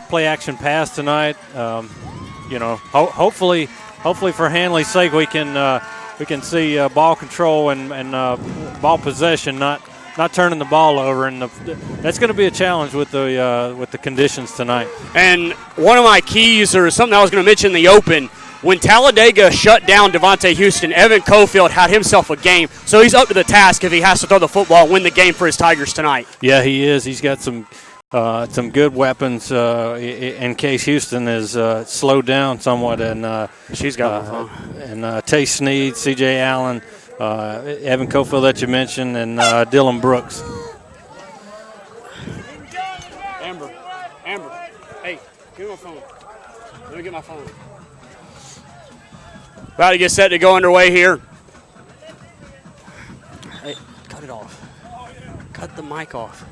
play action pass tonight. Hopefully for Handley's sake, we can see ball control and ball possession, not turning the ball over, and that's going to be a challenge with the conditions tonight. And one of my keys, or something I was going to mention in the open, when Talladega shut down Devontae Houston, Evan Cofield had himself a game, so he's up to the task if he has to throw the football and win the game for his Tigers tonight. Yeah, he is. He's got some good weapons in case Houston is slowed down somewhat, and she's got and Tay Sneed, C.J. Allen, Evan Cofield that you mentioned, and Dylan Brooks. Amber, hey, give me my phone. Let me get my phone. About to get set to go underway here. Hey, cut it off. Cut the mic off.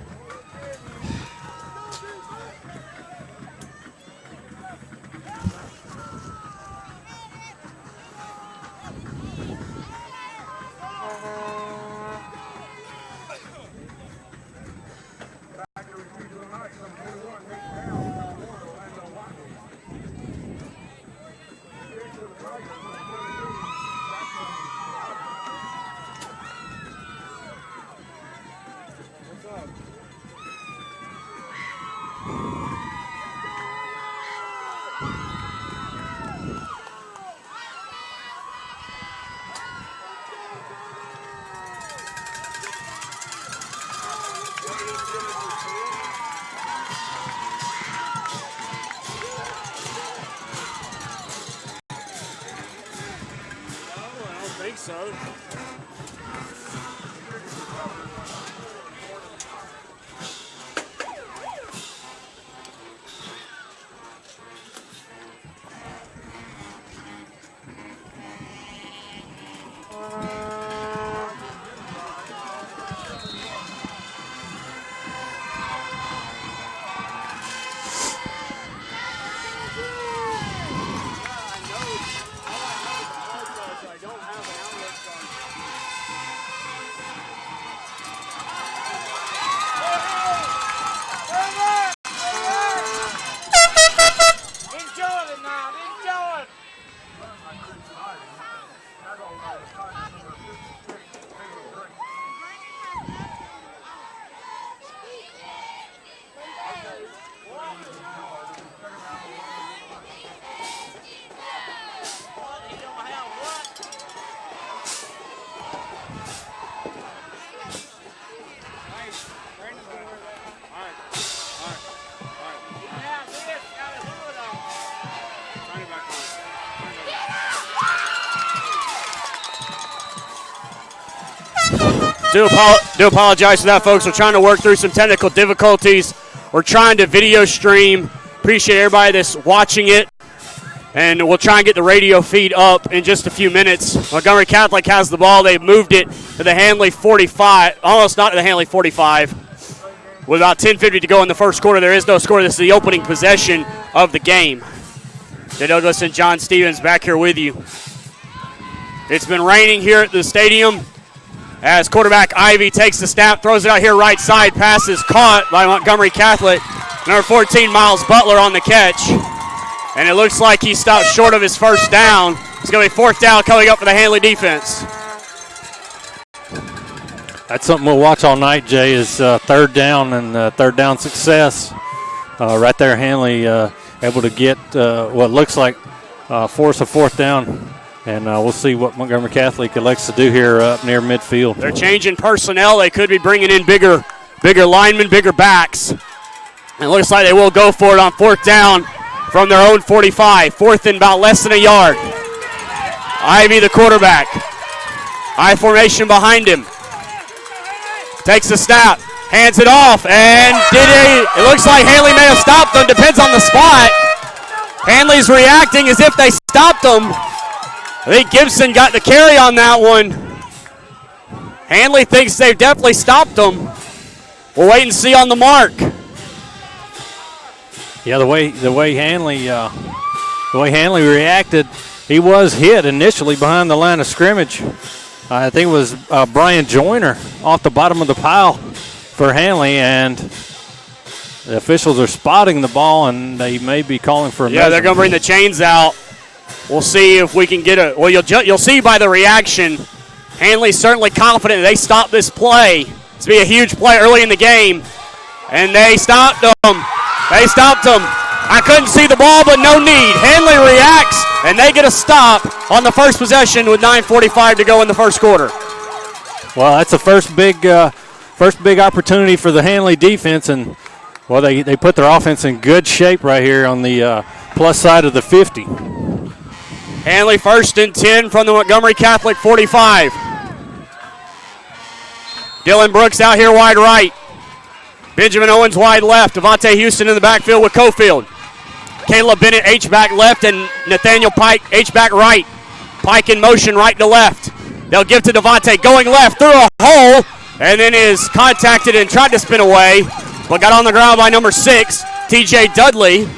Do apologize for that, folks. We're trying to work through some technical difficulties. We're trying to video stream. Appreciate everybody that's watching it. And we'll try and get the radio feed up in just a few minutes. Montgomery Catholic has the ball. They've moved it to the Handley 45. Almost not to the Handley 45. With about 10:50 to go in the first quarter, there is no score. This is the opening possession of the game. Jay Douglas and John Stevens back here with you. It's been raining here at the stadium. As quarterback Ivy takes the snap, throws it out here right side. Pass is caught by Montgomery Catholic. Number 14, Miles Butler on the catch. And it looks like he stopped short of his first down. It's going to be fourth down coming up for the Handley defense. That's something we'll watch all night, Jay, is third down and third down success. Right there, Handley able to get what looks like force a fourth down. And we'll see what Montgomery Catholic elects to do here up near midfield. They're changing personnel. They could be bringing in bigger linemen, bigger backs. And it looks like they will go for it on fourth down from their own 45. Fourth and about less than a yard. Ivy, the quarterback. I formation behind him. Takes the snap. Hands it off. And it looks like Handley may have stopped them. Depends on the spot. Handley's reacting as if they stopped them. I think Gibson got the carry on that one. Handley thinks they've definitely stopped them. We'll wait and see on the mark. Yeah, the way Handley reacted, he was hit initially behind the line of scrimmage. I think it was Brian Joyner off the bottom of the pile for Handley, and The officials are spotting the ball, and they may be calling for a measurement. They're going to bring the chains out. We'll see if we can get a – well, you'll see by the reaction. Handley's certainly confident they stop this play. It's be a huge play early in the game, and they stopped them. They stopped them. I couldn't see the ball, but no need. Handley reacts, and they get a stop on the first possession with 9:45 to go in the first quarter. Well, that's the first big opportunity for the Handley defense, and well, they put their offense in good shape right here on the plus side of the 50. Handley 1st and 10 from the Montgomery Catholic 45. Dylan Brooks out here wide right. Benjamin Owens wide left. Devontae Houston in the backfield with Cofield. Caleb Bennett H-back left and Nathaniel Pike H-back right. Pike in motion right to left. They'll give to Devontae going left through a hole and then is contacted and tried to spin away but got on the ground by number 6, TJ Dudley.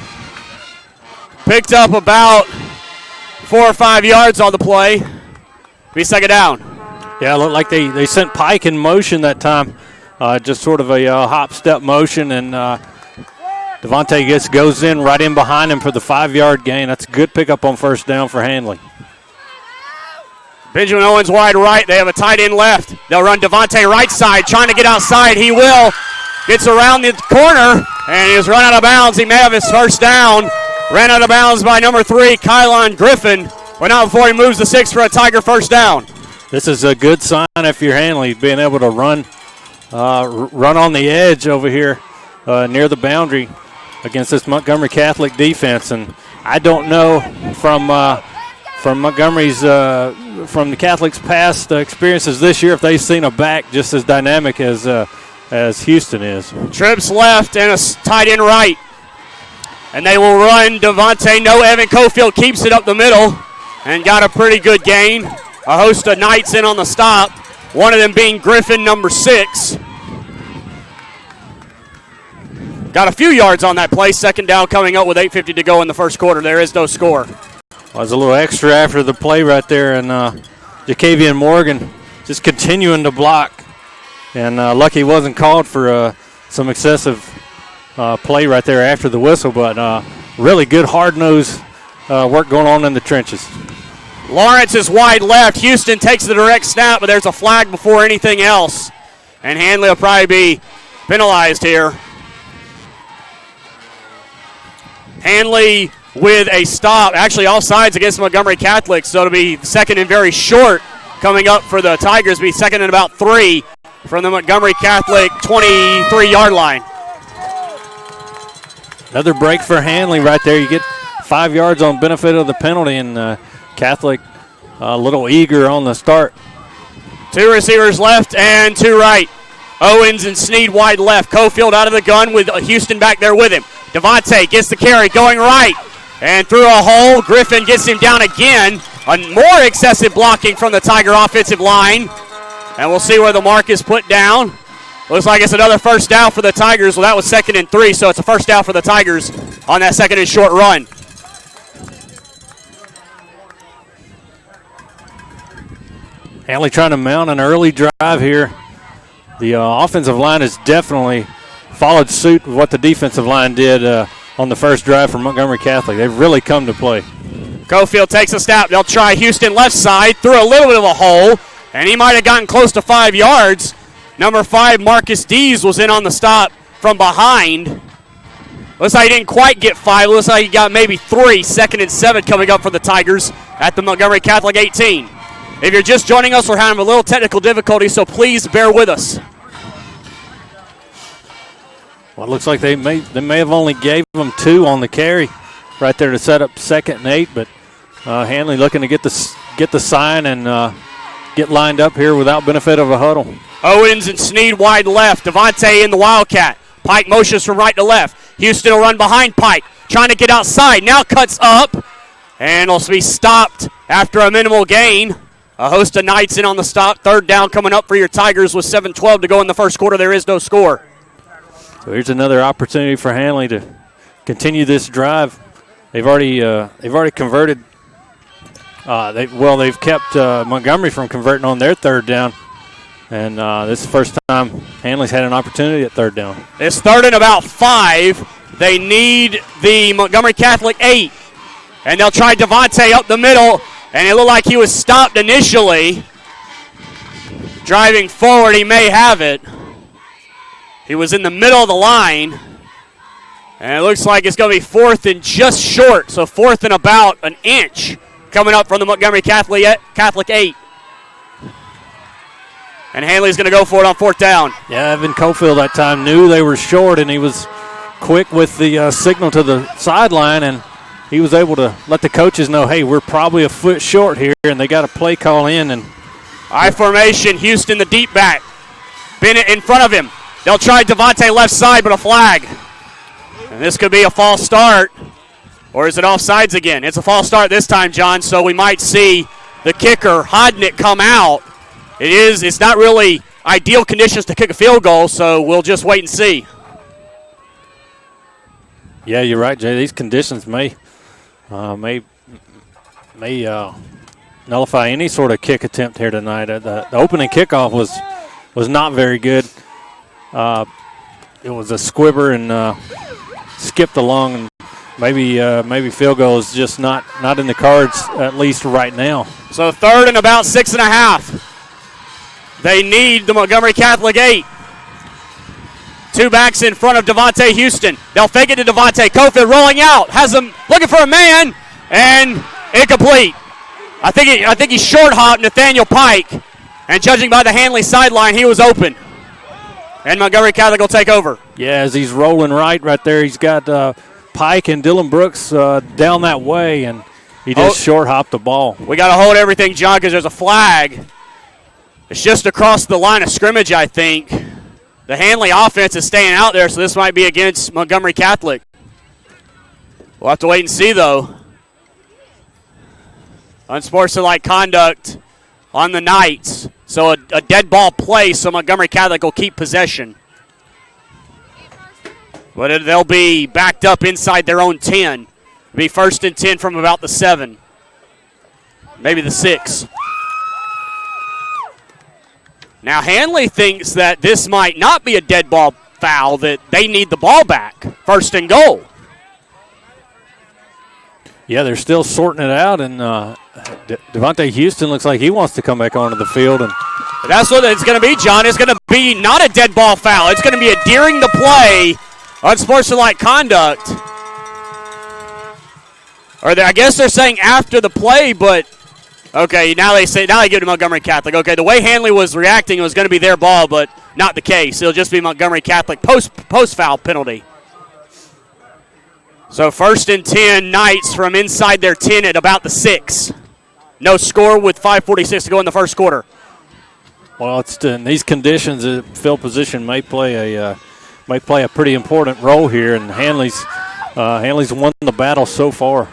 Picked up about 4 or 5 yards on the play. Be second down. Yeah, it looked like they sent Pike in motion that time. Just sort of a hop-step motion, and Devontae goes in right in behind him for the 5-yard gain. That's a good pickup on first down for Handley. Benjamin Owens wide right. They have a tight end left. They'll run Devontae right side, trying to get outside. He will. Gets around the corner, and he was run out of bounds. He may have his first down. Ran out of bounds by number 3, Kylon Griffin. But not before he moves the 6 for a Tiger first down. This is a good sign if you're Handley, being able to run on the edge over here near the boundary against this Montgomery Catholic defense. And I don't know from Montgomery's from the Catholics' past experiences this year if they've seen a back just as dynamic as Houston is. Trips left and a tight end right. And they will run Devontae. No, Evan Cofield keeps it up the middle and got a pretty good gain. A host of Knights in on the stop, one of them being Griffin, number 6. Got a few yards on that play. Second down coming up with 8:50 to go in the first quarter. There is no score. Well, there's a little extra after the play right there, and Jacavian Morgan just continuing to block. And lucky wasn't called for some excessive play right there after the whistle, but really good hard-nosed work going on in the trenches. Lawrence is wide left. Houston takes the direct snap, but there's a flag before anything else. And Handley will probably be penalized here. Handley with a stop. Actually, all sides against Montgomery Catholic, so it'll be second and very short coming up for the Tigers. Be second and about 3 from the Montgomery Catholic 23-yard line. Another break for Handley right there. You get 5 yards on benefit of the penalty, and Catholic a little eager on the start. 2 receivers left and 2 right. Owens and Sneed wide left. Cofield out of the gun with Houston back there with him. Devontae gets the carry going right and through a hole. Griffin gets him down again. More excessive blocking from the Tiger offensive line. And we'll see where the mark is put down. Looks like it's another first down for the Tigers. Well, that was 2nd and 3, so it's a first down for the Tigers on that 2nd and short run. Handley trying to mount an early drive here. The offensive line has definitely followed suit with what the defensive line did on the first drive for Montgomery Catholic. They've really come to play. Cofield takes a snap. They'll try Houston left side through a little bit of a hole, and he might have gotten close to 5 yards. Number 5, Marcus Dees, was in on the stop from behind. Looks like he didn't quite get 5. Looks like he got maybe 3. 2nd and 7 coming up for the Tigers at the Montgomery Catholic 18. If you're just joining us, we're having a little technical difficulty, so please bear with us. Well, it looks like they may have only gave them 2 on the carry right there to set up 2nd and 8, but Handley looking to get the sign and get lined up here without benefit of a huddle. Owens and Sneed wide left. Devontae in the Wildcat. Pike motions from right to left. Houston will run behind Pike, trying to get outside. Now cuts up, and will be stopped after a minimal gain. A host of Knights in on the stop. 3rd down coming up for your Tigers with 7:12 to go in the first quarter. There is no score. So here's another opportunity for Handley to continue this drive. They've already converted. They've kept Montgomery from converting on their 3rd down. And this is the first time Handley's had an opportunity at third down. It's third and about 5. They need the Montgomery Catholic 8. And they'll try Devontae up the middle. And it looked like he was stopped initially. Driving forward, he may have it. He was in the middle of the line. And it looks like it's going to be fourth and just short. So fourth and about an inch coming up from the Montgomery Catholic 8. And Handley's going to go for it on fourth down. Yeah, Evan Cofield that time knew they were short, and he was quick with the signal to the sideline, and he was able to let the coaches know, hey, we're probably a foot short here, and they got a play call in. And I formation, Houston the deep back. Bennett in front of him. They'll try Devontae left side, but a flag. And this could be a false start. Or is it offsides again? It's a false start this time, John, so we might see the kicker, Hodnick, come out. It's not really ideal conditions to kick a field goal, so we'll just wait and see. Yeah, you're right, Jay. These conditions may nullify any sort of kick attempt here tonight. The opening kickoff was not very good. It was a squibber and skipped along, and maybe field goal is just not in the cards, at least right now. So third and about 6.5. They need the Montgomery Catholic 8. Two backs in front of Devontae Houston. They'll fake it to Devontae. Cofield rolling out. Has him looking for a man. And incomplete. I think he short hopped Nathaniel Pike. And judging by the Handley sideline, he was open. And Montgomery Catholic will take over. Yeah, as he's rolling right there, he's got Pike and Dylan Brooks down that way. And he just short hopped the ball. We got to hold everything, John, because there's a flag. It's just across the line of scrimmage, I think. The Handley offense is staying out there, so this might be against Montgomery Catholic. We'll have to wait and see, though. Unsportsmanlike conduct on the Knights. So a dead ball play, so Montgomery Catholic will keep possession. But they'll be backed up inside their own 10. It'll be first and 10 from about the 7. Maybe the 6. Now, Handley thinks that this might not be a dead ball foul, that they need the ball back. First and goal. Yeah, they're still sorting it out, and Devontae Houston looks like he wants to come back onto the field. And that's what it's going to be, John. It's going to be not a dead ball foul. It's going to be a during the play, unsportsmanlike conduct. Or I guess they're saying after the play, but okay, now they give it to Montgomery Catholic. Okay, the way Handley was reacting, it was going to be their ball, but not the case. It'll just be Montgomery Catholic post-foul penalty. So first and 10, Knights from inside their 10 at about the 6. No score with 5:46 to go in the first quarter. Well, it's in these conditions, field position may play a pretty important role here, and Handley's won the battle so far.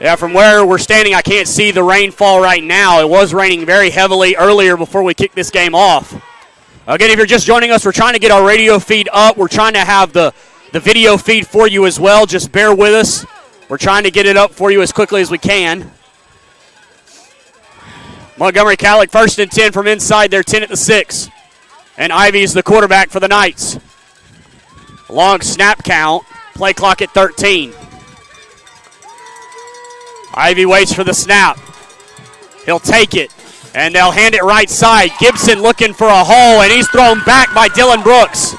Yeah, from where we're standing, I can't see the rainfall right now. It was raining very heavily earlier before we kicked this game off. Again, if you're just joining us, we're trying to get our radio feed up. We're trying to have the video feed for you as well. Just bear with us. We're trying to get it up for you as quickly as we can. Montgomery Catholic first and 10 from inside their 10 at the 6. And Ivy's the quarterback for the Knights. Long snap count. Play clock at 13. Ivy waits for the snap. He'll take it, and they'll hand it right side. Gibson looking for a hole, and he's thrown back by Dylan Brooks.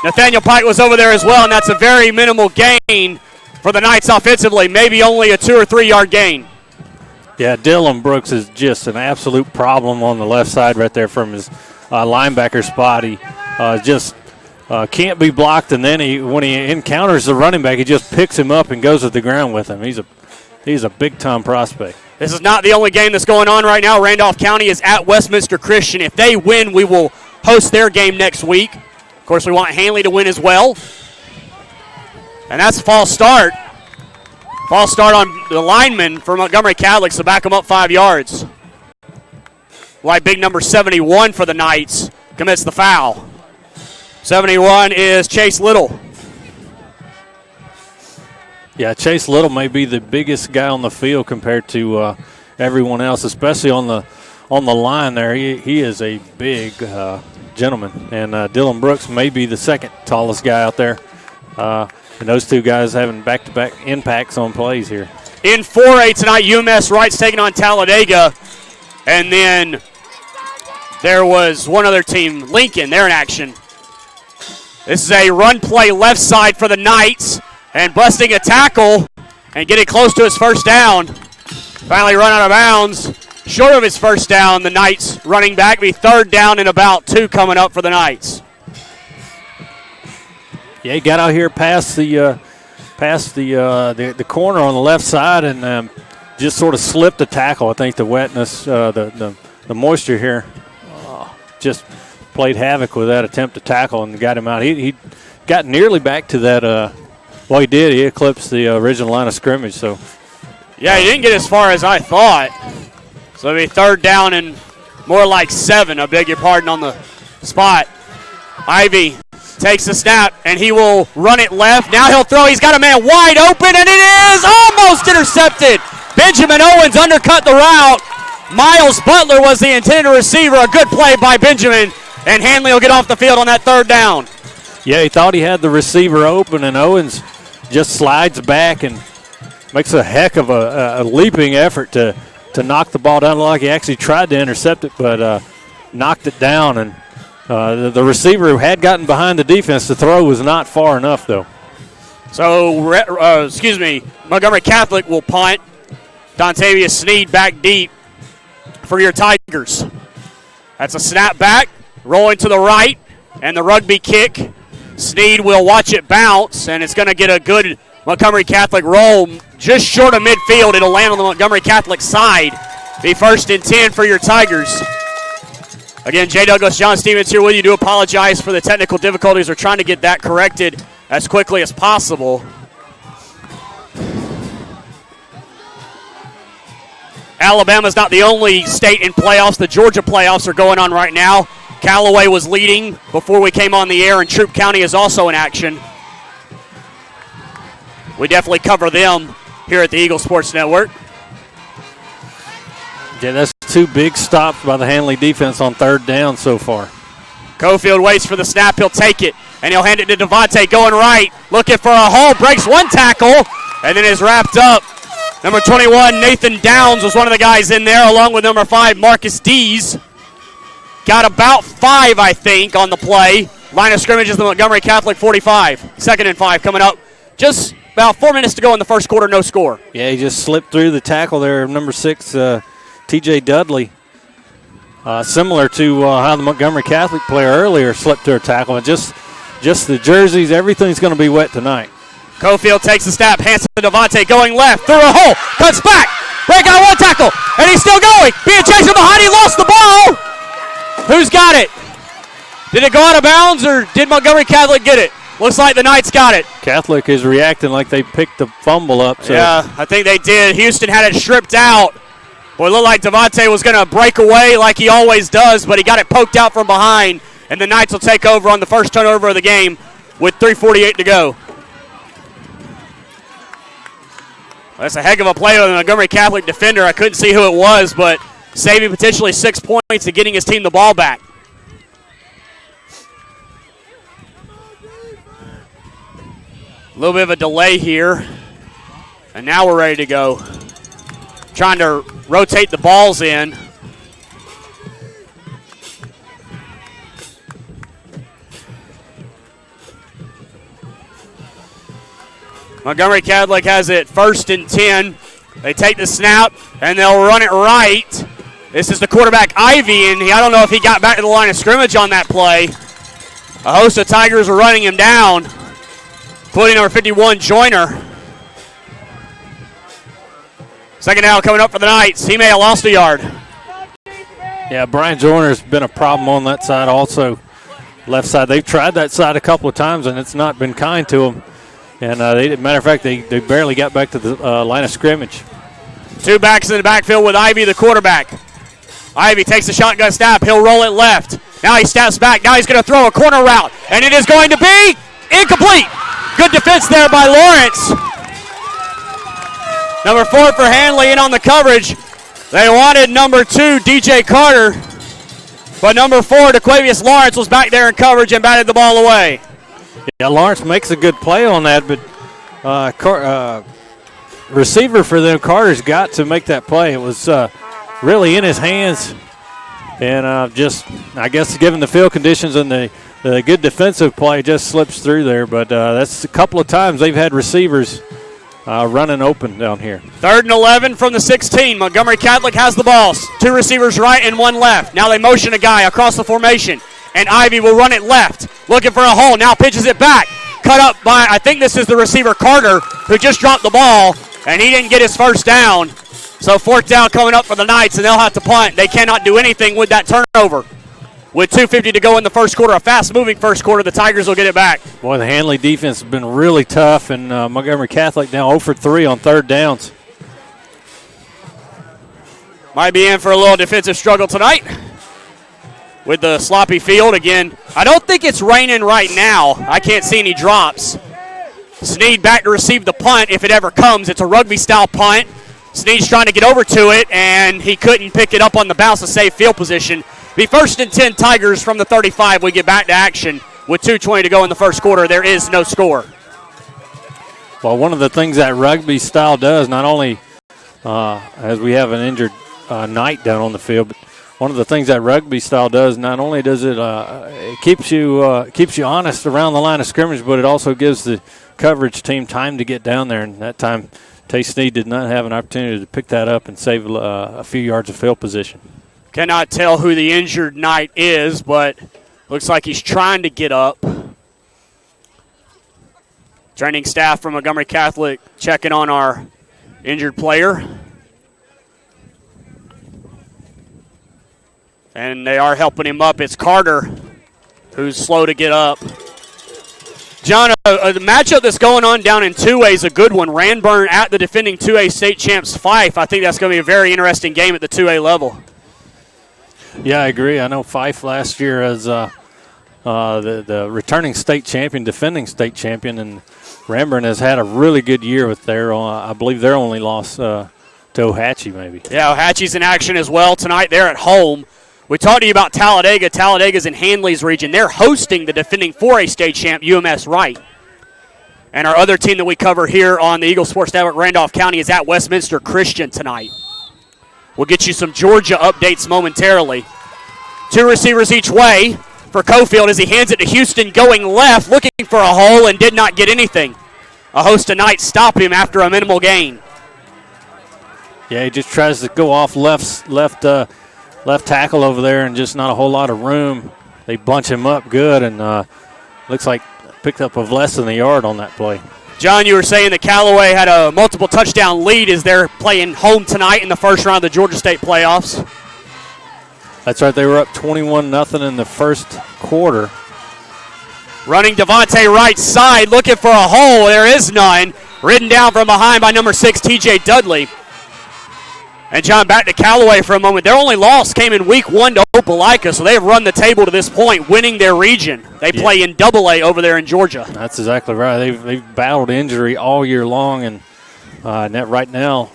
Nathaniel Pike was over there as well, and that's a very minimal gain for the Knights offensively, maybe only a 2 or 3 yard gain. Yeah, Dylan Brooks is just an absolute problem on the left side right there from his linebacker spot. He just can't be blocked, and then when he encounters the running back, he just picks him up and goes to the ground with him. He's a big-time prospect. This is not the only game that's going on right now. Randolph County is at Westminster Christian. If they win, we will host their game next week. Of course, we want Handley to win as well. And that's a false start. False start on the lineman for Montgomery Catholic, so back them up 5 yards. Like big number 71 for the Knights commits the foul. 71 is Chase Little. Yeah, Chase Little may be the biggest guy on the field compared to everyone else, especially on on the line there. He is a big gentleman, and Dylan Brooks may be the second tallest guy out there. And those two guys having back-to-back impacts on plays here. In 4A tonight, UMS Wright's taking on Talladega. And then there was one other team, Lincoln. They're in action. This is a run play left side for the Knights. And busting a tackle and getting close to his first down. Finally run out of bounds. Short of his first down, the Knights running back. Be third down and about 2 coming up for the Knights. Yeah, he got out here past the corner on the left side and just sort of slipped the tackle. I think the wetness, the moisture here, just played havoc with that attempt to tackle and got him out. He got nearly back to that. Well, he did. He eclipsed the original line of scrimmage. So, yeah, he didn't get as far as I thought. So it'll be third down and more like 7. I beg your pardon on the spot. Ivy takes the snap, and he will run it left. Now he'll throw. He's got a man wide open, and it is almost intercepted. Benjamin Owens undercut the route. Miles Butler was the intended receiver. A good play by Benjamin, and Handley will get off the field on that third down. Yeah, he thought he had the receiver open, and Owens just slides back and makes a heck of a leaping effort to knock the ball down. Like he actually tried to intercept it, but knocked it down, and the receiver who had gotten behind the defense to throw was not far enough, though. So, Montgomery Catholic will punt. Dontavius Sneed back deep for your Tigers. That's a snap back, rolling to the right, and the rugby kick. Sneed will watch it bounce, and it's going to get a good Montgomery Catholic roll just short of midfield. It'll land on the Montgomery Catholic side. Be first and 10 for your Tigers. Again, Jay Douglas, John Stevens here with you. Do apologize for the technical difficulties. We're trying to get that corrected as quickly as possible. Alabama's not the only state in playoffs. The Georgia playoffs are going on right now. Callaway was leading before we came on the air, and Troup County is also in action. We definitely cover them here at the Eagle Sports Network. Yeah, that's 2 big stops by the Handley defense on third down so far. Cofield waits for the snap. He'll take it, and he'll hand it to Devontae going right. Looking for a hole. Breaks one tackle, and then is wrapped up. Number 21, Nathan Downs, was one of the guys in there, along with number 5, Marcus Dees. Got about 5, I think, on the play. Line of scrimmage is the Montgomery Catholic 45. 2nd and 5 coming up. Just about 4 minutes to go in the first quarter, no score. Yeah, he just slipped through the tackle there, number 6, T.J. Dudley. Similar to how the Montgomery Catholic player earlier slipped through a tackle. And just the jerseys, everything's going to be wet tonight. Cofield takes the snap, hands to Devontae, going left, through a hole, cuts back, break out one tackle, and he's still going. Being chased from behind, he lost the ball. Who's got it? Did it go out of bounds, or did Montgomery Catholic get it? Looks like the Knights got it. Catholic is reacting like they picked the fumble up. So. Yeah, I think they did. Houston had it stripped out. Boy, it looked like Devontae was going to break away like he always does, but he got it poked out from behind, and the Knights will take over on the first turnover of the game with 3:48 to go. That's a heck of a play with the Montgomery Catholic defender. I couldn't see who it was, but saving potentially 6 points and getting his team the ball back. A little bit of a delay here, and now we're ready to go. Trying to rotate the balls in. Montgomery Catholic has it 1st and 10. They take the snap, and they'll run it right. This is the quarterback, Ivy, and I don't know if he got back to the line of scrimmage on that play. A host of Tigers are running him down, including number 51, Joyner. Second down coming up for the Knights. He may have lost a yard. Yeah, Brian Joyner's been a problem on that side also. Left side. They've tried that side a couple of times, and it's not been kind to them. And matter of fact, they barely got back to the line of scrimmage. 2 backs in the backfield with Ivy, the quarterback. Ivy takes the shotgun snap. He'll roll it left. Now he steps back. Now he's going to throw a corner route. And it is going to be incomplete. Good defense there by Lawrence. Number 4 for Handley in on the coverage. They wanted number 2, DJ Carter, but number 4, DeQuavius Lawrence, was back there in coverage and batted the ball away. Yeah, Lawrence makes a good play on that, but receiver for them, Carter's got to make that play. It was really in his hands, and just, I guess, given the field conditions and the good defensive play, just slips through there. But that's a couple of times they've had receivers running open down here. 3rd and 11 from the 16. Montgomery Catholic has the ball. 2 receivers right and 1 left. Now they motion a guy across the formation, and Ivy will run it left, looking for a hole. Now pitches it back. Cut up by, I think this is the receiver Carter, who just dropped the ball, and he didn't get his first down. So 4th down coming up for the Knights, and they'll have to punt. They cannot do anything with that turnover. With 2:50 to go in the first quarter, a fast-moving first quarter, the Tigers will get it back. Boy, the Handley defense has been really tough, and Montgomery Catholic now 0 for 3 on 3rd downs. Might be in for a little defensive struggle tonight with the sloppy field. Again, I don't think it's raining right now. I can't see any drops. Sneed back to receive the punt if it ever comes. It's a rugby-style punt. Sneed's trying to get over to it, and he couldn't pick it up on the bounce to save field position. Be 1st and 10 Tigers from the 35. We get back to action with 2:20 to go in the first quarter. There is no score. Well, one of the things that rugby style does, not only as we have an injured Knight down on the field, but one of the things that rugby style does, not only does it keeps you honest around the line of scrimmage, but it also gives the coverage team time to get down there. And that time, Tay Sneed did not have an opportunity to pick that up and save a few yards of field position. Cannot tell who the injured Knight is, but looks like he's trying to get up. Training staff from Montgomery Catholic checking on our injured player. And they are helping him up. It's Carter who's slow to get up. John, the matchup that's going on down in 2A is a good one. Ranburn at the defending 2A state champs Fife. I think that's going to be a very interesting game at the 2A level. Yeah, I agree. I know Fife last year as the returning state champion, defending state champion, and Ranburn has had a really good year with their, I believe their only loss to Ohatchee maybe. Yeah, Ohatchee's in action as well tonight. They're at home. We talked to you about Talladega. Talladega's in Handley's region. They're hosting the defending 4A state champ, UMS Wright. And our other team that we cover here on the Eagle Sports Network, Randolph County, is at Westminster Christian tonight. We'll get you some Georgia updates momentarily. 2 receivers each way for Cofield as he hands it to Houston, going left, looking for a hole, and did not get anything. A host of Knights stopped him after a minimal gain. Yeah, he just tries to go off left tackle over there, and just not a whole lot of room. They bunch him up good, and looks like picked up of less than a yard on that play. John, you were saying that Callaway had a multiple touchdown lead as they're playing home tonight in the first round of the Georgia State playoffs. That's right. They were up 21-0 in the first quarter. Running Devontae right side, looking for a hole. There is none. Ridden down from behind by number 6, TJ Dudley. And, John, back to Callaway for a moment. Their only loss came in week 1 to Opelika, so they have run the table to this point, winning their region. They play in AA over there in Georgia. That's exactly right. They've battled injury all year long, and right now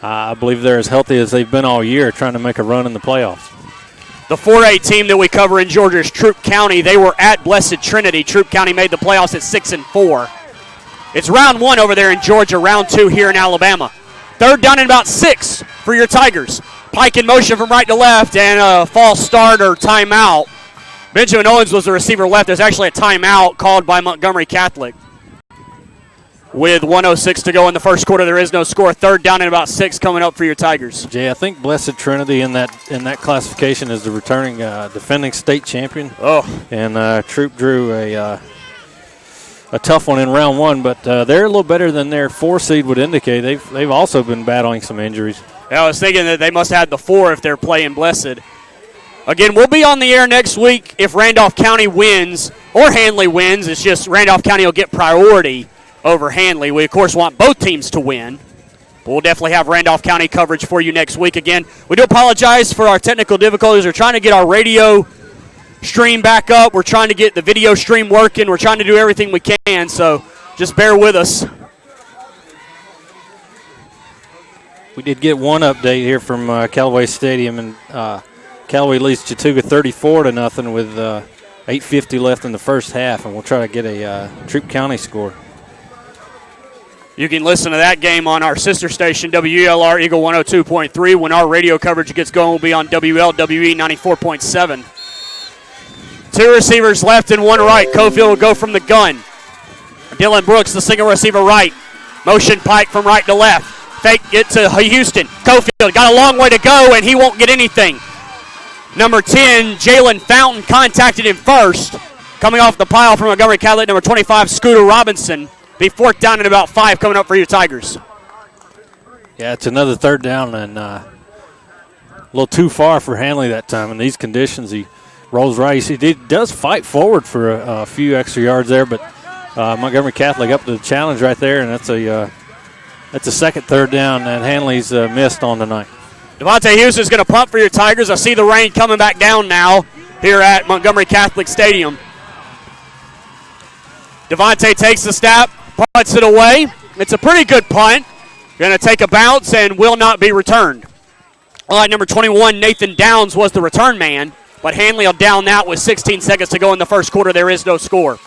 I believe they're as healthy as they've been all year, trying to make a run in the playoffs. The 4A team that we cover in Georgia is Troup County. They were at Blessed Trinity. Troup County made the playoffs at 6-4. It's round 1 over there in Georgia, round 2 here in Alabama. 3rd down and about 6 for your Tigers. Pike in motion from right to left, and a false start or timeout. Benjamin Owens was the receiver left. There's actually a timeout called by Montgomery Catholic. With 1:06 to go in the first quarter, there is no score. 3rd down and about 6 coming up for your Tigers. Jay, I think Blessed Trinity in that classification is the returning defending state champion. Oh, and Troop drew a tough one in round 1, but they're a little better than their 4 seed would indicate. They've also been battling some injuries. Yeah, I was thinking that they must have had the 4 if they're playing Blessed. Again, we'll be on the air next week if Randolph County wins or Handley wins. It's just Randolph County will get priority over Handley. We, of course, want both teams to win. But we'll definitely have Randolph County coverage for you next week. Again, we do apologize for our technical difficulties. We're trying to get our radio stream back up. We're trying to get the video stream working. We're trying to do everything we can, so just bear with us. We did get one update here from Callaway Stadium, and Callaway leads Chattooga 34-0 with 8:50 left in the first half, and we'll try to get a Troup County score. You can listen to that game on our sister station, WLR Eagle 102.3. When our radio coverage gets going, we'll be on WLWE 94.7. 2 receivers left and 1 right. Cofield will go from the gun. Dylan Brooks, the single receiver right. Motion Pike from right to left. Fake it to Houston. Cofield got a long way to go, and he won't get anything. Number 10, Jalen Fountain contacted him first. Coming off the pile from Montgomery Catholic, number 25, Scooter Robinson. Be 4th down and about 5 coming up for your Tigers. Yeah, it's another 3rd down, and a little too far for Handley that time. In these conditions, he rolls right. He does fight forward for a few extra yards there, but Montgomery Catholic up to the challenge right there, and that's a second 3rd down that Handley's missed on tonight. Devontae Houston's going to punt for your Tigers. I see the rain coming back down now here at Montgomery Catholic Stadium. Devontae takes the snap, punts it away. It's a pretty good punt. Going to take a bounce and will not be returned. All right, number 21, Nathan Downs was the return man, but Handley will down that with 16 seconds to go in the first quarter. There is no score.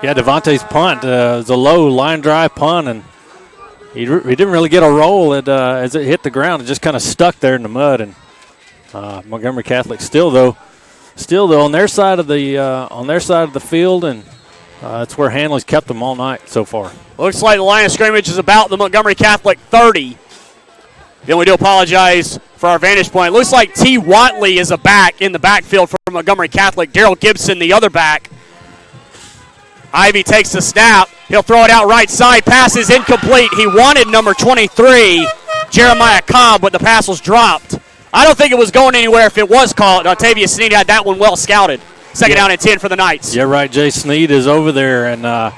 Yeah, Devontae's punt is a low line drive punt, and he didn't really get a roll as it hit the ground. It just kind of stuck there in the mud. And Montgomery Catholic still though on their side of the field, and that's where Handley's kept them all night so far. Looks like the line of scrimmage is about the Montgomery Catholic 30. Then we do apologize for our vantage point. It looks like T. Watley is a back in the backfield for Montgomery Catholic. Daryl Gibson, the other back. Ivy takes the snap. He'll throw it out right side. Pass is incomplete. He wanted number 23, Jeremiah Cobb, but the pass was dropped. I don't think it was going anywhere if it was caught. Octavius Sneed had that one well scouted. Second down and 10 for the Knights. Yeah, right. Jay Sneed is over there, and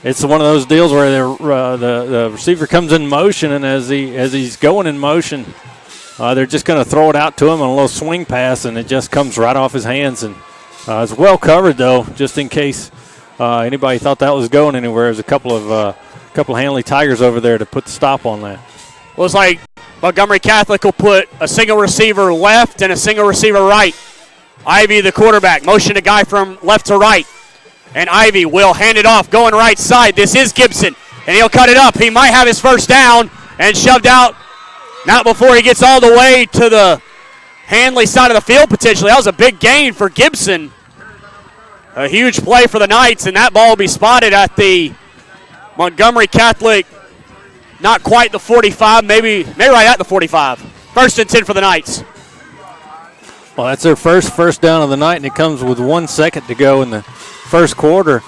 it's one of those deals where the receiver comes in motion, and as he's going in motion, they're just going to throw it out to him on a little swing pass, and it just comes right off his hands. And it's well covered, though, just in case anybody thought that was going anywhere. There's a couple of Handley Tigers over there to put the stop on that. Looks like Montgomery Catholic will put a single receiver left and a single receiver right. Ivy, the quarterback, motion a guy from left to right. And Ivy will hand it off, going right side. This is Gibson, and he'll cut it up. He might have his first down, and shoved out. Not before he gets all the way to the Handley side of the field, potentially. That was a big gain for Gibson. A huge play for the Knights, and that ball will be spotted at the Montgomery Catholic, not quite the 45, maybe right at the 45. First and 10 for the Knights. Well, that's their first down of the night, and it comes with 1 second to go in the first quarter.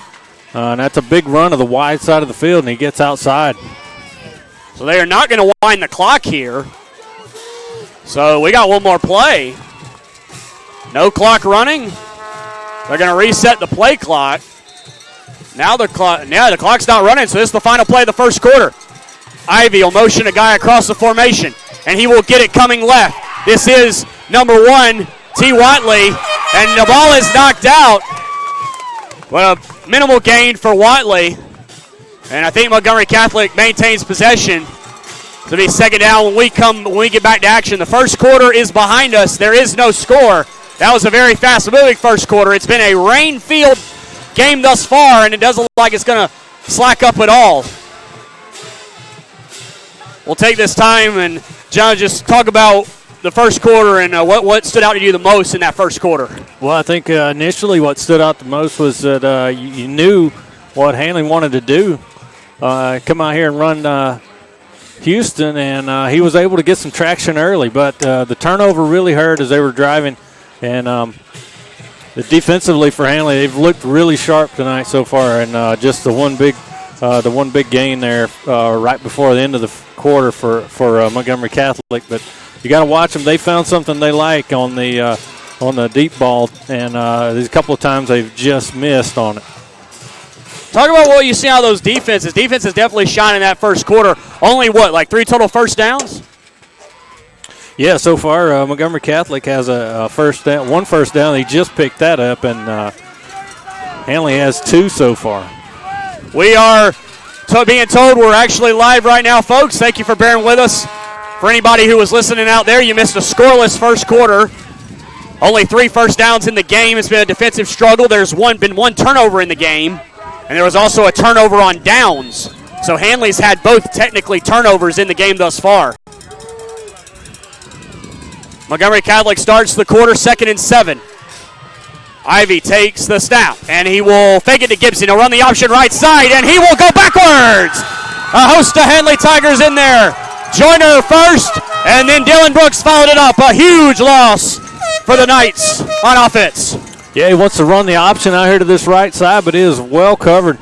And that's a big run of the wide side of the field, and he gets outside. So they are not going to wind the clock here. So we got one more play. No clock running. They're going to reset the play clock. Now the clock's not running, so this is the final play of the first quarter. Ivy will motion a guy across the formation, and he will get it coming left. This is number 1, T. Watley, and the ball is knocked out. Well, a minimal gain for Watley, and I think Montgomery Catholic maintains possession. To be second down when we get back to action. The first quarter is behind us. There is no score. That was a very fast-moving first quarter. It's been a rain-filled game thus far, and it doesn't look like it's going to slack up at all. We'll take this time and, John, just talk about the first quarter and what stood out to you the most in that first quarter. Well, I think initially what stood out the most was that you knew what Handley wanted to do. Come out here and run Houston, and he was able to get some traction early. But the turnover really hurt as they were driving. And defensively for Handley, they've looked really sharp tonight so far. And just the one big gain there right before the end of the quarter for Montgomery Catholic. But you got to watch them. They found something they like on the deep ball, and there's a couple of times they've just missed on it. Talk about what you see out of those defenses. Defense is definitely shining that first quarter. Only like 3 total first downs? Yeah, so far Montgomery Catholic has one first down. He just picked that up, and Handley has 2 so far. We are being told we're actually live right now, folks. Thank you for bearing with us. For anybody who was listening out there, you missed a scoreless first quarter. Only 3 first downs in the game. It's been a defensive struggle. There's been one turnover in the game, and there was also a turnover on downs. So Handley's had both technically turnovers in the game thus far. Montgomery Catholic starts the quarter, 2nd and 7. Ivy takes the snap, and he will fake it to Gibson. He'll run the option right side, and he will go backwards. A host of Handley Tigers in there. Joyner first, and then Dylan Brooks followed it up. A huge loss for the Knights on offense. Yeah, he wants to run the option out here to this right side, but it is well covered.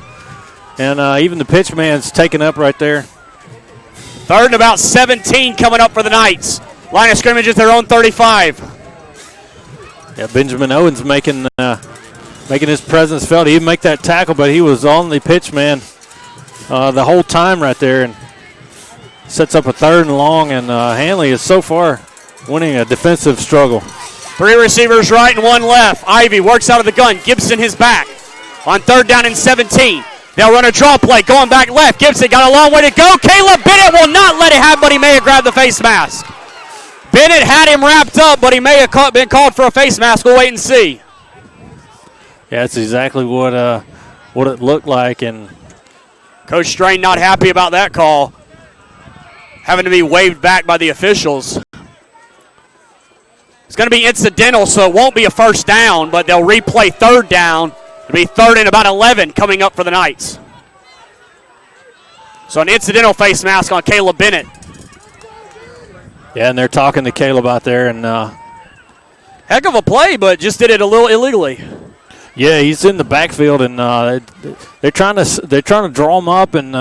And even the pitch man's taken up right there. 3rd and about 17 coming up for the Knights. Line of scrimmage at their own 35. Yeah, Benjamin Owens making his presence felt. He didn't make that tackle, but he was on the pitch man the whole time right there, and sets up a 3rd and long. And Handley is so far winning a defensive struggle. 3 receivers right and 1 left. Ivy works out of the gun. Gibson his back on 3rd down and 17. They'll run a draw play going back left. Gibson got a long way to go. Caleb Bennett will not let it happen, but he may have grabbed the face mask. Bennett had him wrapped up, but he may have been called for a face mask. We'll wait and see. Yeah, that's exactly what it looked like. And Coach Strain not happy about that call, having to be waved back by the officials. It's going to be incidental, so it won't be a first down, but they'll replay 3rd down. It'll be 3rd and about 11 coming up for the Knights. So an incidental face mask on Caleb Bennett. Yeah, and they're talking to Caleb out there, and heck of a play, but just did it a little illegally. Yeah, he's in the backfield, and they're trying to draw him up, and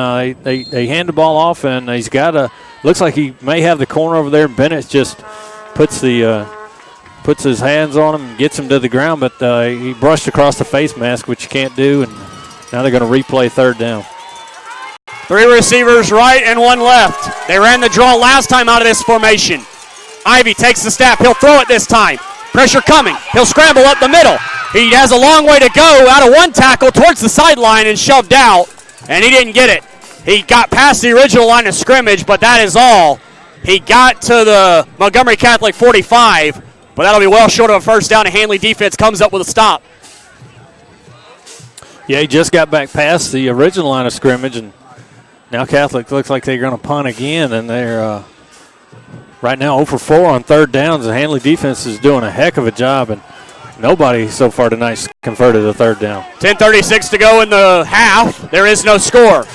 they hand the ball off, and he's got looks like he may have the corner over there. Bennett just puts his hands on him and gets him to the ground, but he brushed across the face mask, which you can't do, and now they're going to replay 3rd down. 3 receivers right and 1 left. They ran the draw last time out of this formation. Ivy takes the snap. He'll throw it this time. Pressure coming. He'll scramble up the middle. He has a long way to go out of 1 tackle towards the sideline and shoved out, and he didn't get it. He got past the original line of scrimmage, but that is all. He got to the Montgomery Catholic 45, but that'll be well short of a first down. And Handley defense comes up with a stop. Yeah, he just got back past the original line of scrimmage, and now Catholic looks like they're going to punt again, and they're right now 0 for 4 on 3rd downs. The Handley defense is doing a heck of a job, and nobody so far tonight's converted a 3rd down. 10:36 to go in the half. There is no score.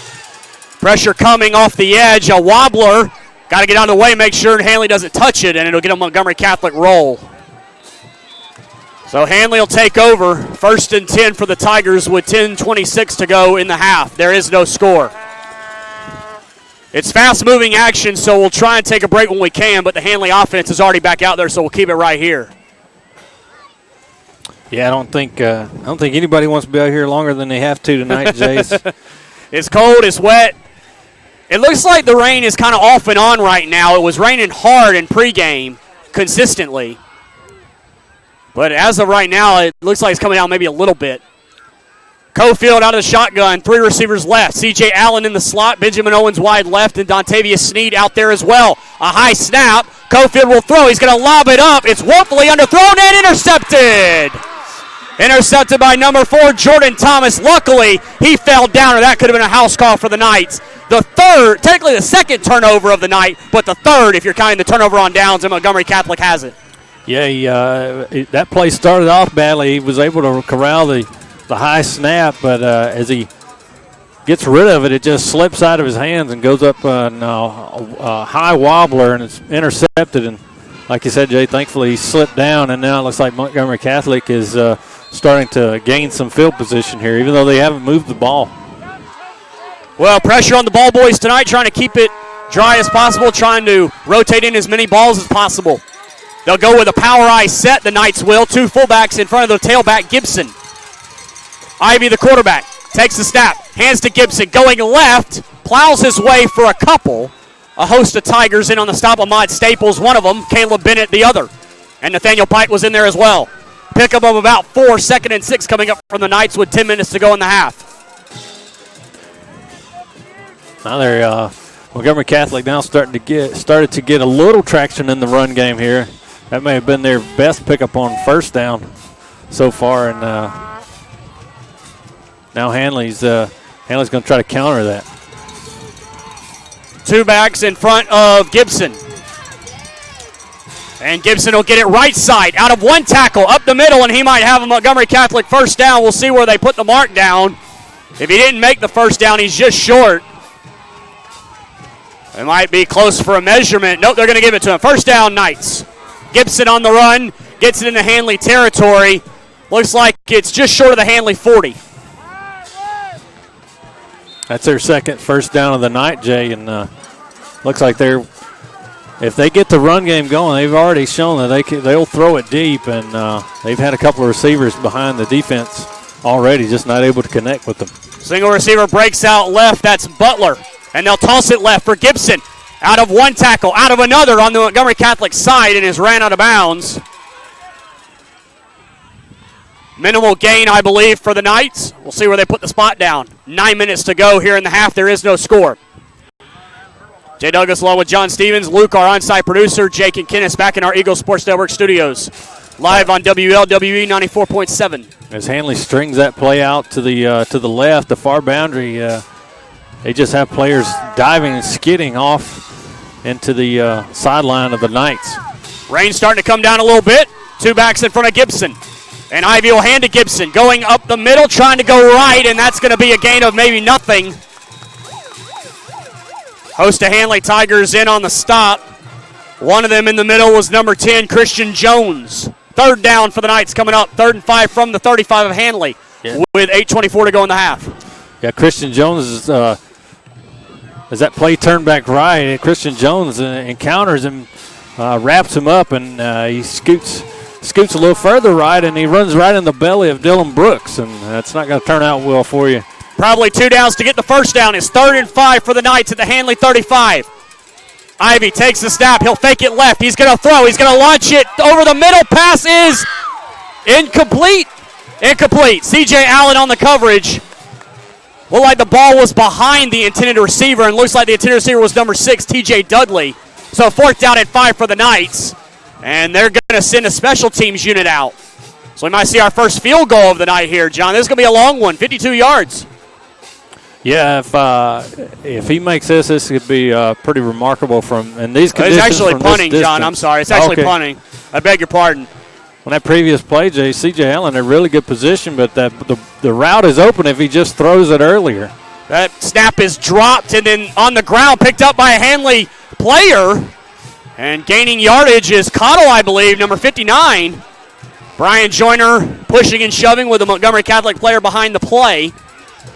Pressure coming off the edge. A wobbler. Got to get out of the way, make sure Handley doesn't touch it, and it'll get a Montgomery Catholic roll. So Handley will take over. 1st and 10 for the Tigers with 10:26 to go in the half. There is no score. It's fast-moving action, so we'll try and take a break when we can, but the Handley offense is already back out there, so we'll keep it right here. Yeah, I don't think anybody wants to be out here longer than they have to tonight, Jace. It's cold, it's wet. It looks like the rain is kind of off and on right now. It was raining hard in pregame consistently. But as of right now, it looks like it's coming out maybe a little bit. Cofield out of the shotgun, 3 receivers left. C.J. Allen in the slot, Benjamin Owens wide left, and Dontavius Sneed out there as well. A high snap. Cofield will throw. He's going to lob it up. It's woefully underthrown and intercepted. Intercepted by number 4, Jordan Thomas. Luckily, he fell down, or that could have been a house call for the Knights. The 3rd, technically the 2nd turnover of the night, but the 3rd, if you're counting the turnover on downs, and Montgomery Catholic has it. Yeah, that play started off badly. He was able to corral the high snap, but as he gets rid of it, it just slips out of his hands and goes up a high wobbler, and it's intercepted. And like you said, Jay, thankfully he slipped down, and now it looks like Montgomery Catholic is starting to gain some field position here, even though they haven't moved the ball. Well, pressure on the ball boys tonight, trying to keep it dry as possible, trying to rotate in as many balls as possible. They'll go with a power eye set, the Knights will. 2 fullbacks in front of the tailback, Gibson. Ivy, the quarterback, takes the snap, hands to Gibson, going left, plows his way for a couple. A host of Tigers in on the stop. Ahmad Staples, one of them, Caleb Bennett, the other. And Nathaniel Pike was in there as well. Pickup of about 4, 2nd and 6 coming up from the Knights with 10 minutes to go in the half. Now they're Montgomery Catholic now started to get a little traction in the run game here. That may have been their best pickup on first down so far, and now Handley's going to try to counter that. Two backs in front of Gibson. And Gibson will get it right side, out of one tackle, up the middle, and he might have a Montgomery Catholic first down. We'll see where they put the mark down. If he didn't make the first down, he's just short. It might be close for a measurement. Nope, they're going to give it to him. First down, Knights. Gibson on the run, gets it into Handley territory. Looks like it's just short of the Handley 40. That's their second first down of the night, Jay, and looks like if they get the run game going, they've already shown that they'll throw it deep, and they've had a couple of receivers behind the defense already, just not able to connect with them. Single receiver breaks out left. That's Butler, and they'll toss it left for Gibson. Out of one tackle, out of another on the Montgomery Catholic side, and is ran out of bounds. Minimal gain, I believe, for the Knights. We'll see where they put the spot down. 9 minutes to go here in the half. There is no score. Jay Douglas along with John Stevens, Luke, our on-site producer, Jake and Kenneth back in our Eagle Sports Network studios. Live on WLWE 94.7. As Handley strings that play out to the left, the far boundary, they just have players diving and skidding off into the sideline of the Knights. Rain starting to come down a little bit. Two backs in front of Gibson. And Ivy will hand to Gibson, going up the middle, trying to go right, and that's going to be a gain of maybe nothing. Host of Handley Tigers in on the stop. One of them in the middle was number 10, Christian Jones. Third down for the Knights coming up. 3rd and 5 from the 35 of Handley with 8:24 to go in the half. Yeah, Christian Jones is, as that play turned back right, Christian Jones encounters him, wraps him up, and he scoots a little further right, and he runs right in the belly of Dylan Brooks, and that's not going to turn out well for you. Probably 2 downs to get the first down. It's 3rd and 5 for the Knights at the Handley 35. Ivy takes the snap. He'll fake it left. He's going to throw. He's going to launch it over the middle. Pass is incomplete. Incomplete. C.J. Allen on the coverage. Looked like the ball was behind the intended receiver, and looks like the intended receiver was number 6, T.J. Dudley. So 4th down and 5 for the Knights. And they're going to send a special teams unit out. So we might see our first field goal of the night here, John. This is going to be a long one, 52 yards. Yeah, if he makes this could be pretty remarkable in these conditions. It's actually punting, John. I'm sorry. It's actually punting. I beg your pardon. On that previous play, C.J. Allen in a really good position, but the route is open if he just throws it earlier. That snap is dropped and then on the ground, picked up by a Handley player. And gaining yardage is Cottle, I believe, number 59. Brian Joyner pushing and shoving with the Montgomery Catholic player behind the play.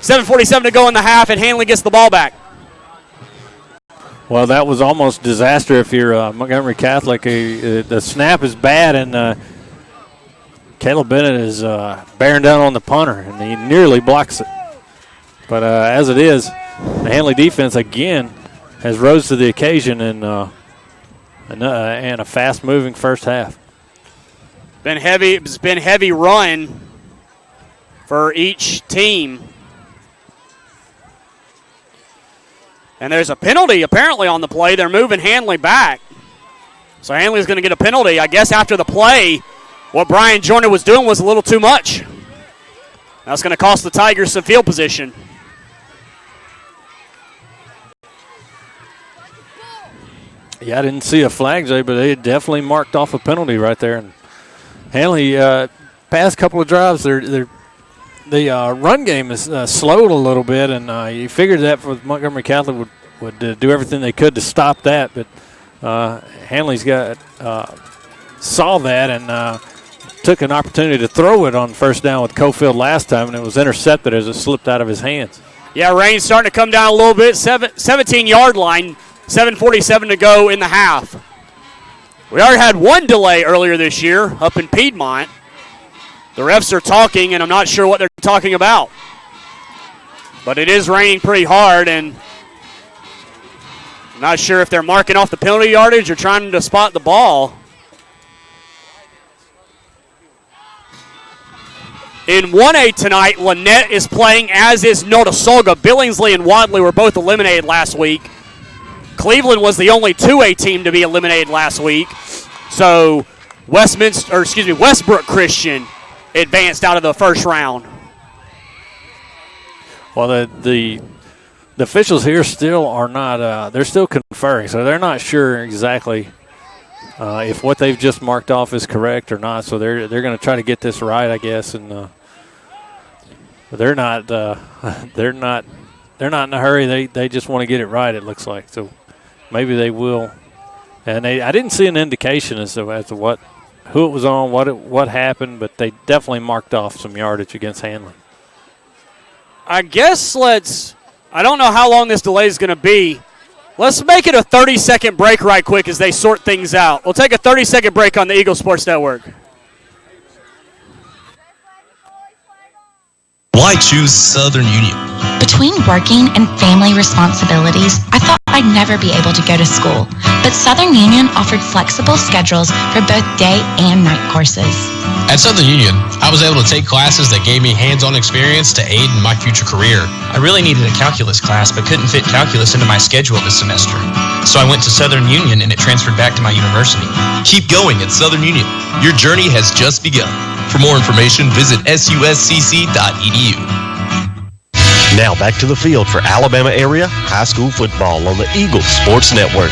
7:47 to go in the half, and Handley gets the ball back. Well, that was almost disaster if you're Montgomery Catholic. The snap is bad, and Caleb Bennett is bearing down on the punter, and he nearly blocks it. But as it is, the Handley defense again has rose to the occasion and a fast-moving first half. It's been heavy run for each team. And there's a penalty apparently on the play. They're moving Handley back. So Handley's going to get a penalty. I guess after the play, what Brian Joyner was doing was a little too much. That's going to cost the Tigers some field position. Yeah, I didn't see a flag, Jay, but they definitely marked off a penalty right there. And Handley, past couple of drives, the run game is slowed a little bit, and you figured that for Montgomery Catholic would do everything they could to stop that. But Handley's saw that and took an opportunity to throw it on first down with Cofield last time, and it was intercepted as it slipped out of his hands. Yeah, rain's starting to come down a little bit. 17-yard line. 7:47 to go in the half. We already had one delay earlier this year up in Piedmont. The refs are talking, and I'm not sure what they're talking about. But it is raining pretty hard, and I'm not sure if they're marking off the penalty yardage or trying to spot the ball. In 1A tonight, Lynette is playing, as is Notasulga. Billingsley and Wadley were both eliminated last week. Cleveland was the only 2A team to be eliminated last week. So Westbrook Christian advanced out of the first round. Well, the officials here still are not, they're still conferring, so they're not sure exactly if what they've just marked off is correct or not. So they're going to try to get this right, I guess, and they're not in a hurry. They just want to get it right, it looks like. So maybe they will. And I didn't see an indication as to who it was on, what happened, but they definitely marked off some yardage against Handley. I guess I don't know how long this delay is going to be. Let's make it a 30-second break right quick as they sort things out. We'll take a 30-second break on the Eagle Sports Network. Why choose Southern Union? Between working and family responsibilities, I thought I'd never be able to go to school. But Southern Union offered flexible schedules for both day and night courses. At Southern Union, I was able to take classes that gave me hands-on experience to aid in my future career. I really needed a calculus class, but couldn't fit calculus into my schedule this semester. So I went to Southern Union, and it transferred back to my university. Keep going at Southern Union. Your journey has just begun. For more information, visit suscc.edu. Now back to the field for Alabama area high school football on the Eagle Sports Network.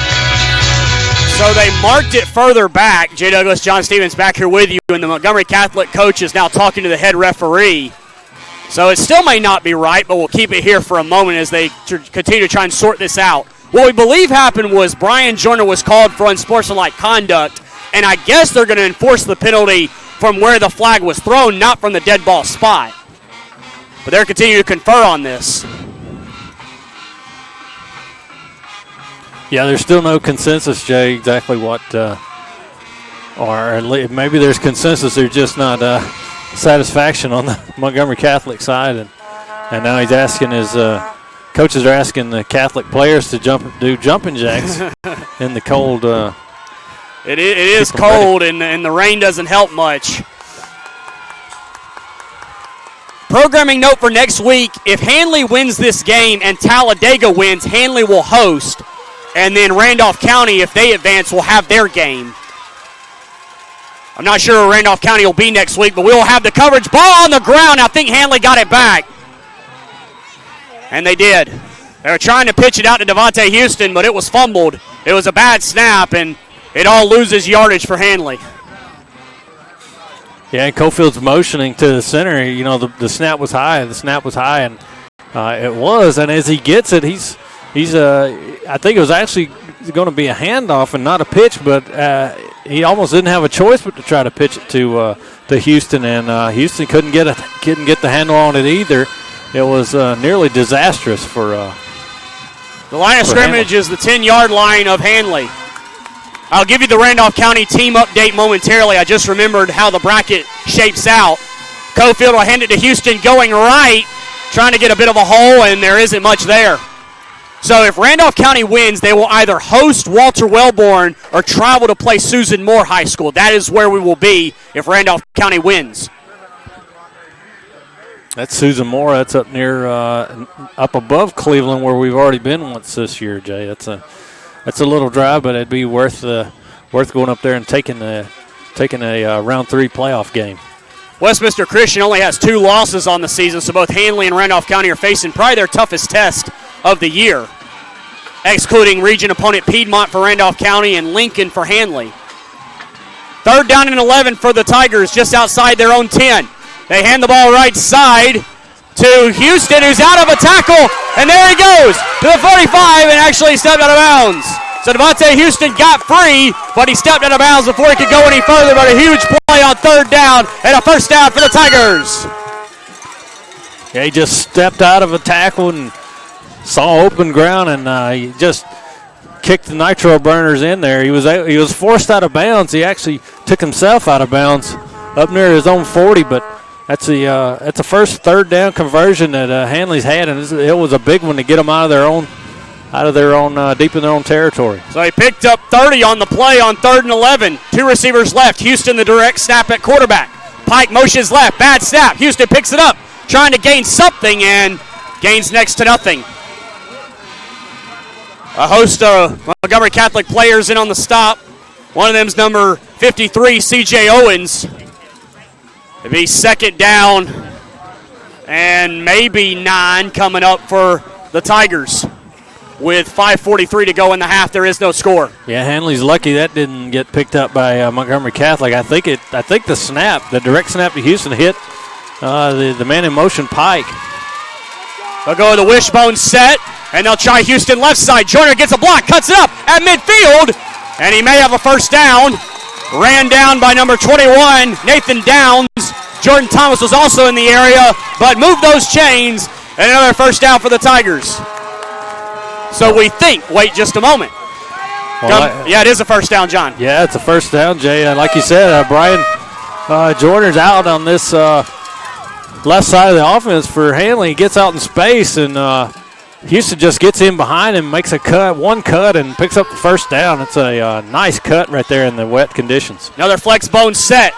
So they marked it further back. Jay Douglas, John Stevens back here with you, and the Montgomery Catholic coach is now talking to the head referee. So it still may not be right, but we'll keep it here for a moment as they continue to try and sort this out. What we believe happened was Brian Joyner was called for unsportsmanlike conduct, and I guess they're going to enforce the penalty from where the flag was thrown, not from the dead ball spot. But they're continuing to confer on this. Yeah, there's still no consensus, Jay, exactly what, or maybe there's consensus, there's just not satisfaction on the Montgomery Catholic side. And now he's asking coaches are asking the Catholic players to do jumping jacks in the cold. It is cold, and the rain doesn't help much. Programming note for next week, if Handley wins this game and Talladega wins, Handley will host. And then Randolph County, if they advance, will have their game. I'm not sure where Randolph County will be next week, but we will have the coverage. Ball on the ground. I think Handley got it back. And they did. They were trying to pitch it out to Devontae Houston, but it was fumbled. It was a bad snap, and it all loses yardage for Handley. Yeah, and Cofield's motioning to the center. You know, the snap was high. The snap was high, and it was. And as he gets it, he's I think it was actually going to be a handoff and not a pitch, but he almost didn't have a choice but to try to pitch it to Houston, and Houston couldn't get the handle on it either. It was nearly disastrous for the line of scrimmage Handley. Is the 10-yard line of Handley. I'll give you the Randolph County team update momentarily. I just remembered how the bracket shapes out. Cofield will hand it to Houston going right, trying to get a bit of a hole, and there isn't much there. So if Randolph County wins, they will either host Walter Wellborn or travel to play Susan Moore High School. That is where we will be if Randolph County wins. That's Susan Moore. That's up near, up above Cleveland, where we've already been once this year, Jay. That's a little drive, but it'd be worth going up there and taking a round 3 playoff game. Westminster Christian only has 2 losses on the season, so both Handley and Randolph County are facing probably their toughest test of the year, excluding region opponent Piedmont for Randolph County and Lincoln for Handley. 3rd down and 11 for the Tigers, just outside their own 10. They hand the ball right side to Houston, who's out of a tackle, and there he goes to the 45 and actually stepped out of bounds. So Devontae Houston got free, but he stepped out of bounds before he could go any further, but a huge play on 3rd down and a first down for the Tigers. Yeah, he just stepped out of a tackle and saw open ground, and he just kicked the nitro burners in there. He was forced out of bounds. He actually took himself out of bounds up near his own 40, but that's the first 3rd down conversion that Handley's had, and it was a big one to get them out of their own deep in their own territory. So he picked up 30 on the play on 3rd and 11. 2 receivers left. Houston the direct snap at quarterback. Pike motions left. Bad snap. Houston picks it up, trying to gain something, and gains next to nothing. A host of Montgomery Catholic players in on the stop. One of them's number 53, C.J. Owens. It'll be second down and maybe 9 coming up for the Tigers. With 5:43 to go in the half, there is no score. Yeah, Handley's lucky that didn't get picked up by Montgomery Catholic. I think the snap, the direct snap to Houston hit the man in motion, Pike. They'll go with the wishbone set, and they'll try Houston left side. Joyner gets a block, cuts it up at midfield, and he may have a first down. Ran down by number 21, Nathan Downs. Jordan Thomas was also in the area, but moved those chains, and another first down for the Tigers. So we think, wait just a moment. Well, yeah, it is a first down, John. Yeah, it's a first down, Jay. Like you said, Brian Joyner's out on this left side of the offense for Handley. He gets out in space, and Houston just gets in behind him, makes one cut, and picks up the first down. It's a nice cut right there in the wet conditions. Another flex bone set.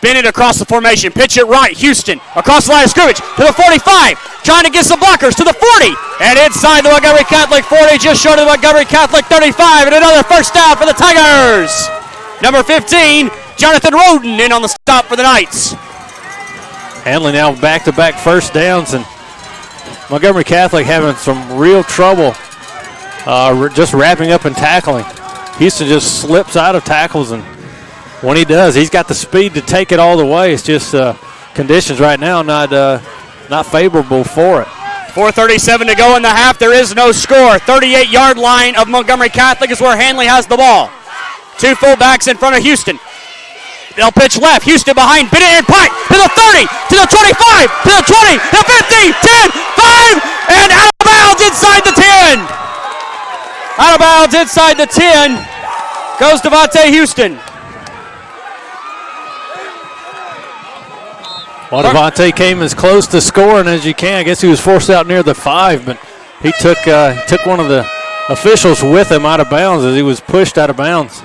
Bennett across the formation. Pitch it right. Houston across the line of scrimmage to the 45. Trying to get some blockers to the 40. And inside the Montgomery Catholic 40, just short of the Montgomery Catholic 35. And another first down for the Tigers. Number 15, Jonathan Roden in on the stop for the Knights. Handley now back-to-back first downs, and Montgomery Catholic having some real trouble just wrapping up and tackling. Houston just slips out of tackles, and when he does, he's got the speed to take it all the way. It's just conditions right now not favorable for it. 4:37 to go in the half. There is no score. 38-yard line of Montgomery Catholic is where Handley has the ball. Two fullbacks in front of Houston. They'll pitch left. Houston behind Bennett and Pike to the 30, to the 25, to the 20, to the 50, 10, 5, and out of bounds inside the 10. Out of bounds inside the 10 goes Devontae Houston. Well, Devontae came as close to scoring as you can. I guess he was forced out near the 5, but he took one of the officials with him out of bounds as he was pushed out of bounds.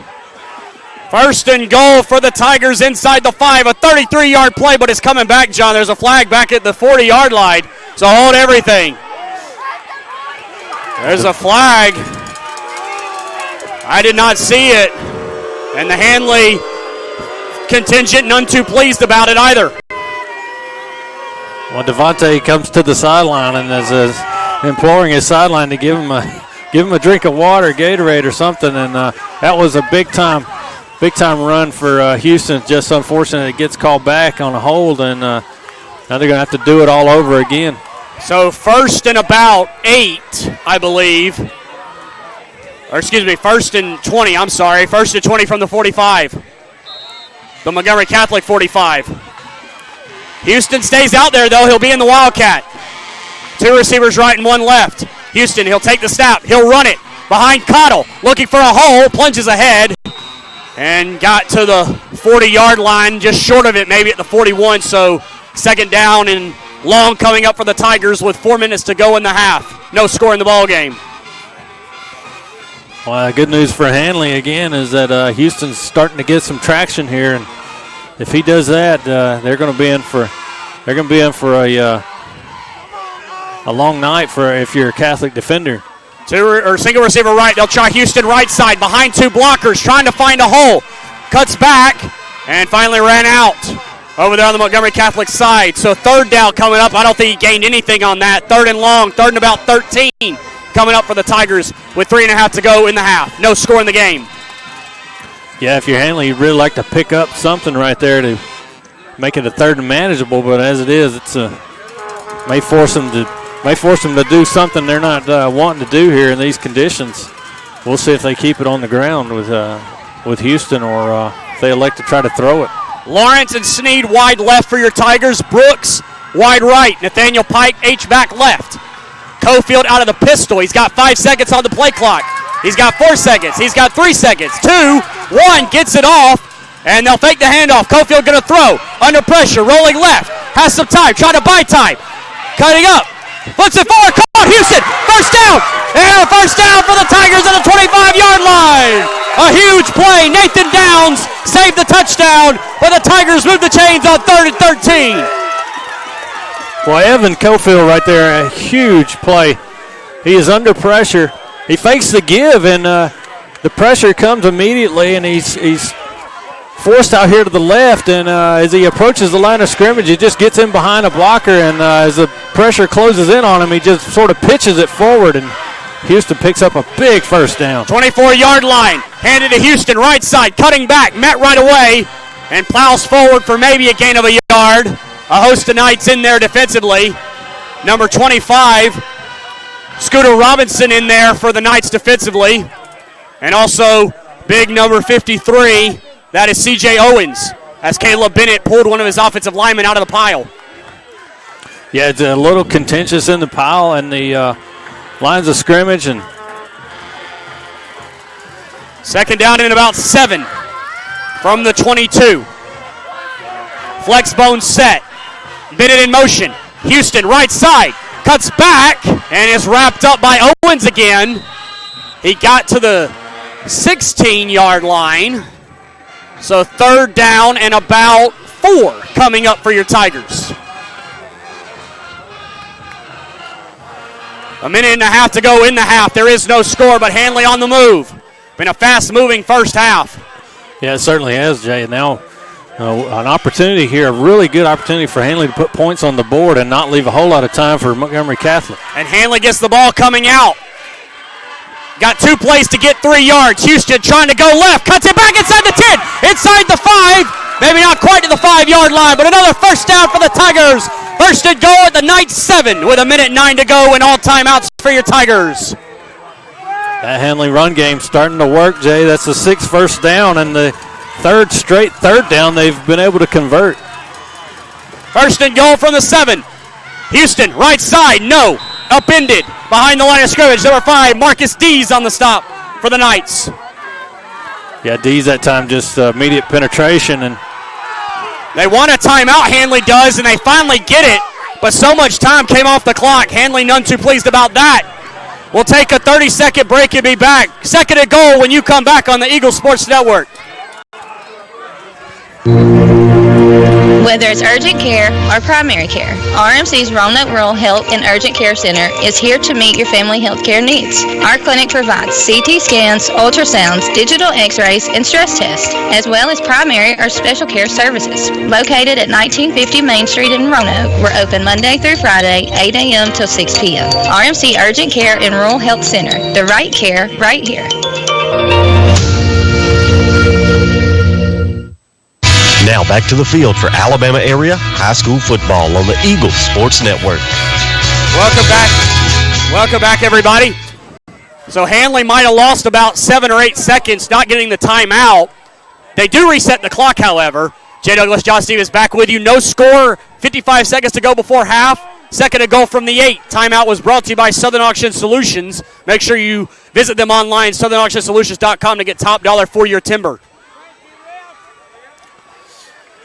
First and goal for the Tigers inside the 5. A 33-yard play, but it's coming back, John. There's a flag back at the 40-yard line, so hold everything. There's a flag. I did not see it. And the Handley contingent none too pleased about it either. Well, Devontae comes to the sideline and is imploring his sideline to give him a drink of water, Gatorade or something, and that was a big time run for Houston. Just unfortunate it gets called back on a hold, and now they're going to have to do it all over again. So first and about 8, I believe. Or excuse me, first and 20, I'm sorry. First and 20 from the 45. The Montgomery Catholic 45. Houston stays out there, though. He'll be in the Wildcat. 2 receivers right and 1 left. Houston, he'll take the snap. He'll run it behind Cottle. Looking for a hole. Plunges ahead. And got to the 40-yard line. Just short of it, maybe at the 41. So second down and long coming up for the Tigers with 4 minutes to go in the half. No score in the ball game. Well, good news for Handley again is that Houston's starting to get some traction here, and if he does that, they're going to be in for a long night for if you're a Catholic defender. Single receiver right. They'll try Houston right side behind 2 blockers, trying to find a hole. Cuts back and finally ran out over there on the Montgomery Catholic side. So third down coming up. I don't think he gained anything on that. Third and long. Third and about 13 coming up for the Tigers with 3.5 to go in the half. No score in the game. Yeah, if you're Handley, you'd really like to pick up something right there to make it a third and manageable. But as it is, it's may force them to do something they're not wanting to do here in these conditions. We'll see if they keep it on the ground with Houston or if they elect to try to throw it. Lawrence and Sneed wide left for your Tigers. Brooks wide right. Nathaniel Pike H-back left. Cofield out of the pistol. He's got 5 seconds on the play clock. He's got 4 seconds. He's got 3 seconds. 2, 1, gets it off, and they'll fake the handoff. Cofield going to throw. Under pressure, rolling left. Has some time, trying to buy time. Cutting up. Puts it forward. Caught Houston. First down. And a first down for the Tigers at the 25-yard line. A huge play. Nathan Downs saved the touchdown, but the Tigers move the chains on 3rd and 13. Well, Evan Cofield right there, a huge play. He is under pressure. He fakes the give, and the pressure comes immediately, and he's forced out here to the left, and as he approaches the line of scrimmage, he just gets in behind a blocker, and as the pressure closes in on him, he just sort of pitches it forward, and Houston picks up a big first down. 24-yard line, handed to Houston, right side, cutting back, met right away, and plows forward for maybe a gain of a yard. A host of Knights in there defensively. Number 25, Scooter Robinson in there for the Knights defensively. And also big number 53, that is C.J. Owens, as Caleb Bennett pulled one of his offensive linemen out of the pile. Yeah, it's a little contentious in the pile and the lines of scrimmage. And second down and about 7 from the 22. Flex bone set. Bennett in motion. Houston right side. Cuts back and is wrapped up by Owens again. He got to the 16-yard line. So third down and about 4 coming up for your Tigers. A minute and a half to go in the half. There is no score, but Handley on the move. Been a fast-moving first half. Yeah, it certainly has, Jay. And now an opportunity here, a really good opportunity for Handley to put points on the board and not leave a whole lot of time for Montgomery Catholic. And Handley gets the ball coming out. Got 2 plays to get 3 yards. Houston trying to go left. Cuts it back inside the 10. Inside the 5. Maybe not quite to the 5-yard line, but another first down for the Tigers. First and goal at the Knights 7 with 1:09 to go and all timeouts for your Tigers. That Handley run game starting to work, Jay. That's the 6th first down and the 3rd straight third down they've been able to convert. First and goal from the 7. Houston, right side, no. Upended behind the line of scrimmage. Number 5, Marcus Dees on the stop for the Knights. Yeah, Dees that time just immediate penetration. And they want a timeout, Handley does, and they finally get it. But so much time came off the clock. Handley none too pleased about that. We'll take a 30-second break and be back. Second and goal when you come back on the Eagle Sports Network. Whether it's urgent care or primary care, RMC's Roanoke Rural Health and Urgent Care Center is here to meet your family health care needs. Our clinic provides CT scans, ultrasounds, digital x-rays, and stress tests, as well as primary or special care services. Located at 1950 Main Street in Roanoke, we're open Monday through Friday, 8 a.m. till 6 p.m. RMC Urgent Care and Rural Health Center, the right care right here. Now back to the field for Alabama area high school football on the Eagle Sports Network. Welcome back, everybody. So Handley might have lost about 7 or 8 seconds not getting the timeout. They do reset the clock, however. Jay Douglas, Josh Stevens back with you. No score, 55 seconds to go before half. Second and goal from the 8. Timeout was brought to you by Southern Auction Solutions. Make sure you visit them online, southernauctionsolutions.com, to get top dollar for your timber.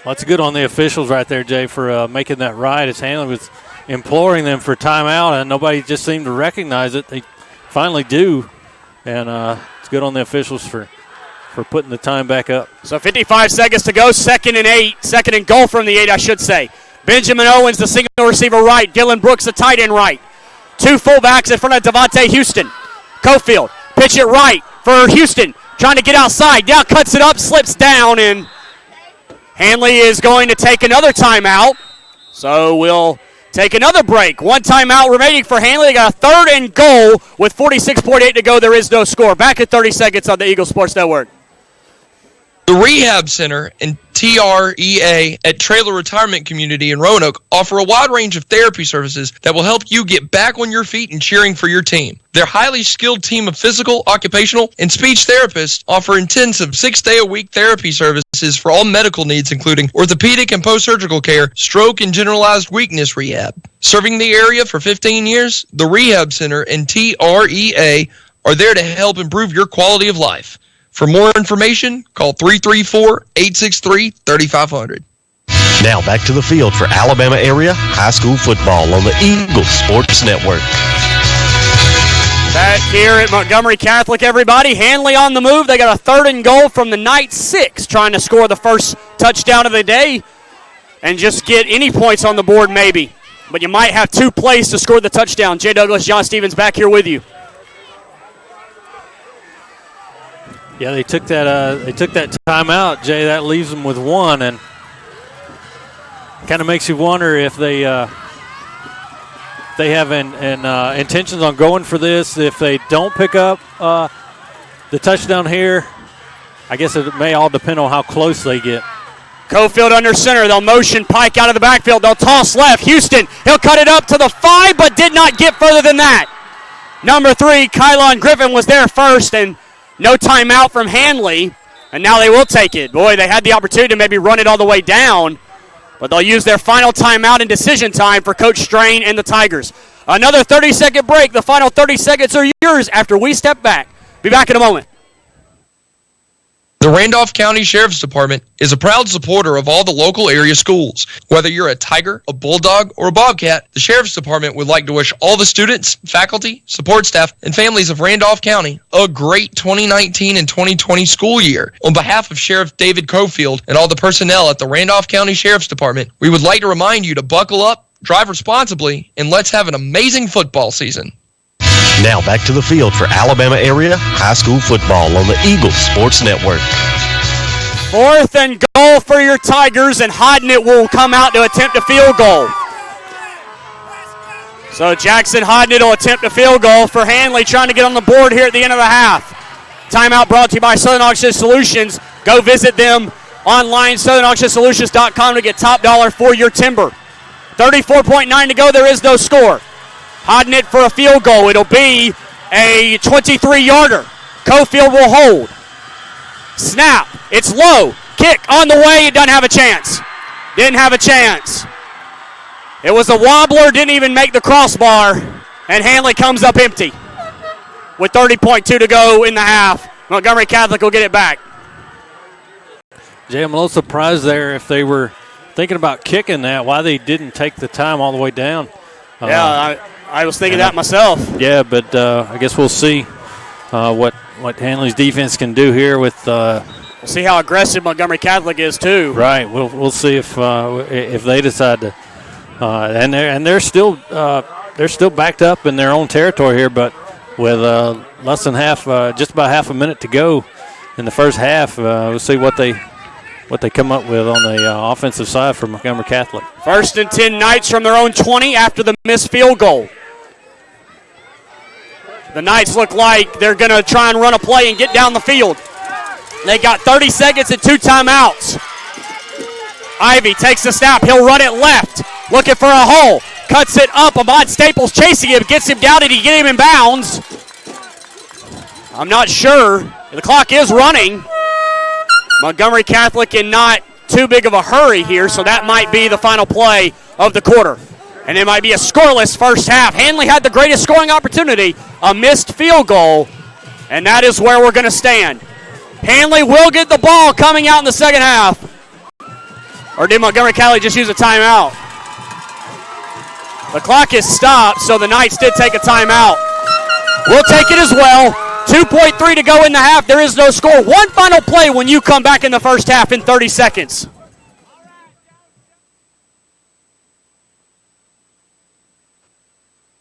Well, that's good on the officials right there, Jay, for making that right. As Handley was imploring them for timeout, and nobody just seemed to recognize it. They finally do, and it's good on the officials for putting the time back up. So 55 seconds to go, second and 8. Second and goal from the 8, I should say. Benjamin Owens, the single receiver right. Dylan Brooks, the tight end right. 2 fullbacks in front of Devontae Houston. Cofield, pitch it right for Houston. Trying to get outside. Now cuts it up, slips down, and Handley is going to take another timeout. So we'll take another break. 1 timeout remaining for Handley. They got a third and goal with 46.8 to go. There is no score. Back at 30 seconds on the Eagle Sports Network. The Rehab Center and TREA at Trailer Retirement Community in Roanoke offer a wide range of therapy services that will help you get back on your feet and cheering for your team. Their highly skilled team of physical, occupational, and speech therapists offer intensive 6-day-a-week therapy services for all medical needs, including orthopedic and post-surgical care, stroke, and generalized weakness rehab. Serving the area for 15 years, the Rehab Center and TREA are there to help improve your quality of life. For more information, call 334-863-3500. Now back to the field for Alabama area high school football on the Eagle Sports Network. Back here at Montgomery Catholic, everybody. Handley on the move. They got a 3rd and goal from the Knight 6, trying to score the first touchdown of the day and just get any points on the board maybe. But you might have 2 plays to score the touchdown. Jay Douglas, John Stevens back here with you. Yeah, they took that timeout, Jay. That leaves them with 1, and kind of makes you wonder if they have intentions on going for this. If they don't pick up the touchdown here, I guess it may all depend on how close they get. Cofield under center. They'll motion Pike out of the backfield. They'll toss left. Houston, he'll cut it up to the 5, but did not get further than that. Number 3, Kylon Griffin was there first, and no timeout from Handley, and now they will take it. Boy, they had the opportunity to maybe run it all the way down, but they'll use their final timeout in decision time for Coach Strain and the Tigers. Another 30-second break. The final 30 seconds are yours after we step back. Be back in a moment. The Randolph County Sheriff's Department is a proud supporter of all the local area schools. Whether you're a Tiger, a Bulldog, or a Bobcat, the Sheriff's Department would like to wish all the students, faculty, support staff, and families of Randolph County a great 2019 and 2020 school year. On behalf of Sheriff David Cofield and all the personnel at the Randolph County Sheriff's Department, we would like to remind you to buckle up, drive responsibly, and let's have an amazing football season. Now back to the field for Alabama area high school football on the Eagles Sports Network. 4th and goal for your Tigers, and Hodnett will come out to attempt a field goal. So Jackson Hodnett will attempt a field goal for Handley, trying to get on the board here at the end of the half. Timeout brought to you by Southern Auction Solutions. Go visit them online, southernauctionsolutions.com, to get top dollar for your timber. 34.9 to go. There is no score. Hodnett for a field goal. It'll be a 23-yarder. Cofield will hold. Snap. It's low. Kick on the way. It doesn't have a chance. Didn't have a chance. It was a wobbler. Didn't even make the crossbar. And Handley comes up empty. With 30.2 to go in the half, Montgomery Catholic will get it back. Jay, I'm a little surprised there if they were thinking about kicking that, why they didn't take the time all the way down. Yeah, I was thinking that myself. Yeah, but I guess we'll see what Handley's defense can do here with. We'll see how aggressive Montgomery Catholic is too. Right. We'll see if they decide to, and they're still backed up in their own territory here, but with less than just about half a minute to go in the first half, we'll see what they come up with on the offensive side for Montgomery Catholic. 1st and 10 Knights from their own 20 after the missed field goal. The Knights look like they're going to try and run a play and get down the field. They got 30 seconds and 2 timeouts. Ivy takes the snap. He'll run it left, looking for a hole. Cuts it up. Ahmad Staples chasing him. Gets him down. Did he get him in bounds? I'm not sure. The clock is running. Montgomery Catholic in not too big of a hurry here, so that might be the final play of the quarter. And it might be a scoreless first half. Handley had the greatest scoring opportunity, a missed field goal, and that is where we're going to stand. Handley will get the ball coming out in the second half. Or did Montgomery Catholic just use a timeout? The clock is stopped, so the Knights did take a timeout. We'll take it as well. 2.3 to go in the half. There is no score. One final play when you come back in the first half in 30 seconds.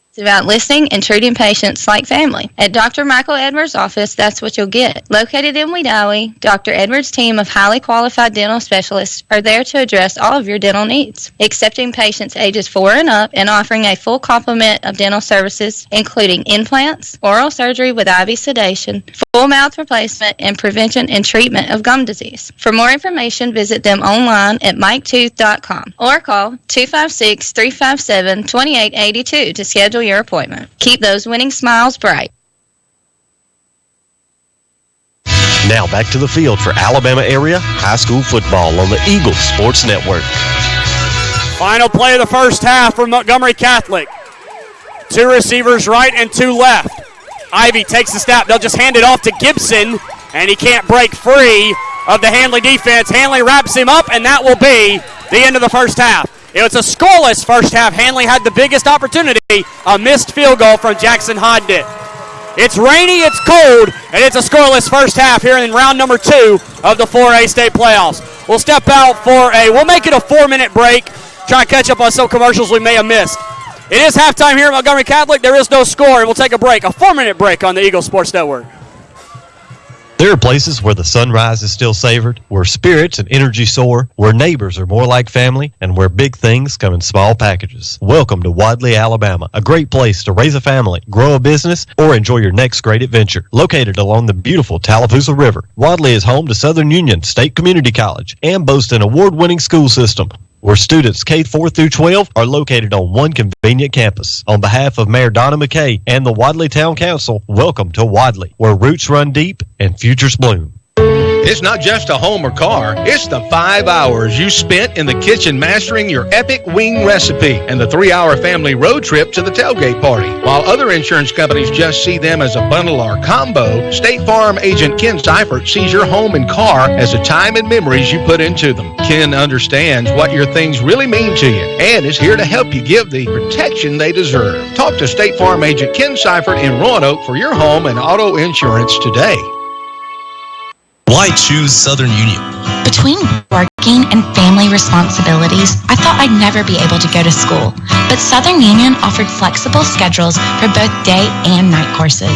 It's about listening and treating patients like family. At Dr. Michael Edwards' office, that's what you'll get. Located in Wedowee, Dr. Edwards' team of highly qualified dental specialists are there to address all of your dental needs, accepting patients ages 4 and up and offering a full complement of dental services, including implants, oral surgery with IV sedation, full mouth replacement, and prevention and treatment of gum disease. For more information, visit them online at miketooth.com or call 256-357-2882 to schedule your appointment. Keep those winning smiles bright. Now back to the field for Alabama area high school football on the Eagles Sports Network. Final play of the first half for Montgomery Catholic. 2 receivers right and 2 left. Ivy takes the snap. They'll just hand it off to Gibson, and he can't break free of the Handley defense. Handley wraps him up, and that will be the end of the first half. It was a scoreless first half. Handley had the biggest opportunity, a missed field goal from Jackson Hodnett. It's rainy, it's cold, and it's a scoreless first half here in round number 2 of the 4A state playoffs. We'll step out we'll make it a 4-minute break, try to catch up on some commercials we may have missed. It is halftime here at Montgomery Catholic. There is no score, and we'll take a break, a 4-minute break on the Eagle Sports Network. There are places where the sunrise is still savored, where spirits and energy soar, where neighbors are more like family, and where big things come in small packages. Welcome to Wadley, Alabama, a great place to raise a family, grow a business, or enjoy your next great adventure. Located along the beautiful Tallapoosa River, Wadley is home to Southern Union State Community College and boasts an award-winning school system, where students K-4 through 12 are located on one convenient campus. On behalf of Mayor Donna McKay and the Wadley Town Council, welcome to Wadley, where roots run deep and futures bloom. It's not just a home or car. It's the 5 hours you spent in the kitchen mastering your epic wing recipe and the 3-hour family road trip to the tailgate party. While other insurance companies just see them as a bundle or combo, State Farm agent Ken Seifert sees your home and car as the time and memories you put into them. Ken understands what your things really mean to you and is here to help you give the protection they deserve. Talk to State Farm agent Ken Seifert in Roanoke for your home and auto insurance today. Why choose Southern Union? Between working and family responsibilities, I thought I'd never be able to go to school, but Southern Union offered flexible schedules for both day and night courses.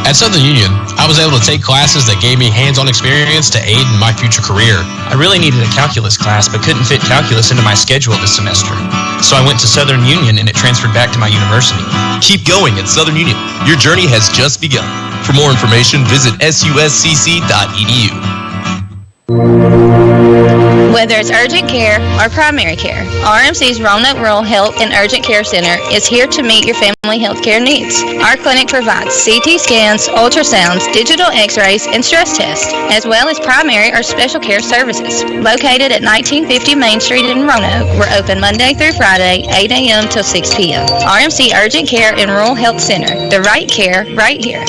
At Southern Union, I was able to take classes that gave me hands-on experience to aid in my future career. I really needed a calculus class, but couldn't fit calculus into my schedule this semester. So I went to Southern Union and it transferred back to my university. Keep going at Southern Union. Your journey has just begun. For more information, visit suscc.edu. Whether it's urgent care or primary care, RMC's Roanoke Rural Health and Urgent Care Center is here to meet your family health care needs. Our clinic provides CT scans, ultrasounds, digital x-rays, and stress tests, as well as primary or special care services. Located at 1950 Main Street in Roanoke, we're open Monday through Friday, 8 a.m. till 6 p.m. RMC Urgent Care and Rural Health Center, the right care right here.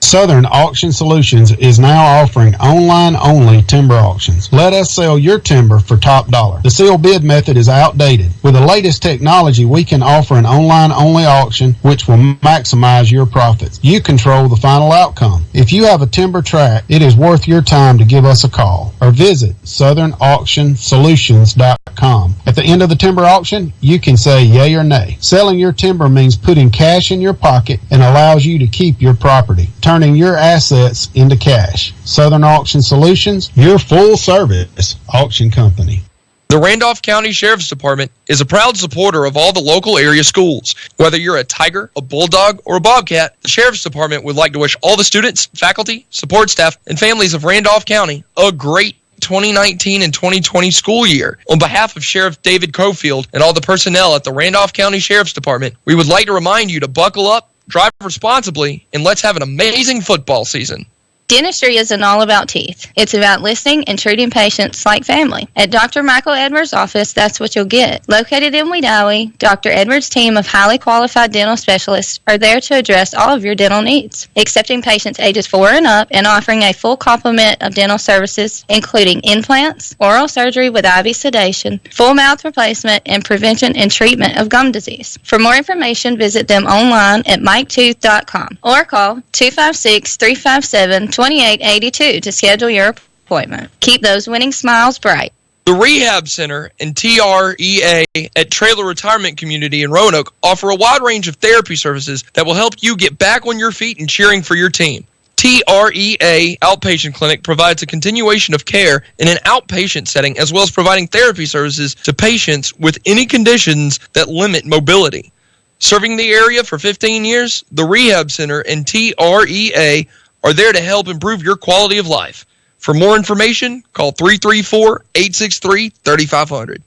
Southern Auction Solutions is now offering online-only timber auctions. Let us sell your timber for top dollar. The sealed bid method is outdated. With the latest technology, we can offer an online-only auction which will maximize your profits. You control the final outcome. If you have a timber tract, it is worth your time to give us a call or visit southernauctionsolutions.com. At the end of the timber auction, you can say yay or nay. Selling your timber means putting cash in your pocket and allows you to keep your property, turning your assets into cash. Southern Auction Solutions, your full-service auction company. The Randolph County Sheriff's Department is a proud supporter of all the local area schools. Whether you're a tiger, a bulldog, or a bobcat, the Sheriff's Department would like to wish all the students, faculty, support staff, and families of Randolph County a great 2019 and 2020 school year. On behalf of Sheriff David Cofield and all the personnel at the Randolph County Sheriff's Department, we would like to remind you to buckle up, drive responsibly, and let's have an amazing football season. Dentistry isn't all about teeth. It's about listening and treating patients like family. At Dr. Michael Edwards' office, that's what you'll get. Located in Wedowee, Dr. Edwards' team of highly qualified dental specialists are there to address all of your dental needs, accepting patients ages 4 and up and offering a full complement of dental services, including implants, oral surgery with IV sedation, full mouth replacement, and prevention and treatment of gum disease. For more information, visit them online at miketooth.com or call 256-357-2882 to schedule your appointment. Keep those winning smiles bright. The Rehab Center and TREA at Trailer Retirement Community in Roanoke offer a wide range of therapy services that will help you get back on your feet and cheering for your team. TREA Outpatient Clinic provides a continuation of care in an outpatient setting, as well as providing therapy services to patients with any conditions that limit mobility. Serving the area for 15 years, the Rehab Center and TREA are there to help improve your quality of life. For more information, call 334-863-3500.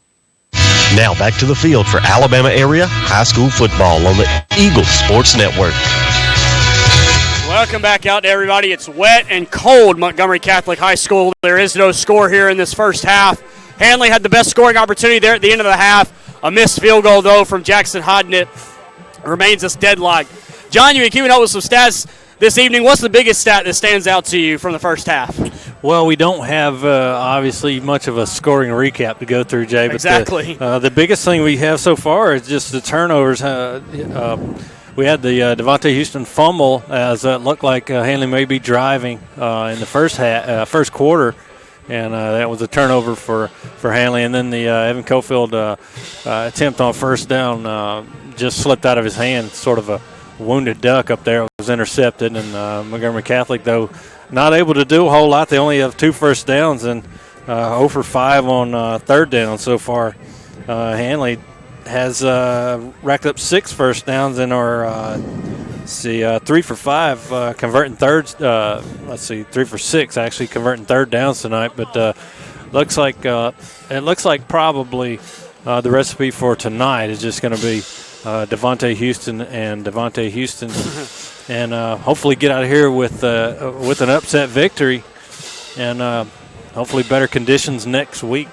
Now back to the field for Alabama area high school football on the Eagle Sports Network. Welcome back out to everybody. It's wet and cold, Montgomery Catholic High School. There is no score here in this first half. Handley had the best scoring opportunity there at the end of the half. A missed field goal, though, from Jackson Hodnett remains us deadlocked. John, you've been keeping up with some stats this evening. What's the biggest stat that stands out to you from the first half? Well, we don't have obviously much of a scoring recap to go through, Jay. But exactly. The biggest thing we have so far is just the turnovers. We had the Devontae Houston fumble, as it looked like Handley may be driving in the first quarter, and that was a turnover for Handley. And then the Evan Cofield attempt on first down just slipped out of his hand, sort of a wounded duck up there. It was intercepted, and Montgomery Catholic, though, not able to do a whole lot. They only have 2 first downs and 0 for 5 on third down so far. Handley has racked up 6 first downs and are 3 for 5 converting thirds. 3 for 6 actually converting third downs tonight. But looks like probably the recipe for tonight is just going to be Devontae Houston, and hopefully get out of here with an upset victory, and hopefully better conditions next week.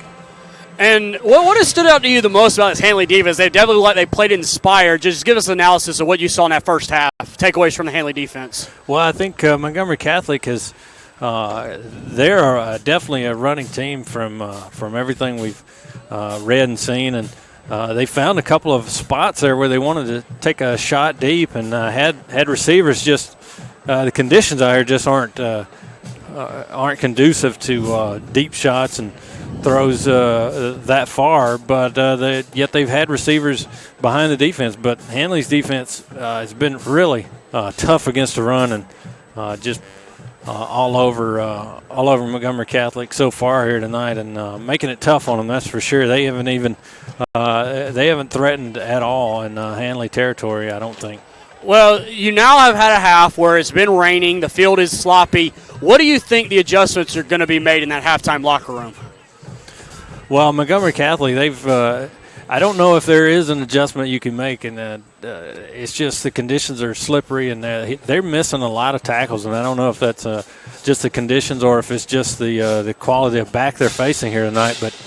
And what has stood out to you the most about this Handley defense? They definitely they played inspired. Just give us an analysis of what you saw in that first half. Takeaways from the Handley defense. Well, I think Montgomery Catholic is they're definitely a running team from everything we've read and seen, and they found a couple of spots there where they wanted to take a shot deep, and had receivers just the conditions out here just aren't conducive to deep shots and throws that far. But yet they've had receivers behind the defense. But Handley's defense has been really tough against the run, and just all over Montgomery Catholic so far here tonight, and making it tough on them. That's for sure. They haven't threatened at all in Handley territory, I don't think. Well, you now have had a half where it's been raining, the field is sloppy. What do you think the adjustments are going to be made in that halftime locker room? Well, Montgomery Catholic, I don't know if there is an adjustment you can make, and it's just the conditions are slippery, and they're missing a lot of tackles, and I don't know if that's just the conditions or if it's just the quality of back they're facing here tonight. But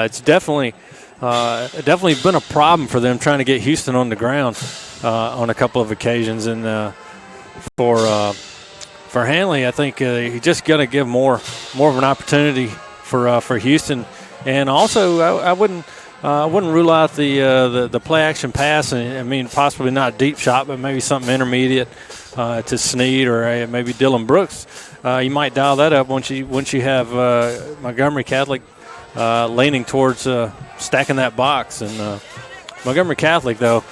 it's definitely been a problem for them trying to get Houston on the ground on a couple of occasions, and for Handley, I think he's just going to give more of an opportunity for Houston. And also, I wouldn't rule out the play action pass. And I mean, possibly not a deep shot, but maybe something intermediate to Snead or maybe Dylan Brooks. You might dial that up once you have Montgomery Catholic leaning towards stacking that box. And Montgomery Catholic, though,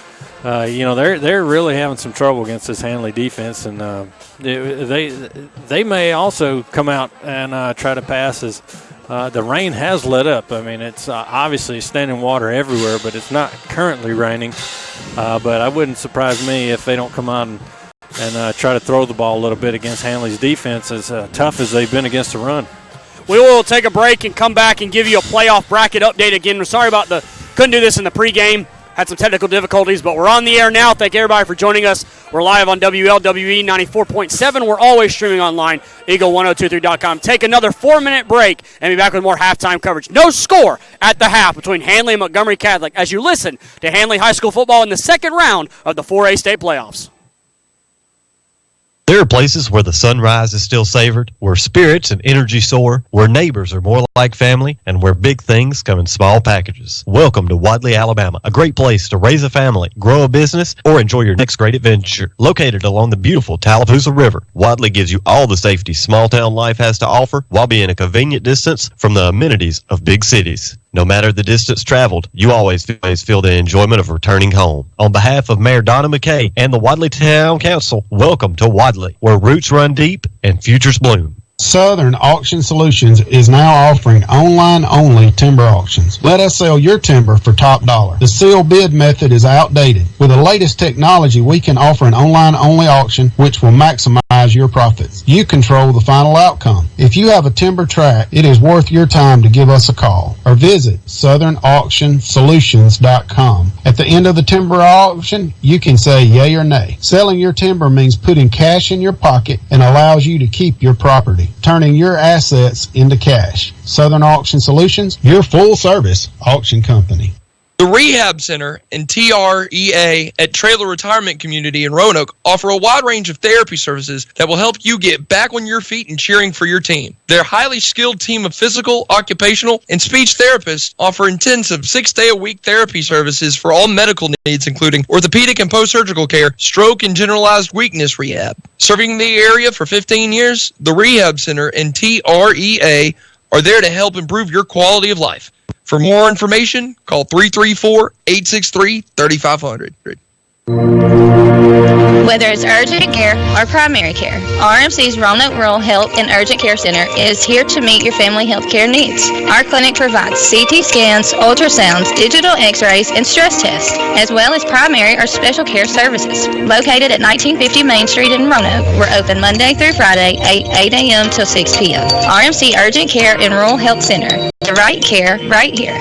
they're really having some trouble against this Handley defense, and they may also come out and try to pass as. The rain has let up. I mean, it's obviously standing water everywhere, but it's not currently raining. But I wouldn't surprise me if they don't come out and try to throw the ball a little bit against Handley's defense, as tough as they've been against the run. We will take a break and come back and give you a playoff bracket update again. We're sorry about couldn't do this in the pregame. Had some technical difficulties, but we're on the air now. Thank everybody for joining us. We're live on WLWE 94.7. We're always streaming online, eagle1023.com. Take another 4-minute break and be back with more halftime coverage. No score at the half between Handley and Montgomery Catholic as you listen to Handley High School football in the second round of the 4A state playoffs. There are places where the sunrise is still savored, where spirits and energy soar, where neighbors are more like family, and where big things come in small packages. Welcome to Wadley, Alabama, a great place to raise a family, grow a business, or enjoy your next great adventure. Located along the beautiful Tallapoosa River, Wadley gives you all the safety small-town life has to offer while being a convenient distance from the amenities of big cities. No matter the distance traveled, you always feel the enjoyment of returning home. On behalf of Mayor Donna McKay and the Wadley Town Council, welcome to Wadley, where roots run deep and futures bloom. Southern Auction Solutions is now offering online-only timber auctions. Let us sell your timber for top dollar. The sealed bid method is outdated. With the latest technology, we can offer an online-only auction which will maximize your profits. You control the final outcome. If you have a timber tract, it is worth your time to give us a call or visit southernauctionsolutions.com. At the end of the timber auction, you can say yay or nay. Selling your timber means putting cash in your pocket and allows you to keep your property, turning your assets into cash. Southern Auction Solutions, your full-service auction company. The Rehab Center and TREA at Trailer Retirement Community in Roanoke offer a wide range of therapy services that will help you get back on your feet and cheering for your team. Their highly skilled team of physical, occupational, and speech therapists offer intensive 6-day-a-week therapy services for all medical needs, including orthopedic and post-surgical care, stroke, and generalized weakness rehab. Serving the area for 15 years, the Rehab Center and TREA are there to help improve your quality of life. For more information, call 334-863-3500. Whether it's urgent care or primary care, RMC's Roanoke Rural Health and Urgent Care Center is here to meet your family health care needs. Our clinic provides CT scans, ultrasounds, digital x-rays, and stress tests, as well as primary or special care services. Located at 1950 Main Street in Roanoke, we're open Monday through Friday, 8 a.m. till 6 p.m. RMC Urgent Care and Rural Health Center. The right care, right here.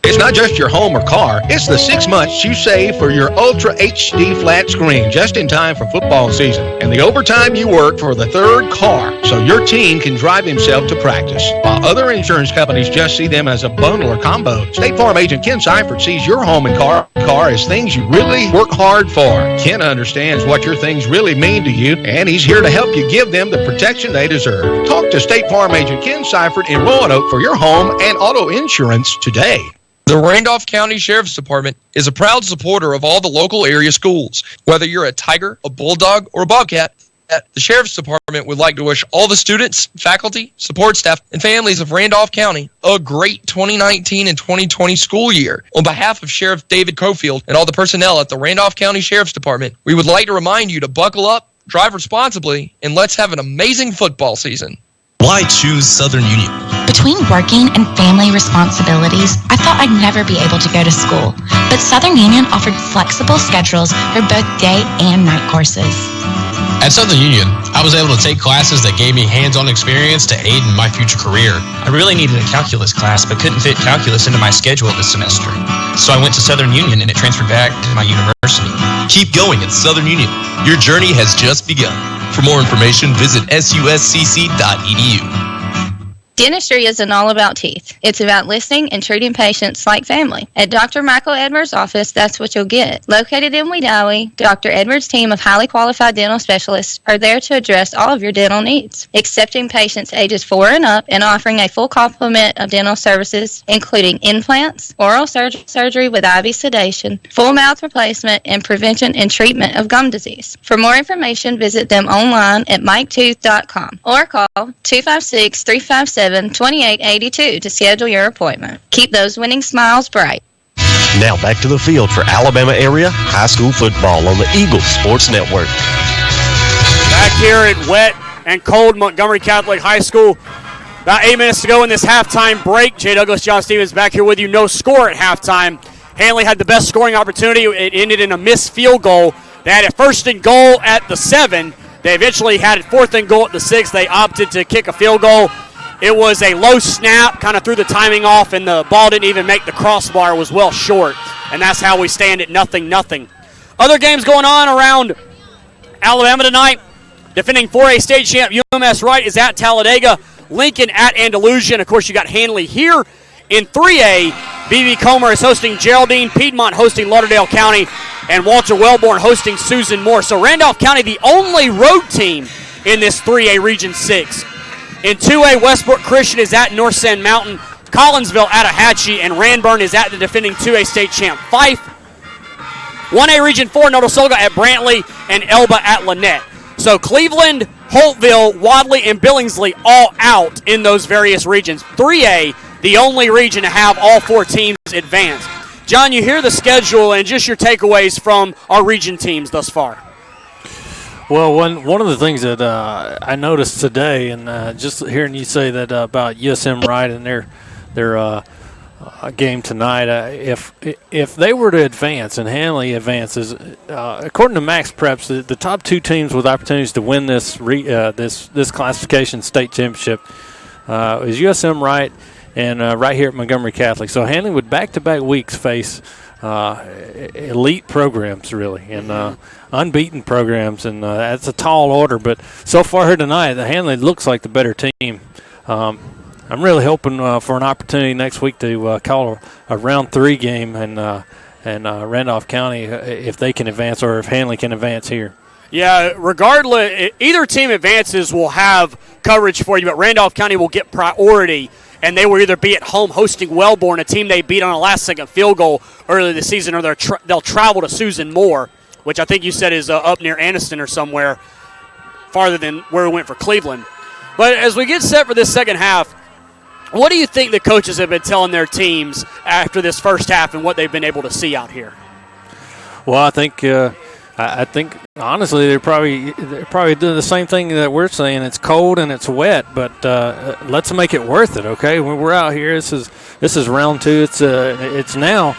It's not just your home or car, it's the 6 months you save for your Ultra HD flat screen just in time for football season. And the overtime you work for the third car so your team can drive himself to practice. While other insurance companies just see them as a bundle or combo, State Farm agent Ken Seifert sees your home and car as things you really work hard for. Ken understands what your things really mean to you, and he's here to help you give them the protection they deserve. Talk to State Farm agent Ken Seifert in Roanoke for your home and auto insurance today. The Randolph County Sheriff's Department is a proud supporter of all the local area schools. Whether you're a Tiger, a Bulldog, or a Bobcat, the Sheriff's Department would like to wish all the students, faculty, support staff, and families of Randolph County a great 2019 and 2020 school year. On behalf of Sheriff David Cofield and all the personnel at the Randolph County Sheriff's Department, we would like to remind you to buckle up, drive responsibly, and let's have an amazing football season. Why choose Southern Union? Between working and family responsibilities, I thought I'd never be able to go to school, but Southern Union offered flexible schedules for both day and night courses. At Southern Union, I was able to take classes that gave me hands-on experience to aid in my future career. I really needed a calculus class, but couldn't fit calculus into my schedule this semester. So I went to Southern Union, and it transferred back to my university. Keep going at Southern Union. Your journey has just begun. For more information, visit suscc.edu. Dentistry isn't all about teeth. It's about listening and treating patients like family. At Dr. Michael Edwards' office, that's what you'll get. Located in Wedowee, Dr. Edwards' team of highly qualified dental specialists are there to address all of your dental needs, accepting patients ages 4 and up and offering a full complement of dental services, including implants, oral surgery with IV sedation, full mouth replacement, and prevention and treatment of gum disease. For more information, visit them online at miketooth.com or call 256-357-2882 to schedule your appointment. Keep those winning smiles bright. Now back to the field for Alabama area high school football on the Eagles Sports Network. Back here at wet and cold Montgomery Catholic High School. About 8 minutes to go in this halftime break. Jay Douglas, John Stevens back here with you. No score at halftime. Handley had the best scoring opportunity. It ended in a missed field goal. They had a 1st and goal at the 7. They eventually had a 4th and goal at the 6. They opted to kick a field goal. It was a low snap, kind of threw the timing off, and the ball didn't even make the crossbar. It was well short, and that's how we stand at 0-0. Other games going on around Alabama tonight. Defending 4A state champ UMS Wright is at Talladega. Lincoln at Andalusia. And, of course, you got Handley here. In 3A, B.B. Comer is hosting Geraldine, Piedmont hosting Lauderdale County, and Walter Wellborn hosting Susan Moore. So Randolph County, the only road team in this 3A Region 6. In 2A, Westbrook Christian is at North Sand Mountain, Collinsville at Ahatchee, and Ranburn is at the defending 2A state champ Fife. 1A Region 4, Notasulga at Brantley, and Elba at Lynette. So Cleveland, Holtville, Wadley, and Billingsley all out in those various regions. 3A, the only region to have all 4 teams advance. John, you hear the schedule and just your takeaways from our region teams thus far. Well, one of the things that I noticed today, and just hearing you say that about USM Wright and their game tonight, if they were to advance and Handley advances, according to Max Preps, the top 2 teams with opportunities to win this classification state championship is USM Wright and right here at Montgomery Catholic. So Handley would back-to-back weeks face elite programs, really, and unbeaten programs, and that's a tall order. But so far here tonight, the Handley looks like the better team. I'm really hoping for an opportunity next week to call a round 3 game and Randolph County if they can advance or if Handley can advance here. Yeah, regardless, either team advances will have coverage for you, but Randolph County will get priority, and they will either be at home hosting Wellborn, a team they beat on a last-second field goal earlier this season, or they'll travel to Susan Moore, which I think you said is up near Anniston or somewhere farther than where we went for Cleveland. But as we get set for this second half, what do you think the coaches have been telling their teams after this first half and what they've been able to see out here? Well, I think honestly they're probably doing the same thing that we're saying. It's cold and it's wet, but let's make it worth it. Okay, when we're out here, this is round 2. It's now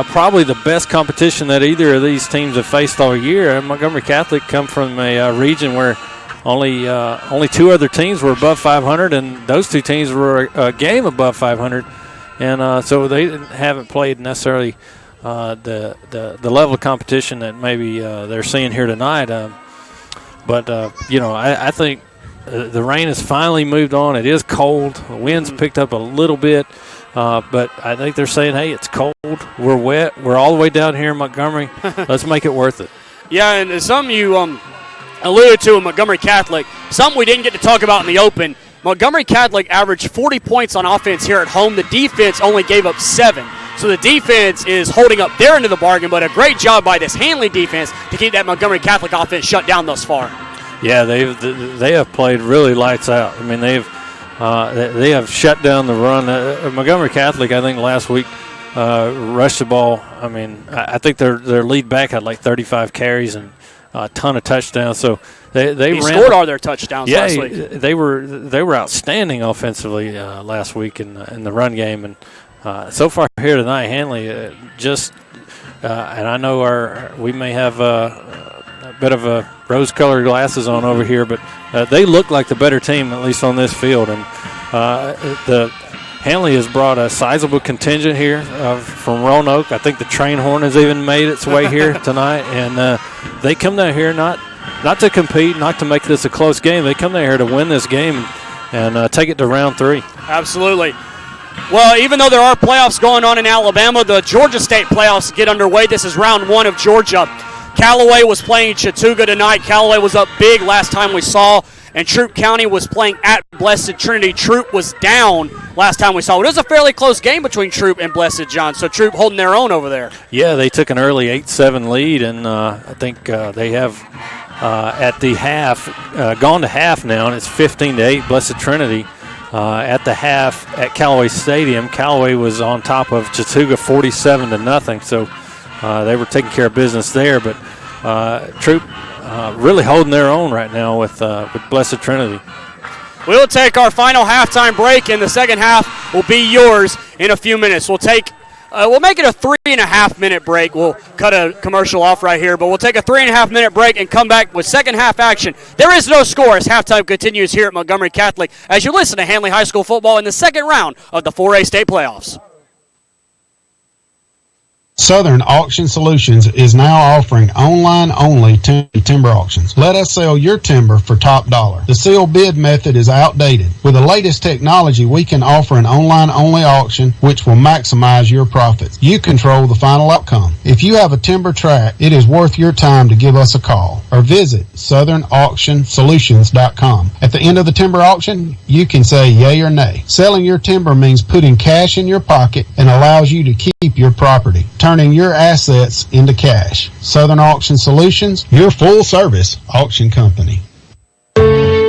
probably the best competition that either of these teams have faced all year. Montgomery Catholic come from a region where only 2 other teams were above 500, and those 2 teams were a game above 500, and so they haven't played necessarily the level of competition that maybe they're seeing here tonight. But I think the rain has finally moved on. It is cold. The wind's picked up a little bit, but I think they're saying, hey, it's cold. We're wet. We're all the way down here in Montgomery. Let's make it worth it. Yeah, and some you alluded to in Montgomery Catholic, something we didn't get to talk about in the open. Montgomery Catholic averaged 40 points on offense here at home. The defense only gave up 7. So the defense is holding up their end of the bargain, but a great job by this Handley defense to keep that Montgomery Catholic offense shut down thus far. Yeah, they have played really lights out. I mean, they have shut down the run. Montgomery Catholic, I think last week rushed the ball. I mean, I think their lead back had like 35 carries and a ton of touchdowns. So they scored all their touchdowns last week. They were outstanding offensively last week in the run game, and so far here tonight, Handley and I know we may have a bit of a rose-colored glasses on over here, but they look like the better team, at least on this field. And the Handley has brought a sizable contingent here from Roanoke. I think the train horn has even made its way here tonight, and they come down here not to compete, not to make this a close game. They come down here to win this game and take it to round 3. Absolutely. Well, even though there are playoffs going on in Alabama, the Georgia State playoffs get underway. This is round 1 of Georgia. Callaway was playing Chattooga tonight. Callaway was up big last time we saw, and Troup County was playing at Blessed Trinity. Troup was down last time we saw. It was a fairly close game between Troup and Blessed John, so Troup holding their own over there. Yeah, they took an early 8-7 lead, and I think they have at the half gone to half now, and it's 15-8 Blessed Trinity. At the half at Callaway Stadium, Callaway was on top of Chattooga 47-0, so they were taking care of business there. But Troup really holding their own right now with Blessed Trinity. We'll take our final halftime break, and the second half will be yours in a few minutes. We'll make it a 3.5-minute break. We'll cut a commercial off right here, but we'll take a 3.5-minute break and come back with second half action. There is no score as halftime continues here at Montgomery Catholic as you listen to Handley High School football in the second round of the 4A state playoffs. Southern Auction Solutions is now offering online-only timber auctions. Let us sell your timber for top dollar. The sealed bid method is outdated. With the latest technology, we can offer an online-only auction which will maximize your profits. You control the final outcome. If you have a timber tract, it is worth your time to give us a call or visit southernauctionsolutions.com. At the end of the timber auction, you can say yay or nay. Selling your timber means putting cash in your pocket and allows you to keep your property, turning your assets into cash. Southern Auction Solutions, your full-service auction company.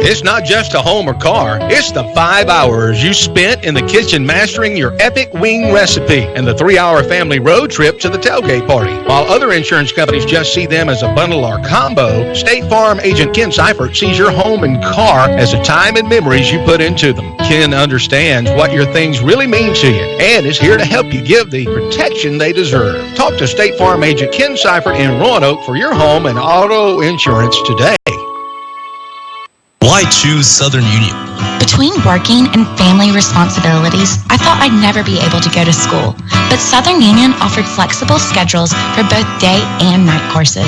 It's not just a home or car. It's the 5 hours you spent in the kitchen mastering your epic wing recipe and the 3-hour family road trip to the tailgate party. While other insurance companies just see them as a bundle or combo, State Farm agent Ken Seifert sees your home and car as the time and memories you put into them. Ken understands what your things really mean to you and is here to help you give the protection they deserve. Talk to State Farm agent Ken Seifert in Roanoke for your home and auto insurance today. Why choose Southern Union? Between working and family responsibilities, I thought I'd never be able to go to school. But Southern Union offered flexible schedules for both day and night courses.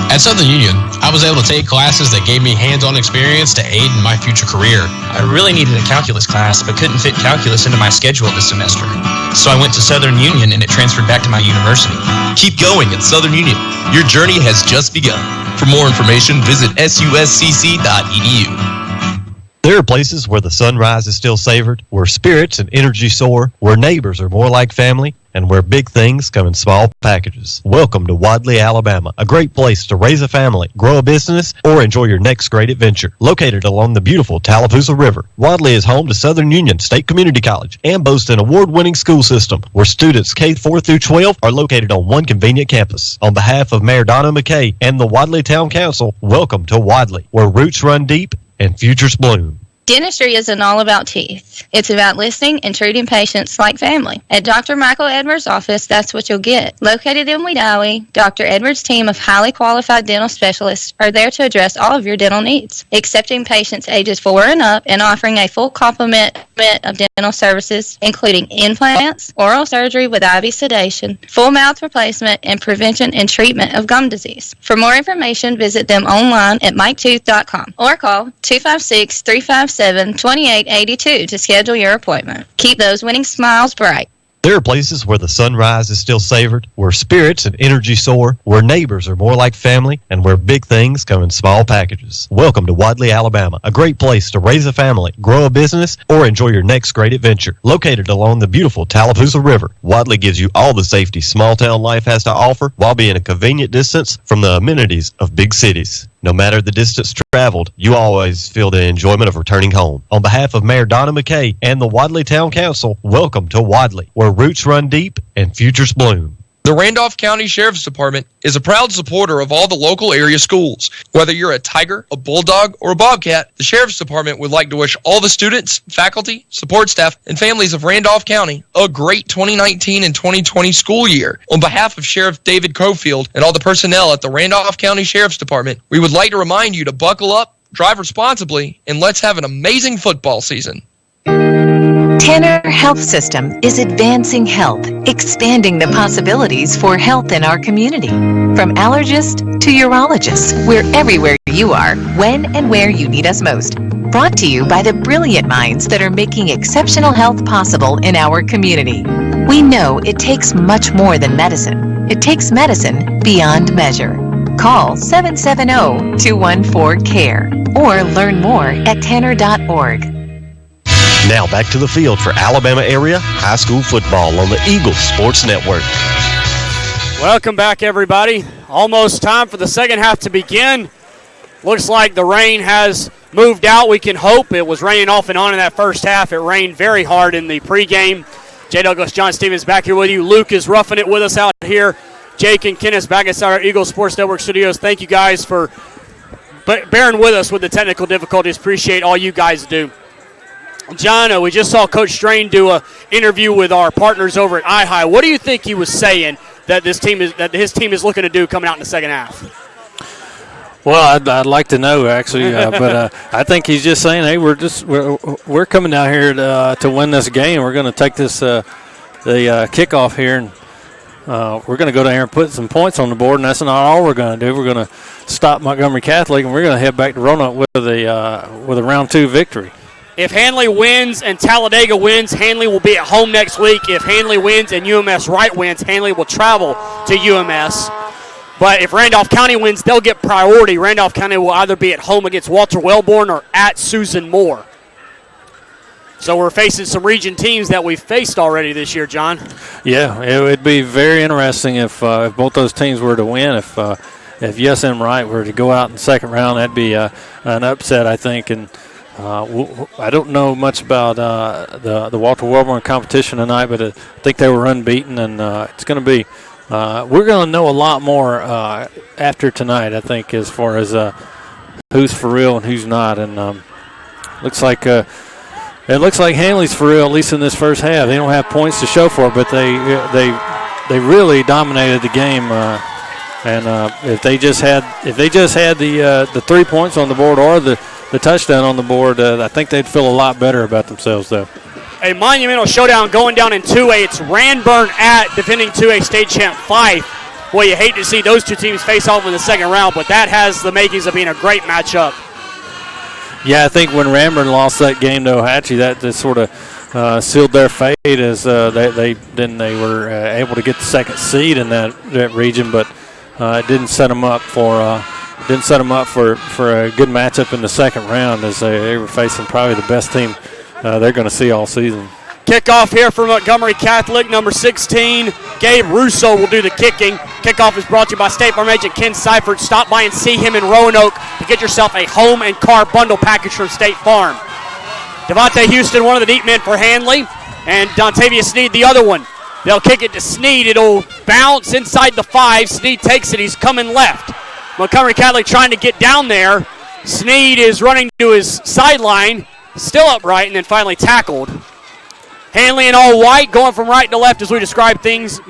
At Southern Union, I was able to take classes that gave me hands-on experience to aid in my future career. I really needed a calculus class, but couldn't fit calculus into my schedule this semester. So I went to Southern Union and it transferred back to my university. Keep going at Southern Union. Your journey has just begun. For more information, visit suscc.edu. There are places where the sunrise is still savored, where spirits and energy soar, where neighbors are more like family, and where big things come in small packages. Welcome to Wadley, Alabama, a great place to raise a family, grow a business, or enjoy your next great adventure. Located along the beautiful Tallapoosa River, Wadley is home to Southern Union State Community College and boasts an award-winning school system where students K-4 through 12 are located on one convenient campus. On behalf of Mayor Donna McKay and the Wadley Town Council, welcome to Wadley, where roots run deep and futures bloom. Dentistry isn't all about teeth. It's about listening and treating patients like family. At Dr. Michael Edwards' office, that's what you'll get. Located in Wedowee, Dr. Edwards' team of highly qualified dental specialists are there to address all of your dental needs, accepting patients ages 4 and up and offering a full complement of dental services, including implants, oral surgery with IV sedation, full mouth replacement, and prevention and treatment of gum disease. For more information, visit them online at miketooth.com or call 256-357-2882 to schedule your appointment. Keep those winning smiles bright. There are places where the sunrise is still savored, where spirits and energy soar, where neighbors are more like family, and where big things come in small packages. Welcome to Wadley, Alabama, a great place to raise a family, grow a business, or enjoy your next great adventure. Located along the beautiful Tallapoosa River, Wadley gives you all the safety small-town life has to offer while being a convenient distance from the amenities of big cities. No matter the distance traveled, you always feel the enjoyment of returning home. On behalf of Mayor Donna McKay and the Wadley Town Council, welcome to Wadley, where roots run deep and futures bloom. The Randolph County Sheriff's Department is a proud supporter of all the local area schools. Whether you're a tiger, a bulldog, or a bobcat, the Sheriff's Department would like to wish all the students, faculty, support staff, and families of Randolph County a great 2019 and 2020 school year. On behalf of Sheriff David Crowfield and all the personnel at the Randolph County Sheriff's Department, we would like to remind you to buckle up, drive responsibly, and let's have an amazing football season. Tanner Health System is advancing health, expanding the possibilities for health in our community. From allergist to urologist, we're everywhere you are, when and where you need us most. Brought to you by the brilliant minds that are making exceptional health possible in our community. We know it takes much more than medicine. It takes medicine beyond measure. Call 770-214-CARE or learn more at tanner.org. Now back to the field for Alabama area high school football on the Eagle Sports Network. Welcome back, everybody. Almost time for the second half to begin. Looks like the rain has moved out. We can hope. It was raining off and on in that first half. It rained very hard in the pregame. Jay Douglas, John Stevens back here with you. Luke is roughing it with us out here. Jake and Kenneth back inside our Eagle Sports Network studios. Thank you guys for bearing with us with the technical difficulties. Appreciate all you guys do. John, we just saw Coach Strain do an interview with our partners over at iHigh. What do you think he was saying that his team is looking to do coming out in the second half? Well, I'd like to know actually, but I think he's just saying, hey, we're coming down here to win this game. We're going to take this the kickoff here, and we're going to go down here and put some points on the board. And that's not all we're going to do. We're going to stop Montgomery Catholic, and we're going to head back to Roanoke with a round 2 victory. If Handley wins and Talladega wins, Handley will be at home next week. If Handley wins and UMS Wright wins, Handley will travel to UMS. But if Randolph County wins, they'll get priority. Randolph County will either be at home against Walter Wellborn or at Susan Moore. So we're facing some region teams that we've faced already this year, John. Yeah, it would be very interesting if both those teams were to win. If USM Wright were to go out in the second round, that'd be an upset, I think. And I don't know much about the Walter Wellborn competition tonight, but I think they were unbeaten, and it's going to be we're going to know a lot more after tonight, I think, as far as who's for real and who's not. And looks like Handley's for real, at least in this first half. They don't have points to show for it, but they really dominated the game. And if they just had the 3 points on the board or the touchdown on the board, I think they'd feel a lot better about themselves, though. A monumental showdown going down in 2A. It's Ranburn at defending 2A state champ Fife. Boy, you hate to see those two teams face off in the second round, but that has the makings of being a great matchup. Yeah, I think when Ramburn lost that game to Ohatchee, that sort of sealed their fate as they were able to get the second seed in that region, but it didn't set them up for a good matchup in the second round, as they were facing probably the best team they're going to see all season. Kickoff here for Montgomery Catholic. Number 16, Gabe Russo will do the kicking. Kickoff is brought to you by State Farm agent Ken Seifert. Stop by and see him in Roanoke to get yourself a home and car bundle package from State Farm. Devontae Houston, one of the deep men for Handley, and Dontavius Sneed, the other one. They'll kick it to Sneed. It'll bounce inside the 5. Sneed takes it. He's coming left. Montgomery Catholic trying to get down there. Sneed is running to his sideline, still upright, and then finally tackled. Handley in all white, going from right to left as we describe things.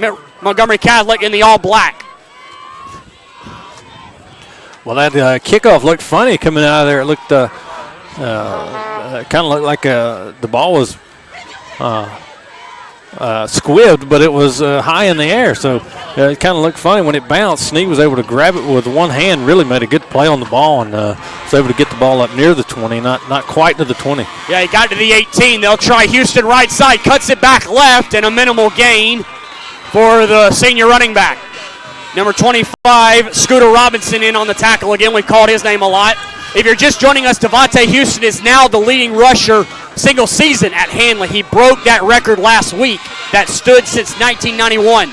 Montgomery Catholic in the all black. Well, that kickoff looked funny coming out of there. It looked kind of looked like the ball was squibbed, but it was high in the air. So it kind of looked funny. When it bounced, Sneed was able to grab it with one hand, really made a good play on the ball, and was able to get the ball up near the 20, not quite to the 20. Yeah, he got to the 18. They'll try Houston right side, cuts it back left, and a minimal gain for the senior running back. Number 25, Scooter Robinson in on the tackle again. We've called his name a lot. If you're just joining us, Devontae Houston is now the leading rusher single season at Handley. He broke that record last week that stood since 1991.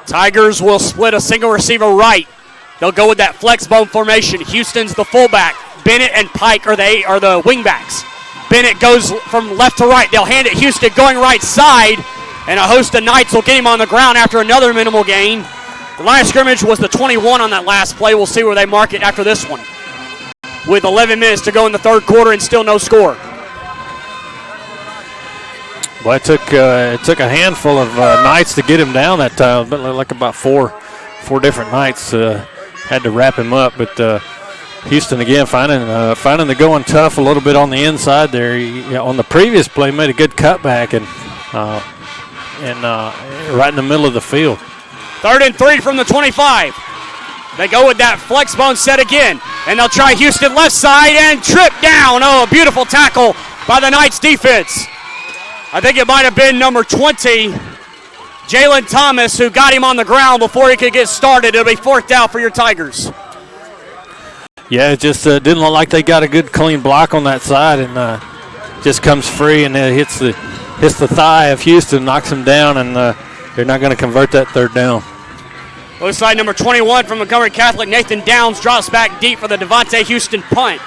Tigers will split a single receiver right. They'll go with that flex bone formation. Houston's the fullback. Bennett and Pike are the wingbacks. Bennett goes from left to right. They'll hand it Houston going right side, and a host of Knights will get him on the ground after another minimal gain. The line of scrimmage was the 21 on that last play. We'll see where they mark it after this one. With 11 minutes to go in the third quarter and still no score. Well, it took a handful of Knights to get him down that time. But like about four different Knights had to wrap him up. But Houston again finding the going tough a little bit on the inside there. On the previous play, made a good cutback and right in the middle of the field. 3rd and 3 from the 25. They go with that flex bone set again, and they'll try Houston left side and trip down. Oh, a beautiful tackle by the Knights defense. I think it might have been number 20, Jalen Thomas, who got him on the ground before he could get started. It'll be 4th down for your Tigers. Yeah, it just didn't look like they got a good clean block on that side, and just comes free and hits the thigh of Houston, knocks him down, and they're not going to convert that 3rd down. Looks like number 21 from Montgomery Catholic, Nathan Downs, drops back deep for the Devontae Houston punt.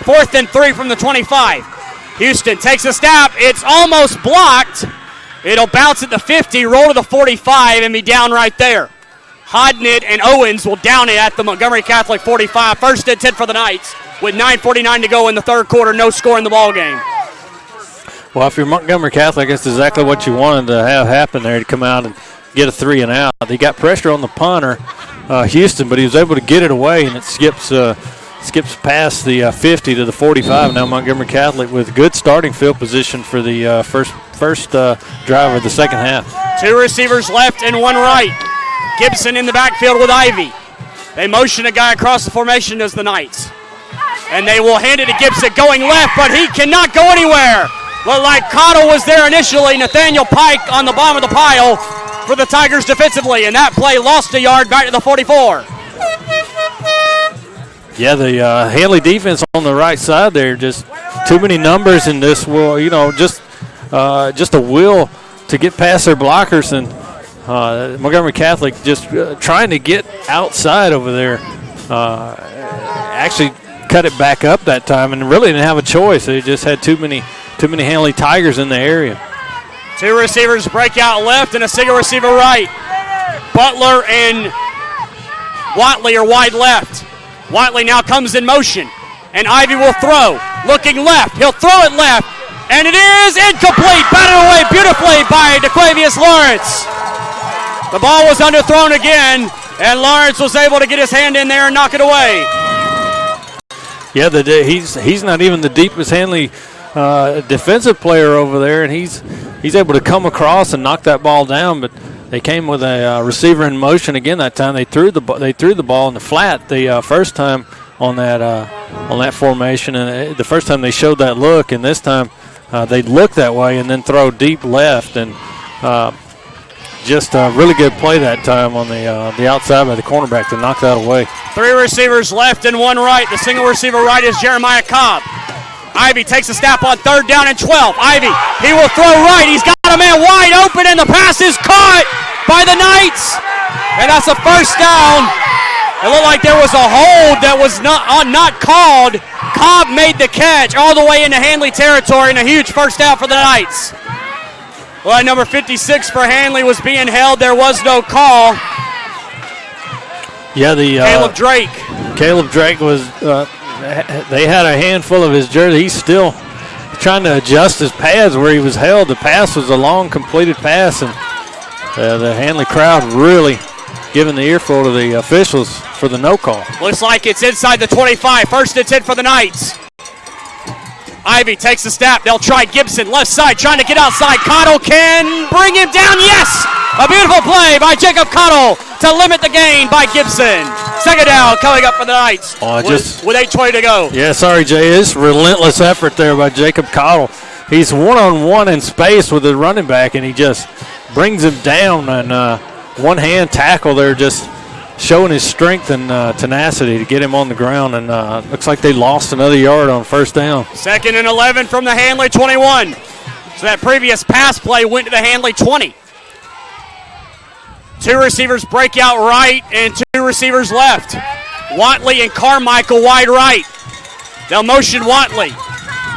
4th and 3 from the 25. Houston takes a snap. It's almost blocked. It'll bounce at the 50, roll to the 45, and be down right there. Hodnett and Owens will down it at the Montgomery Catholic 45. 1st and 10 for the Knights with 9:49 to go in the third quarter. No score in the ball game. Well, if you're Montgomery Catholic, that's exactly what you wanted to have happen there, to come out and get a 3 and out. He got pressure on the punter, Houston, but he was able to get it away, and it skips past the 50 to the 45. Now Montgomery Catholic with good starting field position for the first drive of the second half. 2 receivers left and 1 right. Gibson in the backfield with Ivy. They motion a guy across the formation as the Knights. And they will hand it to Gibson going left, but he cannot go anywhere. Looked like Cottle was there initially. Nathaniel Pike on the bottom of the pile for the Tigers defensively, and that play lost a yard back to the 44. Yeah, the Handley defense on the right side there, just too many numbers in this. Well, just a will to get past their blockers, and Montgomery Catholic just trying to get outside over there. Actually cut it back up that time, and really didn't have a choice. They just had too many Handley Tigers in the area. 2 receivers break out left and a single receiver right. Butler and Watley are wide left. Watley now comes in motion, and Ivy will throw. Looking left, he'll throw it left, and it is incomplete. Batted away beautifully by DeQuavius Lawrence. The ball was underthrown again, and Lawrence was able to get his hand in there and knock it away. Yeah, he's not even the deepest Handley defensive player over there, and he's able to come across and knock that ball down. But they came with a receiver in motion again that time. They threw the ball in the flat the first time on that formation, and the first time they showed that look, and this time they look that way and then throw deep left, and just a really good play that time on the outside by the cornerback to knock that away. 3 receivers left and 1 right. The single receiver right is Jeremiah Cobb. Ivy takes a snap on 3rd down and 12. Ivy, he will throw right. He's got a man wide open, and the pass is caught by the Knights. And that's a first down. It looked like there was a hold that was not called. Cobb made the catch all the way into Handley territory, and a huge first down for the Knights. Well, number 56 for Handley was being held. There was no call. Yeah, Caleb Drake. Caleb Drake was. They had a handful of his jersey. He's still trying to adjust his pads where he was held. The pass was a long completed pass, and the Handley crowd really giving the earful to the officials for the no call. Looks like it's inside the 25. 1st and 10 for the Knights. Ivy takes the snap. They'll try Gibson, left side, trying to get outside. Cottle can bring him down. Yes! A beautiful play by Jacob Cottle to limit the gain by Gibson. 2nd down coming up for the Knights with 8:20 to go. Yeah, sorry, Jay. It's relentless effort there by Jacob Cottle. He's one-on-one in space with the running back, and he just brings him down, and one-hand tackle there, just showing his strength and tenacity to get him on the ground, and looks like they lost another yard on 1st down. 2nd and 11 from the Handley 21. So that previous pass play went to the Handley 20. 2 receivers break out right and 2 receivers left. Watley and Carmichael wide right. They'll motion Watley.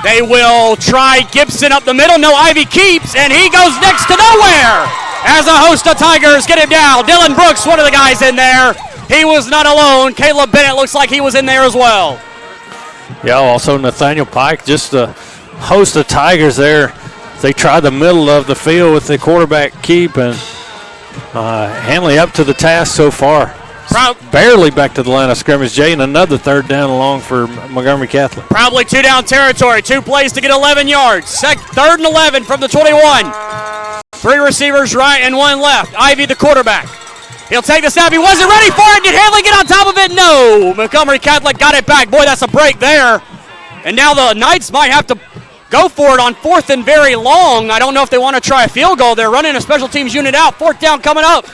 They will try Gibson up the middle. No, Ivy keeps, and he goes next to nowhere. As a host of Tigers get him down. Dylan Brooks, one of the guys in there. He was not alone. Caleb Bennett looks like he was in there as well. Yeah, also Nathaniel Pike, just a host of Tigers there. They tried the middle of the field with the quarterback keep, and Handley up to the task so far. Barely back to the line of scrimmage, Jay, and another 3rd down along for Montgomery Catholic. Probably 2-down territory. 2 plays to get 11 yards. 3rd and 11 from the 21. 3 receivers right and 1 left. Ivy, the quarterback. He'll take the snap. He wasn't ready for it. Did Handley get on top of it? No. Montgomery Catholic got it back. Boy, that's a break there. And now the Knights might have to go for it on 4th and very long. I don't know if they want to try a field goal. They're running a special teams unit out. 4th down coming up.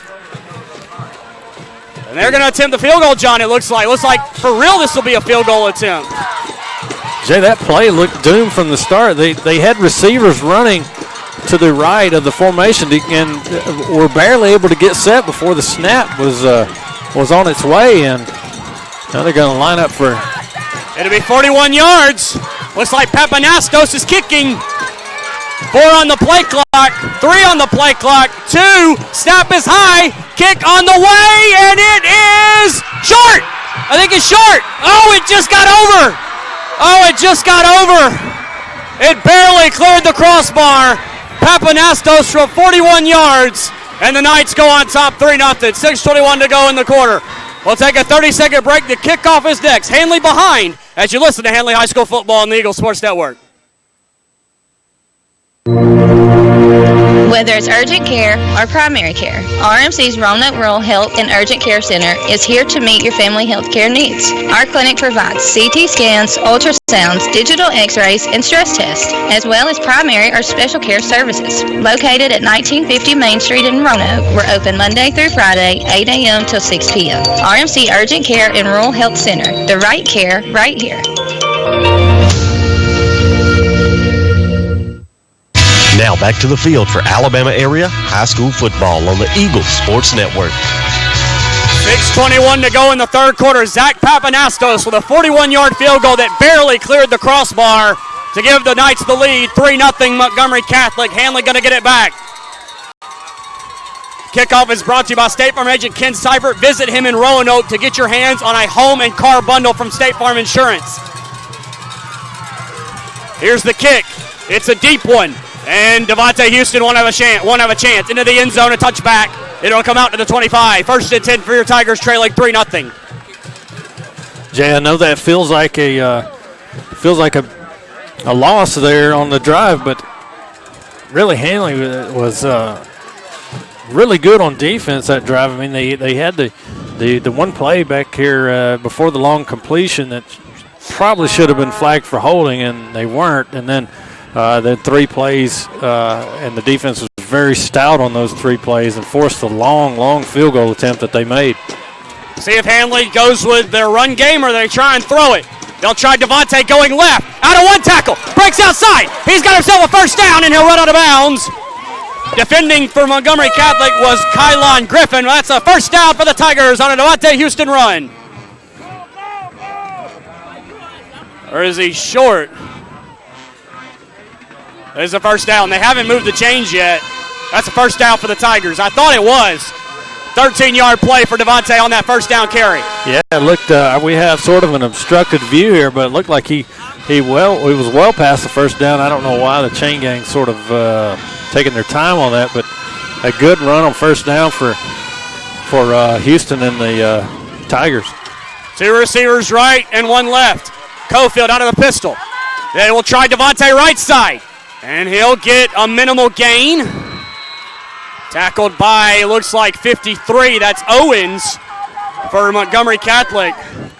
And they're going to attempt the field goal, John, it looks like. Looks like, for real, this will be a field goal attempt. Jay, that play looked doomed from the start. They had receivers running to the right of the formation and were barely able to get set before the snap was on its way. And now they're going to line up for... It'll be 41 yards. Looks like Papanastos is kicking. 4 on the play clock, 3 on the play clock, 2, snap is high, kick on the way, and it is short. I think it's short. Oh, it just got over. It barely cleared the crossbar. Papanastos from 41 yards, and the Knights go on top 3-0. 6:21 to go in the quarter. We'll take a 30-second break. The kickoff is next. Handley behind as you listen to Handley High School football on the Eagle Sports Network. Whether it's urgent care or primary care, RMC's Roanoke Rural Health and Urgent Care Center is here to meet your family health care needs. Our clinic provides CT scans, ultrasounds, digital x-rays, and stress tests, as well as primary or special care services. Located at 1950 Main Street in Roanoke, we're open Monday through Friday, 8 a.m. till 6 p.m. RMC Urgent Care and Rural Health Center, the right care right here. Now back to the field for Alabama area high school football on the Eagle Sports Network. 6:21 to go in the 3rd quarter. Zach Papanastos with a 41-yard field goal that barely cleared the crossbar to give the Knights the lead. 3-0 Montgomery Catholic. Handley going to get it back. Kickoff is brought to you by State Farm agent Ken Seibert. Visit him in Roanoke to get your hands on a home and car bundle from State Farm Insurance. Here's the kick. It's a deep one. And Devontae Houston won't have a chance. Into the end zone, a touchback. It'll come out to the 25. 1st and 10 for your Tigers, trailing 3-0. Jay, I know that feels like a a loss there on the drive, but really Handley was really good on defense that drive. I mean, they had the one play back here before the long completion that probably should have been flagged for holding, and they weren't. And then the 3 plays, and the defense was very stout on those 3 plays and forced the long field goal attempt that they made. See if Handley goes with their run game or they try and throw it. They'll try Devontae going left. Out of 1 tackle. Breaks outside. He's got himself a first down, and he'll run out of bounds. Defending for Montgomery Catholic was Kylon Griffin. That's a first down for the Tigers on a Devontae Houston run. Or is he short? There's a first down. They haven't moved the chains yet. That's a first down for the Tigers. I thought it was. 13-yard play for Devontae on that first down carry. Yeah, it looked. We have sort of an obstructed view here, but it looked like he was well past the first down. I don't know why the chain gang sort of taking their time on that, but a good run on first down for Houston and the Tigers. 2 receivers right and 1 left. Cofield out of the pistol. They will try Devontae right side, and he'll get a minimal gain. Tackled by, looks like 53. That's Owens for Montgomery Catholic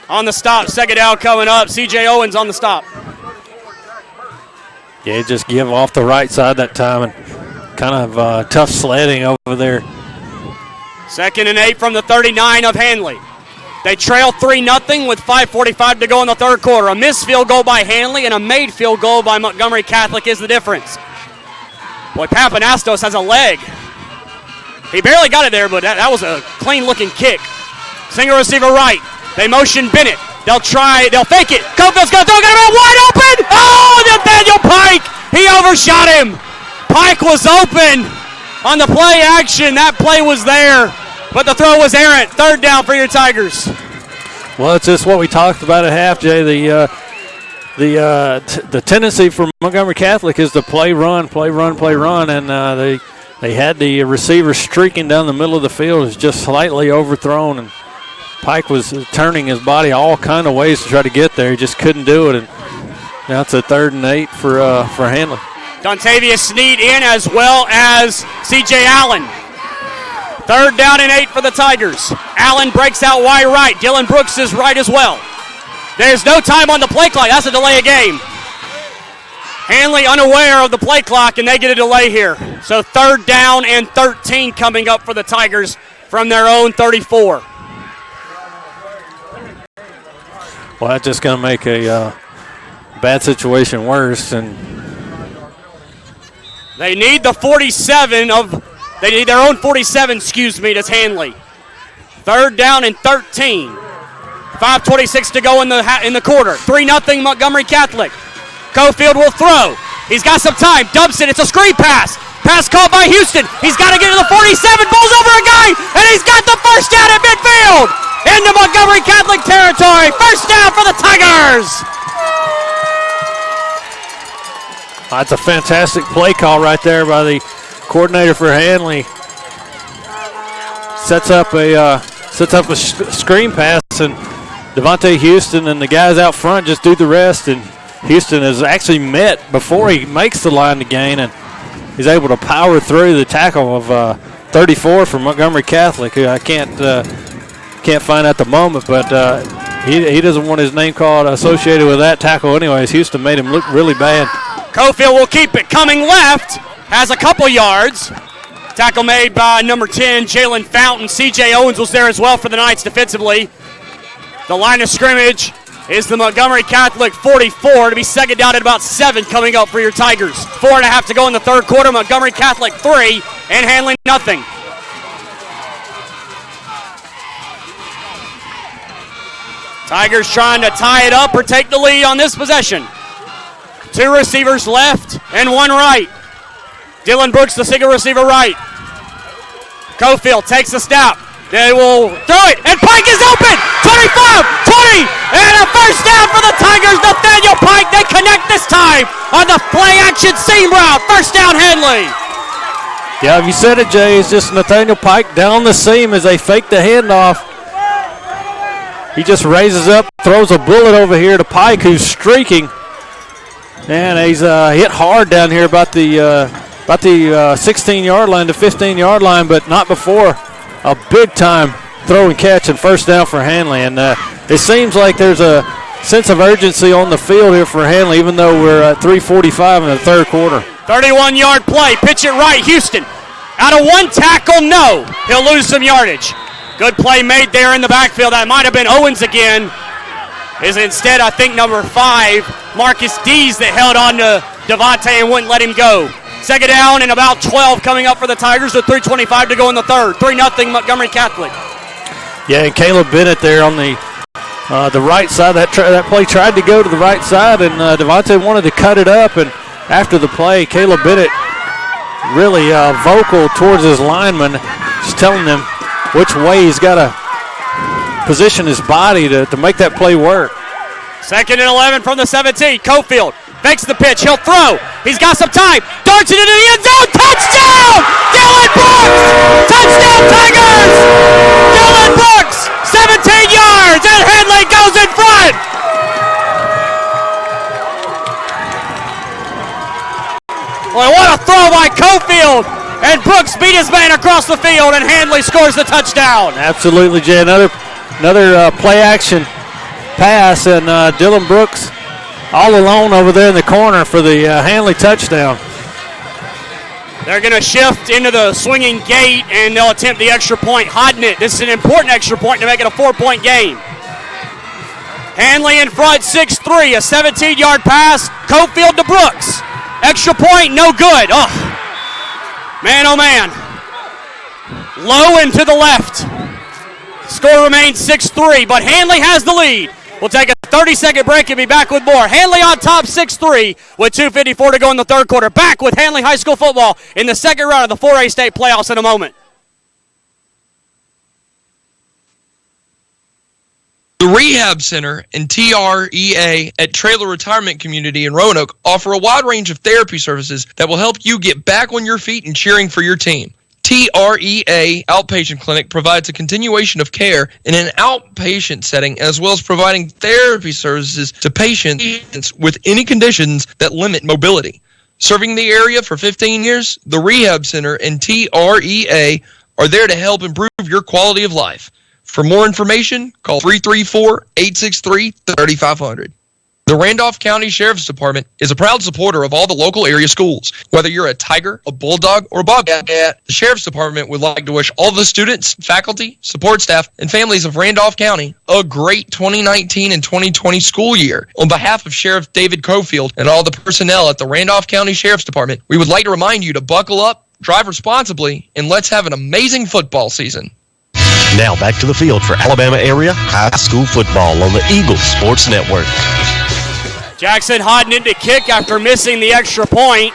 on the stop. Second down coming up. C.J. Owens on the stop. Yeah, just give off the right side that time, and kind of tough sledding over there. 2nd and 8 from the 39 of Handley. They trail 3-0 with 5:45 to go in the third quarter. A missed field goal by Handley and a made field goal by Montgomery Catholic is the difference. Boy, Papanastos has a leg. He barely got it there, but that was a clean-looking kick. Single receiver right. They motion Bennett. They'll fake it. Cofield's going to throw it around wide open. Oh, Nathaniel Pike! He overshot him. Pike was open on the play action. That play was there, but the throw was errant. Third down for your Tigers. Well, it's just what we talked about at half, Jay. The tendency for Montgomery Catholic is to play, run, and they had the receiver streaking down the middle of the field. It was just slightly overthrown, and Pike was turning his body all kind of ways to try to get there. He just couldn't do it, and now it's a 3rd and 8 for Handley. Dontavius Sneed in as well as C.J. Allen. 3rd down and 8 for the Tigers. Allen breaks out wide right. Dylan Brooks is right as well. There's no time on the play clock. That's a delay of game. Handley unaware of the play clock, and they get a delay here. So 3rd down and 13 coming up for the Tigers from their own 34. Well, that's just going to make a bad situation worse. And they need the 47 of, they need their own 47, that's Handley. 3rd down and 13. 5:26 to go in the quarter. 3-0 Montgomery Catholic. Cofield will throw. He's got some time. Dumps it. It's a screen pass. Pass called by Houston. He's got to get to the 47. Bowls over a guy, and he's got the first down at midfield. Into Montgomery Catholic territory. First down for the Tigers. That's a fantastic play call right there by the coordinator for Handley. Sets up a screen pass, and Devontae Houston and the guys out front just do the rest, and Houston is actually met before he makes the line to gain, and he's able to power through the tackle of 34 from Montgomery Catholic, who I can't find at the moment, but he doesn't want his name called associated with that tackle anyways. Houston made him look really bad. Cofield will keep it. Coming left, has a couple yards. Tackle made by number 10, Jalen Fountain. C.J. Owens was there as well for the Knights defensively. The line of scrimmage is the Montgomery Catholic 44 to be second down at about 7 coming up for your Tigers. 4.5 to go in the third quarter. Montgomery Catholic 3 and Handley nothing. Tigers trying to tie it up or take the lead on this possession. 2 receivers left and 1 right. Dylan Brooks, the single receiver right. Cofield takes a snap. They will throw it, and Pike is open! 25, 20, and a first down for the Tigers. Nathaniel Pike, they connect this time on the play-action seam route. First down, Handley. Yeah, you said it, Jay. It's just Nathaniel Pike down the seam as they fake the handoff. He just raises up, throws a bullet over here to Pike, who's streaking. And he's hit hard down here about the 16-yard line to 15-yard line, but not before a big-time throw and catch and first down for Handley. And it seems like there's a sense of urgency on the field here for Handley, even though we're at 3:45 in the third quarter. 31-yard play. Pitch it right. Houston. Out of one tackle, no. He'll lose some yardage. Good play made there in the backfield. That might have been Owens again. Is instead, I think, number 5, Marcus Dees, that held on to Devontae and wouldn't let him go. Second down and about 12 coming up for the Tigers with 3:25 to go in the third. 3-0 Montgomery Catholic. Yeah, and Caleb Bennett there on the right side. That play tried to go to the right side, and Devontae wanted to cut it up. And after the play, Caleb Bennett really vocal towards his lineman, just telling them which way he's got to position his body to make that play work. Second and 11 from the 17. Cofield fakes the pitch. He'll throw. He's got some time. Darts it into the end zone. Touchdown! Dylan Brooks! Touchdown Tigers! Dylan Brooks, 17 yards, and Handley goes in front. Boy, what a throw by Cofield. And Brooks beat his man across the field, and Handley scores the touchdown. Absolutely, Jay. Another play action pass, and Dylan Brooks all alone over there in the corner for the Handley touchdown. They're going to shift into the swinging gate, and they'll attempt the extra point. Hodnett, this is an important extra point to make it a 4-point game. Handley in front, 6-3, a 17-yard pass. Cofield to Brooks. Extra point, no good. Oh, man. Low and to the left. Score remains 6-3, but Handley has the lead. We'll take a 30-second break and be back with more. Handley on top, 6-3, with 2:54 to go in the third quarter. Back with Handley High School football in the second round of the 4A state playoffs in a moment. The Rehab Center and TREA at Trailer Retirement Community in Roanoke offer a wide range of therapy services that will help you get back on your feet and cheering for your team. TREA Outpatient Clinic provides a continuation of care in an outpatient setting, as well as providing therapy services to patients with any conditions that limit mobility. Serving the area for 15 years, the Rehab Center and TREA are there to help improve your quality of life. For more information, call 334-863-3500. The Randolph County Sheriff's Department is a proud supporter of all the local area schools. Whether you're a Tiger, a Bulldog, or a Bobcat, the Sheriff's Department would like to wish all the students, faculty, support staff, and families of Randolph County a great 2019 and 2020 school year. On behalf of Sheriff David Cofield and all the personnel at the Randolph County Sheriff's Department, we would like to remind you to buckle up, drive responsibly, and let's have an amazing football season. Now back to the field for Alabama area high school football on the Eagles Sports Network. Jackson Hodnett to kick after missing the extra point.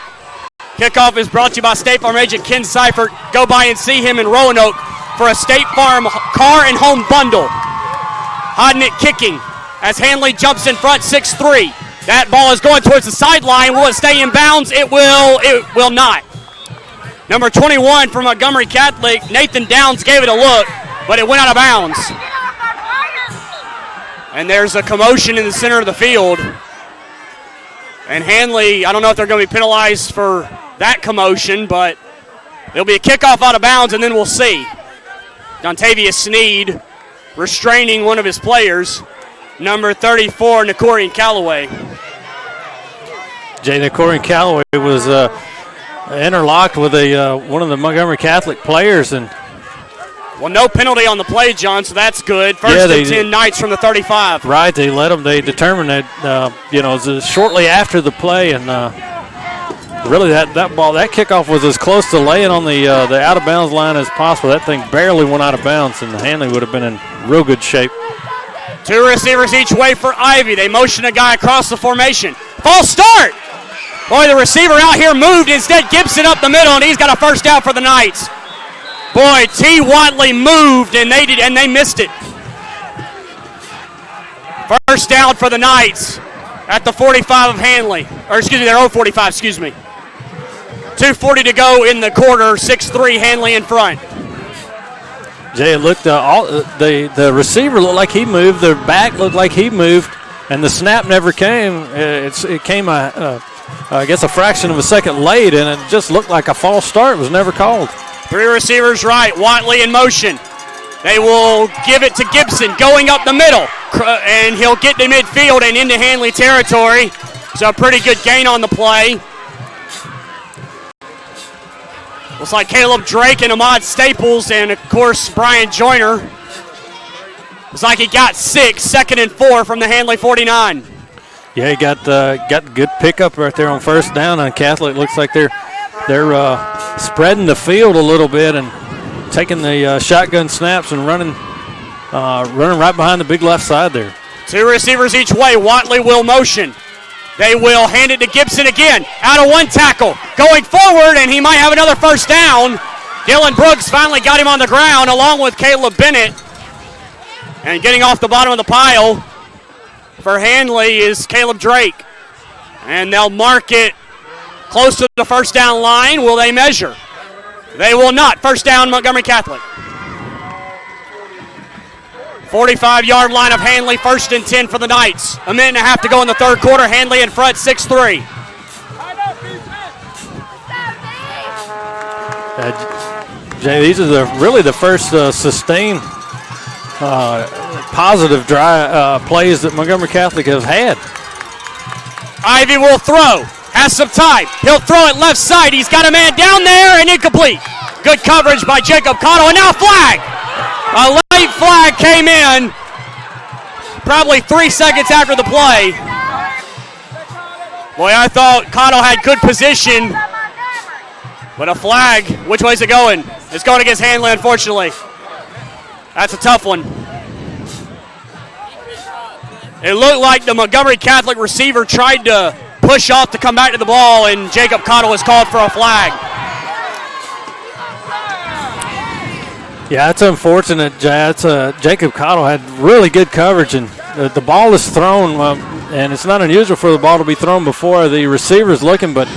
Kickoff is brought to you by State Farm agent Ken Seifert. Go by and see him in Roanoke for a State Farm car and home bundle. Hodnett kicking as Handley jumps in front, 6-3. That ball is going towards the sideline. Will it stay in bounds? It will not. Number 21 from Montgomery Catholic, Nathan Downs gave it a look, but it went out of bounds. And there's a commotion in the center of the field. And Handley, I don't know if they're going to be penalized for that commotion, but there'll be a kickoff out of bounds, and then we'll see. Dontavius Sneed restraining one of his players, number 34, Nicorian Callaway. Jay, Nicorian Callaway was interlocked with one of the Montgomery Catholic players, and well, no penalty on the play, John, so that's good. First and 10 Knights from the 35. Right, they determined that, it was shortly after the play, and really that kickoff was as close to laying on the out-of-bounds line as possible. That thing barely went out of bounds, and Handley would have been in real good shape. Two receivers each way for Ivy. They motion a guy across the formation. False start! Boy, the receiver out here moved. Instead, Gibson up the middle, and he's got a first down for the Knights. Boy, T. Watley moved, and they missed it. First down for the Knights at the 45 of Handley. Or, their own 45, 2:40 to go in the quarter, 6-3 Handley in front. Jay, it looked, the receiver looked like he moved. The back looked like he moved. and the snap never came. It came, I guess, a fraction of a second late, and it just looked like a false start. It was never called. 3 receivers right. Watley in motion. They will give it to Gibson going up the middle, and he'll get to midfield and into Handley territory. So a pretty good gain on the play. Looks like Caleb Drake and Ahmad Staples, and of course Brian Joyner. Looks like he got 6, 2nd and 4 from the Handley 49. Yeah, he got good pickup right there on first down on Catholic. Looks like they're spreading the field a little bit and taking the shotgun snaps and running right behind the big left side there. 2 receivers each way. Watley will motion. They will hand it to Gibson again. Out of 1 tackle. Going forward, and he might have another first down. Dylan Brooks finally got him on the ground along with Caleb Bennett. And getting off the bottom of the pile for Handley is Caleb Drake. And they'll mark it close to the first down line. Will they measure? They will not. First down, Montgomery Catholic. 45-yard line of Handley, 1st and 10 for the Knights. A minute and a half to go in the third quarter. Handley in front, 6-3. Jay, these are really the first sustained positive plays that Montgomery Catholic has had. Ivy will throw. Has some time. He'll throw it left side. He's got a man down there and incomplete. Good coverage by Jacob Cottle, and now flag. A late flag came in probably 3 seconds after the play. Boy, I thought Cottle had good position, but a flag. Which way's it going? It's going against Handley, unfortunately. That's a tough one. It looked like the Montgomery Catholic receiver tried to push off to come back to the ball, and Jacob Cottle was called for a flag. Yeah, it's unfortunate, Jay. Jacob Cottle had really good coverage, and the ball is thrown, and it's not unusual for the ball to be thrown before the receiver's looking, but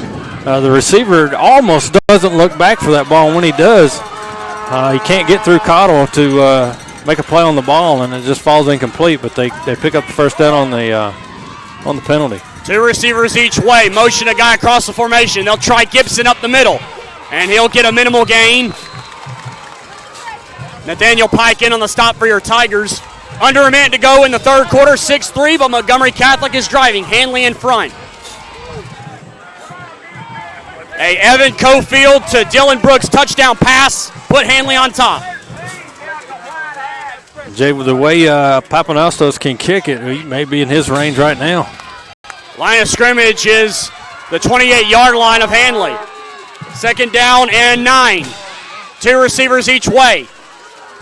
the receiver almost doesn't look back for that ball. And when he does, he can't get through Cottle to make a play on the ball, and it just falls incomplete, but they pick up the first down on the penalty. 2 receivers each way. Motion a guy across the formation. They'll try Gibson up the middle, and he'll get a minimal gain. Nathaniel Pike in on the stop for your Tigers. Under a minute to go in the third quarter, 6-3, but Montgomery Catholic is driving. Handley in front. A Evan Cofield to Dylan Brooks touchdown pass. Put Handley on top. Jay, with the way Papanastos can kick it, he may be in his range right now. Line of scrimmage is the 28-yard line of Handley. 2nd down and 9. 2 receivers each way.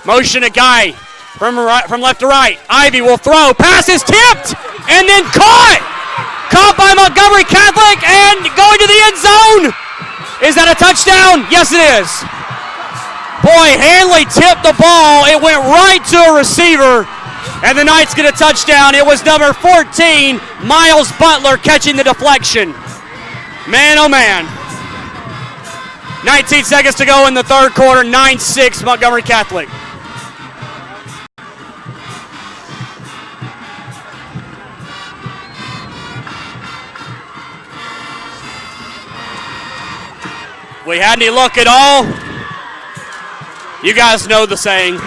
Motion a guy from left to right. Ivy will throw. Pass is tipped and then caught. Caught by Montgomery Catholic and going to the end zone. Is that a touchdown? Yes, it is. Boy, Handley tipped the ball. It went right to a receiver, and the Knights get a touchdown. It was number 14, Miles Butler, catching the deflection. Man, oh man. 19 seconds to go in the third quarter, 9-6 Montgomery Catholic. We had any luck at all? You guys know the saying.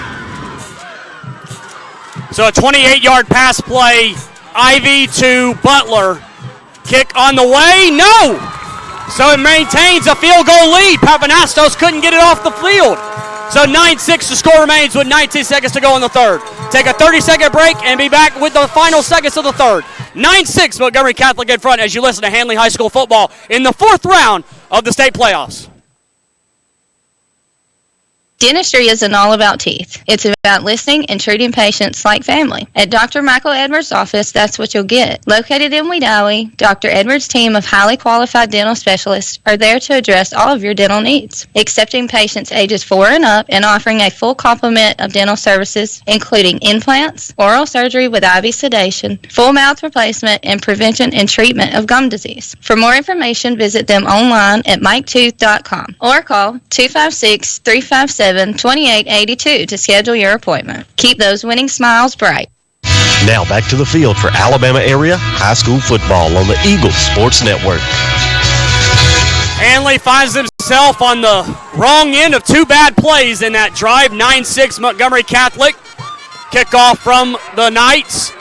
So a 28-yard pass play, Ivy to Butler. Kick on the way, no! So it maintains a field goal lead. Papanastos couldn't get it off the field. So 9-6, the score remains with 19 seconds to go in the third. Take a 30-second break and be back with the final seconds of the third. 9-6, Montgomery Catholic in front as you listen to Handley High School football in the 4th round of the state playoffs. Dentistry isn't all about teeth. It's about listening and treating patients like family. At Dr. Michael Edwards' office, that's what you'll get. Located in Wedowee, Dr. Edwards' team of highly qualified dental specialists are there to address all of your dental needs, accepting patients ages 4 and up and offering a full complement of dental services, including implants, oral surgery with IV sedation, full mouth replacement, and prevention and treatment of gum disease. For more information, visit them online at miketooth.com or call 256-357-2882 to schedule your appointment. Keep those winning smiles bright. Now back to the field for Alabama area high school football on the Eagles Sports Network. Handley finds himself on the wrong end of two bad plays in that drive. 9-6 Montgomery Catholic. Kickoff from the Knights.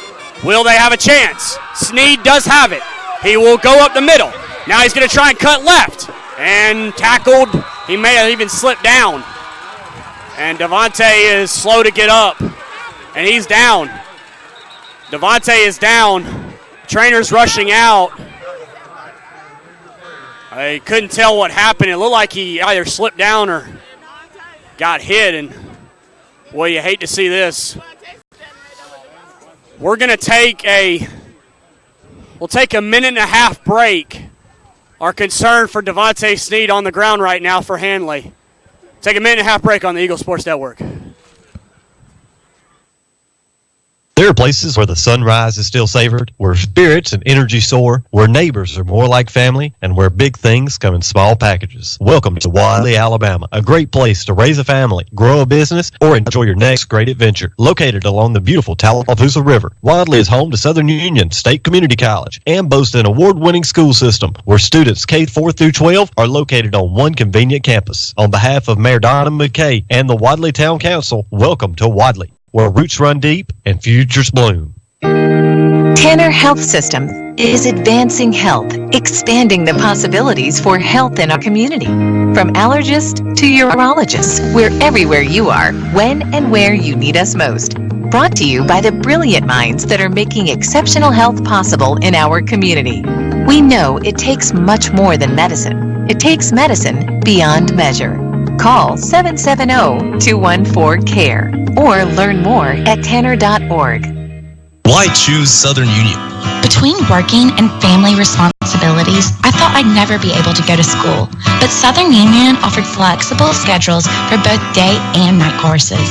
Will they have a chance? Sneed does have it. He will go up the middle. Now he's going to try and cut left. And tackled. He may have even slipped down. And Devontae is slow to get up. And he's down. Devontae is down. Trainer's rushing out. I couldn't tell what happened. It looked like he either slipped down or got hit. And, boy, you hate to see this. We're going to take a minute and a half break. Our concern for Devontae Sneed on the ground right now for Handley. Take a minute and a half break on the Eagle Sports Network. There are places where the sunrise is still savored, where spirits and energy soar, where neighbors are more like family, and where big things come in small packages. Welcome to Wadley, Alabama, a great place to raise a family, grow a business, or enjoy your next great adventure. Located along the beautiful Tallapoosa River, Wadley is home to Southern Union State Community College and boasts an award-winning school system where students K-4 through 12 are located on one convenient campus. On behalf of Mayor Donna McKay and the Wadley Town Council, welcome to Wadley, where roots run deep and futures bloom. Tanner Health System is advancing health, expanding the possibilities for health in our community. From allergists to urologists, we're everywhere you are, when and where you need us most. Brought to you by the brilliant minds that are making exceptional health possible in our community. We know it takes much more than medicine. It takes medicine beyond measure. Call 770-214-CARE or learn more at tanner.org. Why choose Southern Union? Between working and family responsibilities, I thought I'd never be able to go to school, but Southern Union offered flexible schedules for both day and night courses.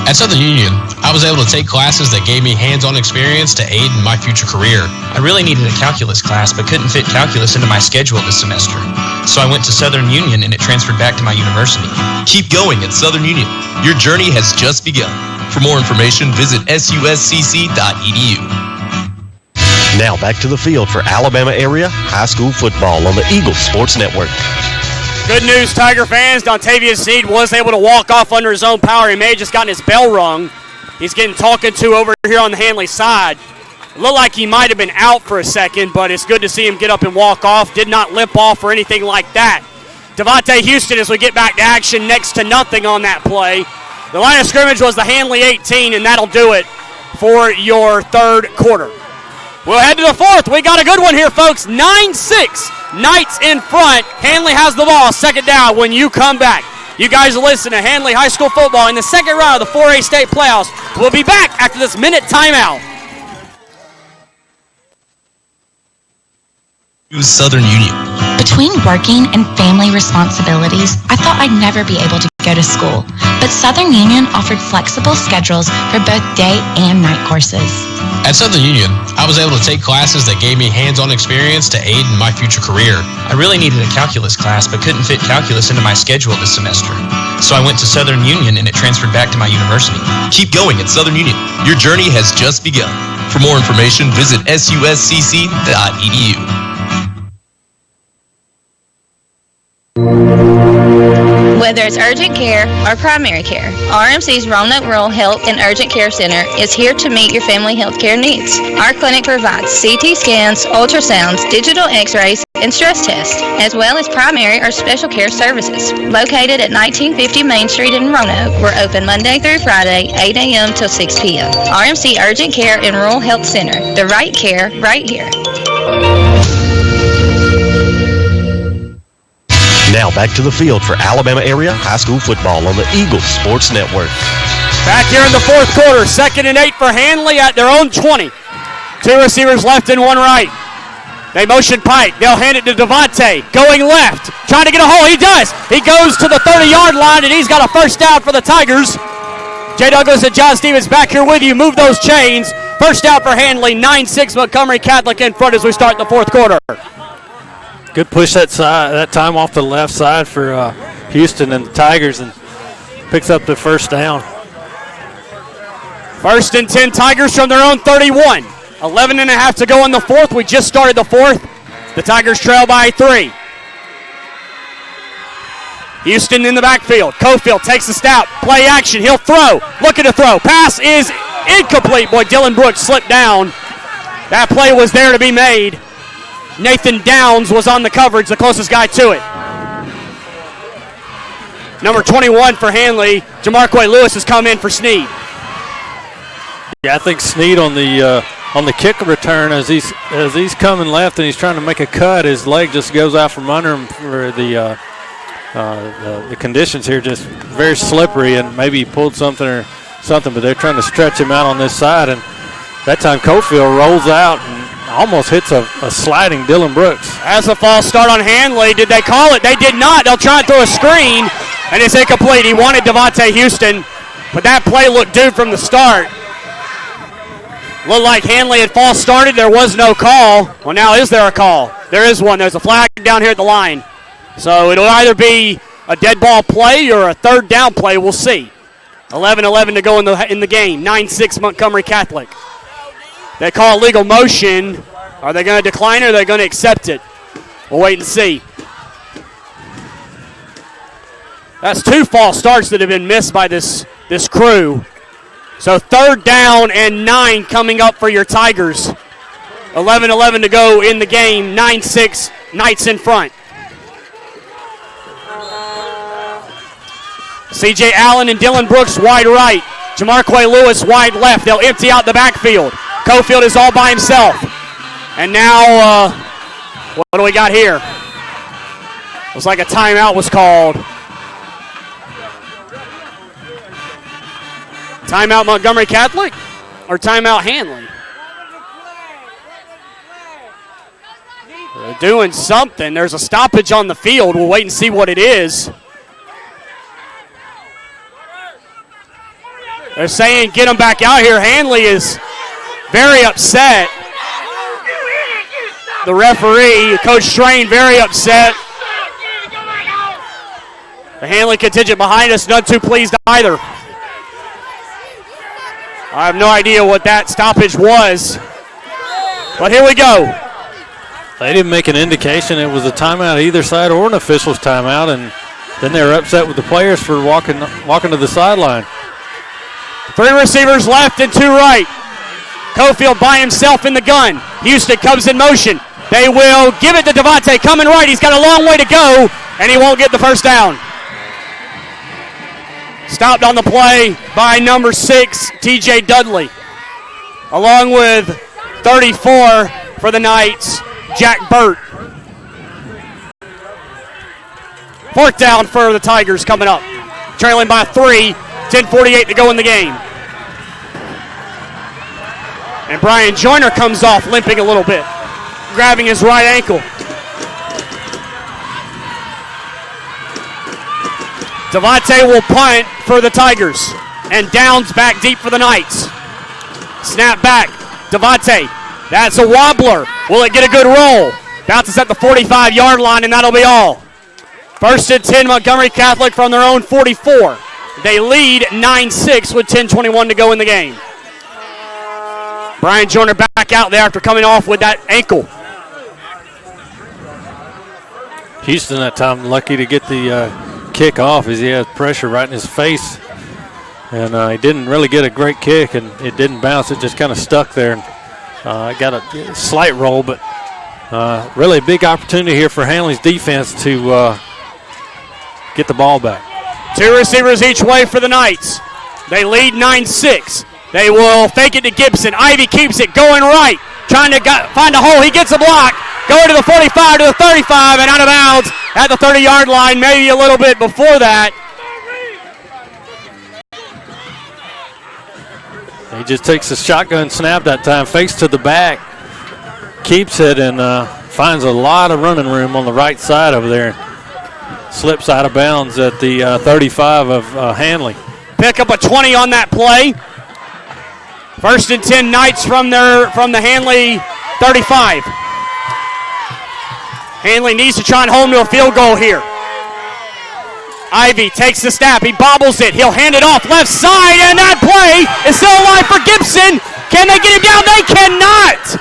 At Southern Union, I was able to take classes that gave me hands-on experience to aid in my future career. I really needed a calculus class, but couldn't fit calculus into my schedule this semester. So I went to Southern Union and it transferred back to my university. Keep going at Southern Union. Your journey has just begun. For more information, visit suscc.edu. Now back to the field for Alabama area high school football on the Eagles Sports Network. Good news, Tiger fans. Dontavius Sneed was able to walk off under his own power. He may have just gotten his bell rung. He's getting talked to over here on the Handley side. It looked like he might have been out for a second, but it's good to see him get up and walk off. Did not limp off or anything like that. Devontae Houston, as we get back to action, next to nothing on that play. The line of scrimmage was the Handley 18, and that'll do it for your third quarter. We'll head to the fourth. We got a good one here, folks. 9-6. Knights in front. Handley has the ball. Second down when you come back. You guys listen to Handley High School football in the second round of the 4A state playoffs. We'll be back after this minute timeout. Choose Southern Union. Between working and family responsibilities, I thought I'd never be able to go to school, but Southern Union offered flexible schedules for both day and night courses. At Southern Union, I was able to take classes that gave me hands-on experience to aid in my future career. I really needed a calculus class, but couldn't fit calculus into my schedule this semester. So I went to Southern Union and it transferred back to my university. Keep going at Southern Union. Your journey has just begun. For more information, visit suscc.edu. Whether it's urgent care or primary care, RMC's Roanoke Rural Health and Urgent Care Center is here to meet your family health care needs. Our clinic provides CT scans, ultrasounds, digital x-rays, and stress tests, as well as primary or special care services. Located at 1950 Main Street in Roanoke, we're open Monday through Friday, 8 a.m. till 6 p.m. RMC Urgent Care and Rural Health Center, the right care right here. Now back to the field for Alabama area high school football on the Eagles Sports Network. Back here in the fourth quarter, 2nd and 8 for Handley at their own 20. Two receivers left and one right. They motion Pike. They'll hand it to Devontae. Going left. Trying to get a hole. He does. He goes to the 30-yard line, and he's got a first down for the Tigers. Jay Douglas and John Stevens back here with you. Move those chains. First down for Handley. 9-6 Montgomery Catholic in front as we start the fourth quarter. Good push that time off the left side for Houston and the Tigers, and picks up the first down. First and 10 Tigers from their own 31. 11 and a half to go in the fourth. We just started the fourth. The Tigers trail by 3. Houston in the backfield. Cofield takes the snap. Play action. He'll throw. Looking to throw. Pass is incomplete. Boy, Dylan Brooks slipped down. That play was there to be made. Nathan Downs was on the coverage, the closest guy to it. Number 21 for Handley, Jamarque Lewis has come in for Sneed. Yeah, I think Sneed on the kick return as he's coming left and he's trying to make a cut, his leg just goes out from under him for the conditions here just very slippery, and maybe he pulled something, but they're trying to stretch him out on this side, and that time Cofield rolls out and almost hits a sliding Dylan Brooks. As a false start on Handley, did they call it? They did not. They'll try and throw a screen, and it's incomplete. He wanted Devontae Houston, but that play looked due from the start. Looked like Handley had false started. There was no call. Well, now is there a call? There is one. There's a flag down here at the line. So it'll either be a dead ball play or a third down play. We'll see. 11-11 to go in the game. 9-6 Montgomery Catholic. They call illegal motion. Are they going to decline it or are they going to accept it? We'll wait and see. That's 2 false starts that have been missed by this crew. So third down and 9 coming up for your Tigers. 11-11 to go in the game. 9-6, Knights in front. C.J. Allen and Dylan Brooks wide right. Jamarque Lewis wide left. They'll empty out the backfield. Cofield is all by himself. And now, what do we got here? Looks like a timeout was called. Timeout Montgomery Catholic or timeout Handley? They're doing something. There's a stoppage on the field. We'll wait and see what it is. They're saying get him back out here. Handley is very upset. The referee, Coach Strain, very upset. The Handley contingent behind us, none too pleased either. I have no idea what that stoppage was. But here we go. They didn't make an indication it was a timeout either side or an official's timeout, and then they were upset with the players for walking to the sideline. 3 receivers left and 2 right. Cofield by himself in the gun. Houston comes in motion. They will give it to Devontae coming right. He's got a long way to go, and he won't get the first down. Stopped on the play by number 6, T.J. Dudley. Along with 34 for the Knights, Jack Burt. 4th down for the Tigers coming up. Trailing by 3, 10:48 to go in the game. And Brian Joyner comes off limping a little bit, grabbing his right ankle. Devontae will punt for the Tigers. And Downs back deep for the Knights. Snap back. Devontae. That's a wobbler. Will it get a good roll? Bounces at the 45-yard line, and that'll be all. 1st and 10, Montgomery Catholic from their own 44. They lead 9-6 with 10:21 to go in the game. Brian Joyner back out there after coming off with that ankle. Houston that time lucky to get the kick off as he had pressure right in his face. And he didn't really get a great kick, and it didn't bounce. It just kind of stuck there. And got a slight roll, but really a big opportunity here for Handley's defense to get the ball back. 2 receivers each way for the Knights. They lead 9-6. They will fake it to Gibson. Ivy keeps it going right. Trying to find a hole. He gets a block. Going to the 45, to the 35, and out of bounds at the 30-yard line, maybe a little bit before that. He just takes a shotgun snap that time, fakes to the back, keeps it, and finds a lot of running room on the right side over there. Slips out of bounds at the 35 of Handley. Pick up a 20 on that play. 1st and 10 Knights from the Handley 35. Handley needs to try and hold him to a field goal here. Ivy takes the snap. He bobbles it. He'll hand it off left side, and that play is still alive for Gibson. Can they get him down? They cannot.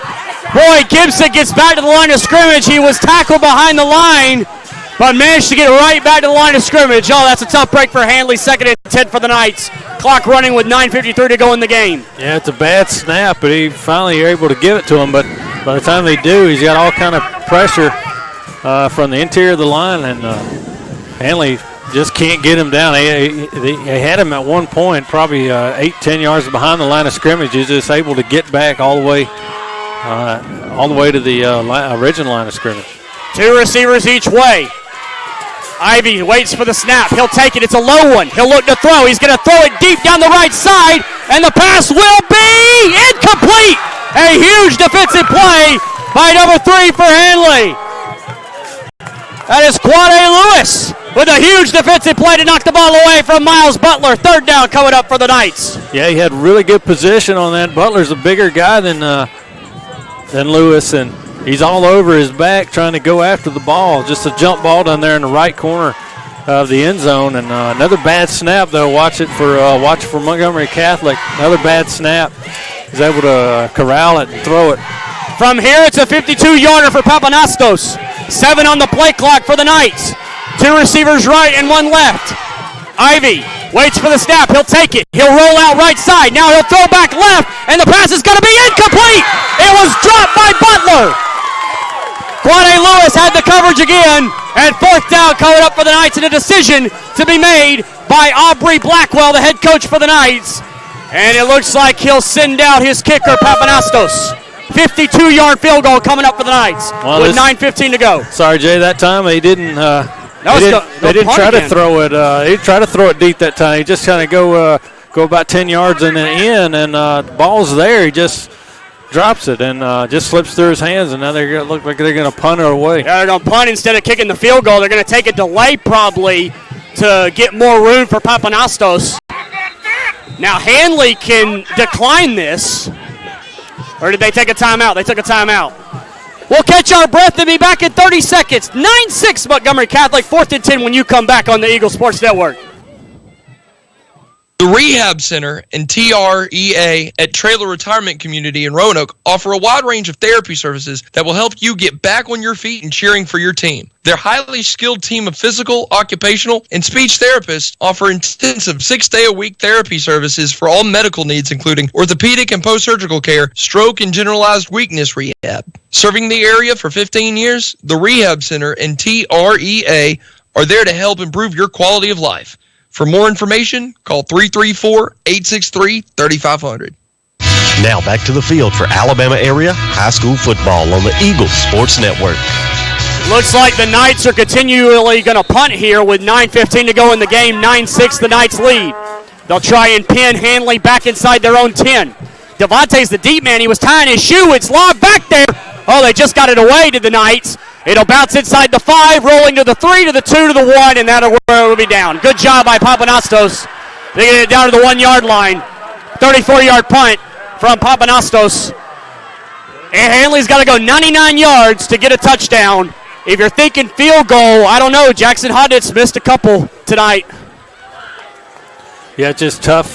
Boy, Gibson gets back to the line of scrimmage. He was tackled behind the line, but managed to get right back to the line of scrimmage. Oh, that's a tough break for Handley. 2nd and 10 for the Knights. Clock running with 9:53 to go in the game. Yeah, it's a bad snap, but he finally able to give it to him. But by the time they do, he's got all kind of pressure from the interior of the line, and Handley just can't get him down. They had him at one point, probably 8-10 yards behind the line of scrimmage. He's just able to get back all the way to the original line of scrimmage. 2 receivers each way. Ivy waits for the snap. He'll take it. It's a low one. He'll look to throw. He's going to throw it deep down the right side, and the pass will be incomplete. A huge defensive play by number 3 for Handley. That is Quade Lewis with a huge defensive play to knock the ball away from Miles Butler. 3rd down coming up for the Knights. Yeah, he had really good position on that. Butler's a bigger guy than Lewis, and he's all over his back trying to go after the ball. Just a jump ball down there in the right corner of the end zone, and another bad snap though. Watch it for Montgomery Catholic. Another bad snap. He's able to corral it and throw it. From here, it's a 52-yarder for Papanastos. 7 on the play clock for the Knights. 2 receivers right and 1 left. Ivy waits for the snap. He'll take it. He'll roll out right side. Now he'll throw back left, and the pass is going to be incomplete. It was dropped by Butler. Quade Lewis had the coverage again, and 4th down coming up for the Knights, and a decision to be made by Aubrey Blackwell, the head coach for the Knights. And it looks like he'll send out his kicker, Papanastos. 52-yard field goal coming up for the Knights with 9:15 to go. Sorry, Jay, that time they didn't. They didn't try to throw it. They didn't try to throw it deep that time. He just kind of go about 10 yards and then in, and the ball's there. He just drops it and just slips through his hands, and now they're going to look like they're going to punt it away. Yeah, they're going to punt instead of kicking the field goal. They're going to take a delay probably to get more room for Papanastos. Now Handley can decline this. Or did they take a timeout? They took a timeout. We'll catch our breath and be back in 30 seconds. 9-6 Montgomery Catholic, 4th and 10 when you come back on the Eagle Sports Network. The Rehab Center and TREA at Trailer Retirement Community in Roanoke offer a wide range of therapy services that will help you get back on your feet and cheering for your team. Their highly skilled team of physical, occupational, and speech therapists offer intensive 6-day-a-week therapy services for all medical needs, including orthopedic and post-surgical care, stroke, and generalized weakness rehab. Serving the area for 15 years, the Rehab Center and TREA are there to help improve your quality of life. For more information, call 334-863-3500. Now back to the field for Alabama area high school football on the Eagle Sports Network. Looks like the Knights are continually going to punt here with 9:15 to go in the game. 9-6 the Knights lead. They'll try and pin Handley back inside their own 10. Devontae's the deep man. He was tying his shoe. It's lobbed back there. Oh, they just got it away to the Knights. It'll bounce inside the 5, rolling to the 3, to the 2, to the 1, and that'll where it'll be down. Good job by Papanastos. They get it down to the 1-yard line. 34-yard punt from Papanastos. And Handley's got to go 99 yards to get a touchdown. If you're thinking field goal, I don't know. Jackson Hodnitz missed a couple tonight. Yeah, it's just tough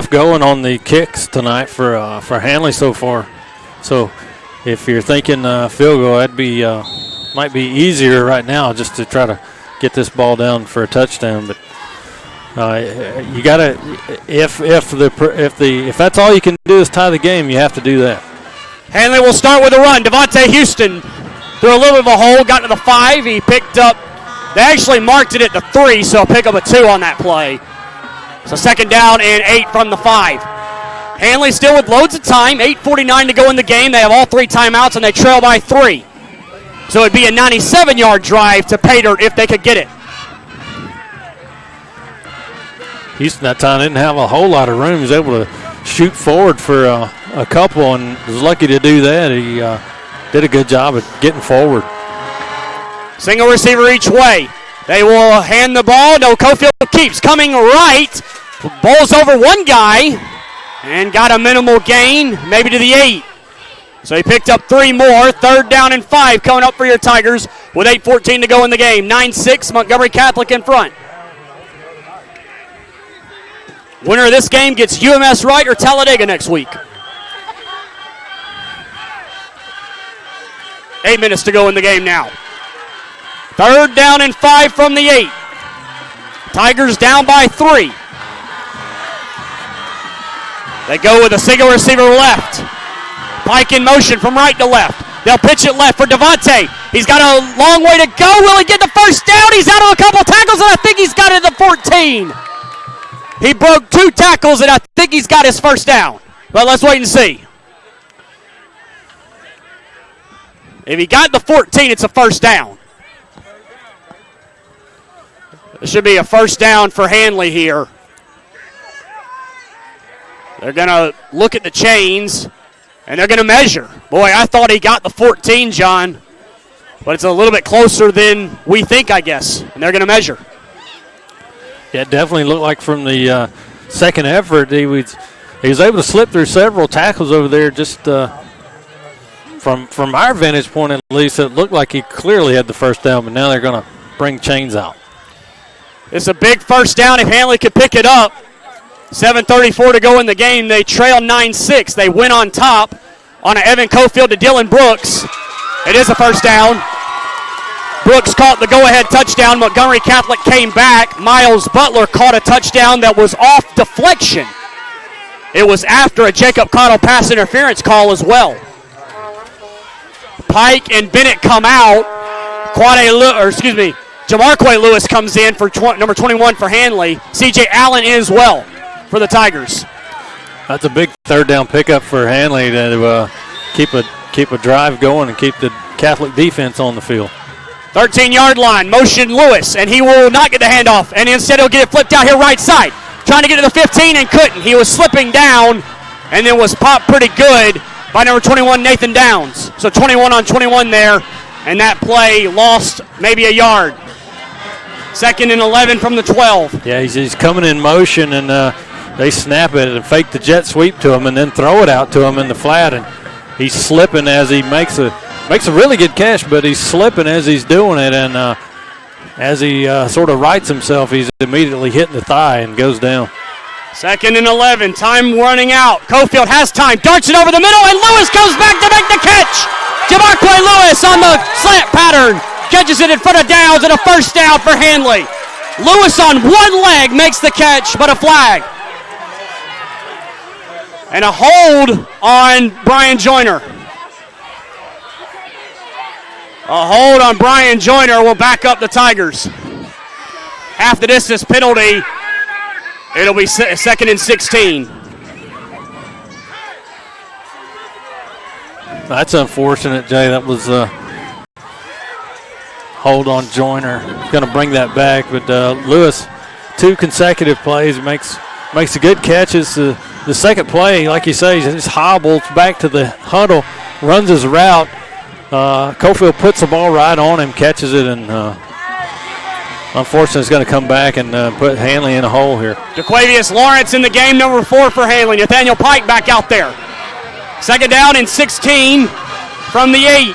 going on the kicks tonight for Handley so far. So if you're thinking field goal, that'd be might be easier right now just to try to get this ball down for a touchdown. But you gotta if that's all you can do is tie the game, you have to do that. Handley will start with a run. Devontae Houston through a little bit of a hole, got to the 5. He picked up. They actually marked it at the 3, so pick up a 2 on that play. So 2nd down and 8 from the 5. Handley still with loads of time. 8:49 to go in the game. They have all 3 timeouts, and they trail by 3. So it'd be a 97-yard drive to Pater if they could get it. Houston that time didn't have a whole lot of room. He was able to shoot forward for a couple and was lucky to do that. He did a good job at getting forward. Single receiver each way. They will hand the ball. No, Cofield keeps coming right. Bowls over one guy and got a minimal gain, maybe to the 8. So he picked up 3 more. 3rd down and 5 coming up for your Tigers with 8:14 to go in the game. 9-6, Montgomery Catholic in front. Winner of this game gets UMS Wright or Talladega next week. 8 minutes to go in the game now. 3rd down and 5 from the 8. Tigers down by 3. They go with a single receiver left. Pike in motion from right to left. They'll pitch it left for Devontae. He's got a long way to go. Will he get the first down? He's out of a couple tackles, and I think he's got it at the 14. He broke 2 tackles, and I think he's got his first down. But let's wait and see. If he got the 14, it's a first down. It should be a first down for Handley here. They're going to look at the chains, and they're going to measure. Boy, I thought he got the 14, John. But it's a little bit closer than we think, I guess. And they're going to measure. Yeah, it definitely looked like from the second effort, he was able to slip through several tackles over there. Just from our vantage point, at least, it looked like he clearly had the first down. But now they're going to bring chains out. It's a big first down if Handley could pick it up. 7:34 to go in the game. They trail 9-6. They win on top on an Evan Cofield to Dylan Brooks. It is a first down. Brooks caught the go-ahead touchdown. Montgomery Catholic came back. Miles Butler caught a touchdown that was off deflection. It was after a Jacob Cottle pass interference call as well. Pike and Bennett come out. Jamarque Lewis comes in for number 21 for Handley. C.J. Allen in as well for the Tigers. That's a big 3rd down pickup for Handley to keep a drive going and keep the Catholic defense on the field. 13-yard line, motion Lewis, and he will not get the handoff, and instead he'll get it flipped out here right side. Trying to get to the 15 and couldn't. He was slipping down and then was popped pretty good by number 21, Nathan Downs. So 21 on 21 there, and that play lost maybe a yard. 2nd and 11 from the 12. Yeah, he's coming in motion, and they snap it and fake the jet sweep to him and then throw it out to him in the flat, and he's slipping as he makes a really good catch, but he's slipping as he's doing it, and as he sort of rights himself, he's immediately hitting the thigh and goes down. 2nd and 11, time running out. Cofield has time, darts it over the middle, and Lewis goes back to make the catch. Jamarque Lewis on the slant pattern, catches it in front of Downs, and a first down for Handley. Lewis on one leg makes the catch, but a flag. And a hold on Brian Joyner. A hold on Brian Joyner will back up the Tigers. Half the distance penalty. It'll be 2nd and 16. That's unfortunate, Jay. That was a hold on Joyner. He's going to bring that back, but Lewis, 2 consecutive plays, makes a good catches. The second play, like you say, he just hobbles back to the huddle, runs his route. Cofield puts the ball right on him, catches it, and unfortunately it's going to come back and put Handley in a hole here. DeQuavius Lawrence in the game, number 4 for Handley. Nathaniel Pike back out there. 2nd down and 16 from the 8.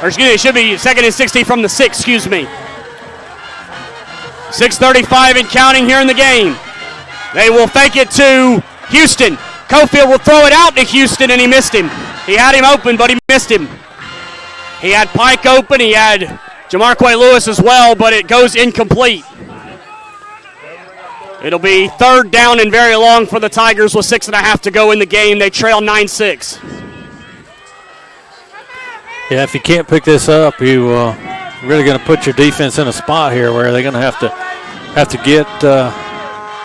Or excuse me, it should be 2nd and 16 from the 6, excuse me. 6:35 and counting here in the game. They will fake it to Houston. Cofield will throw it out to Houston, and he missed him. He had him open, but he missed him. He had Pike open. He had Jamarque Lewis as well, but it goes incomplete. It'll be 3rd down and very long for the Tigers with 6.5 to go in the game. They trail 9-6. Yeah, if you can't pick this up, you really going to put your defense in a spot here where they're going to have to get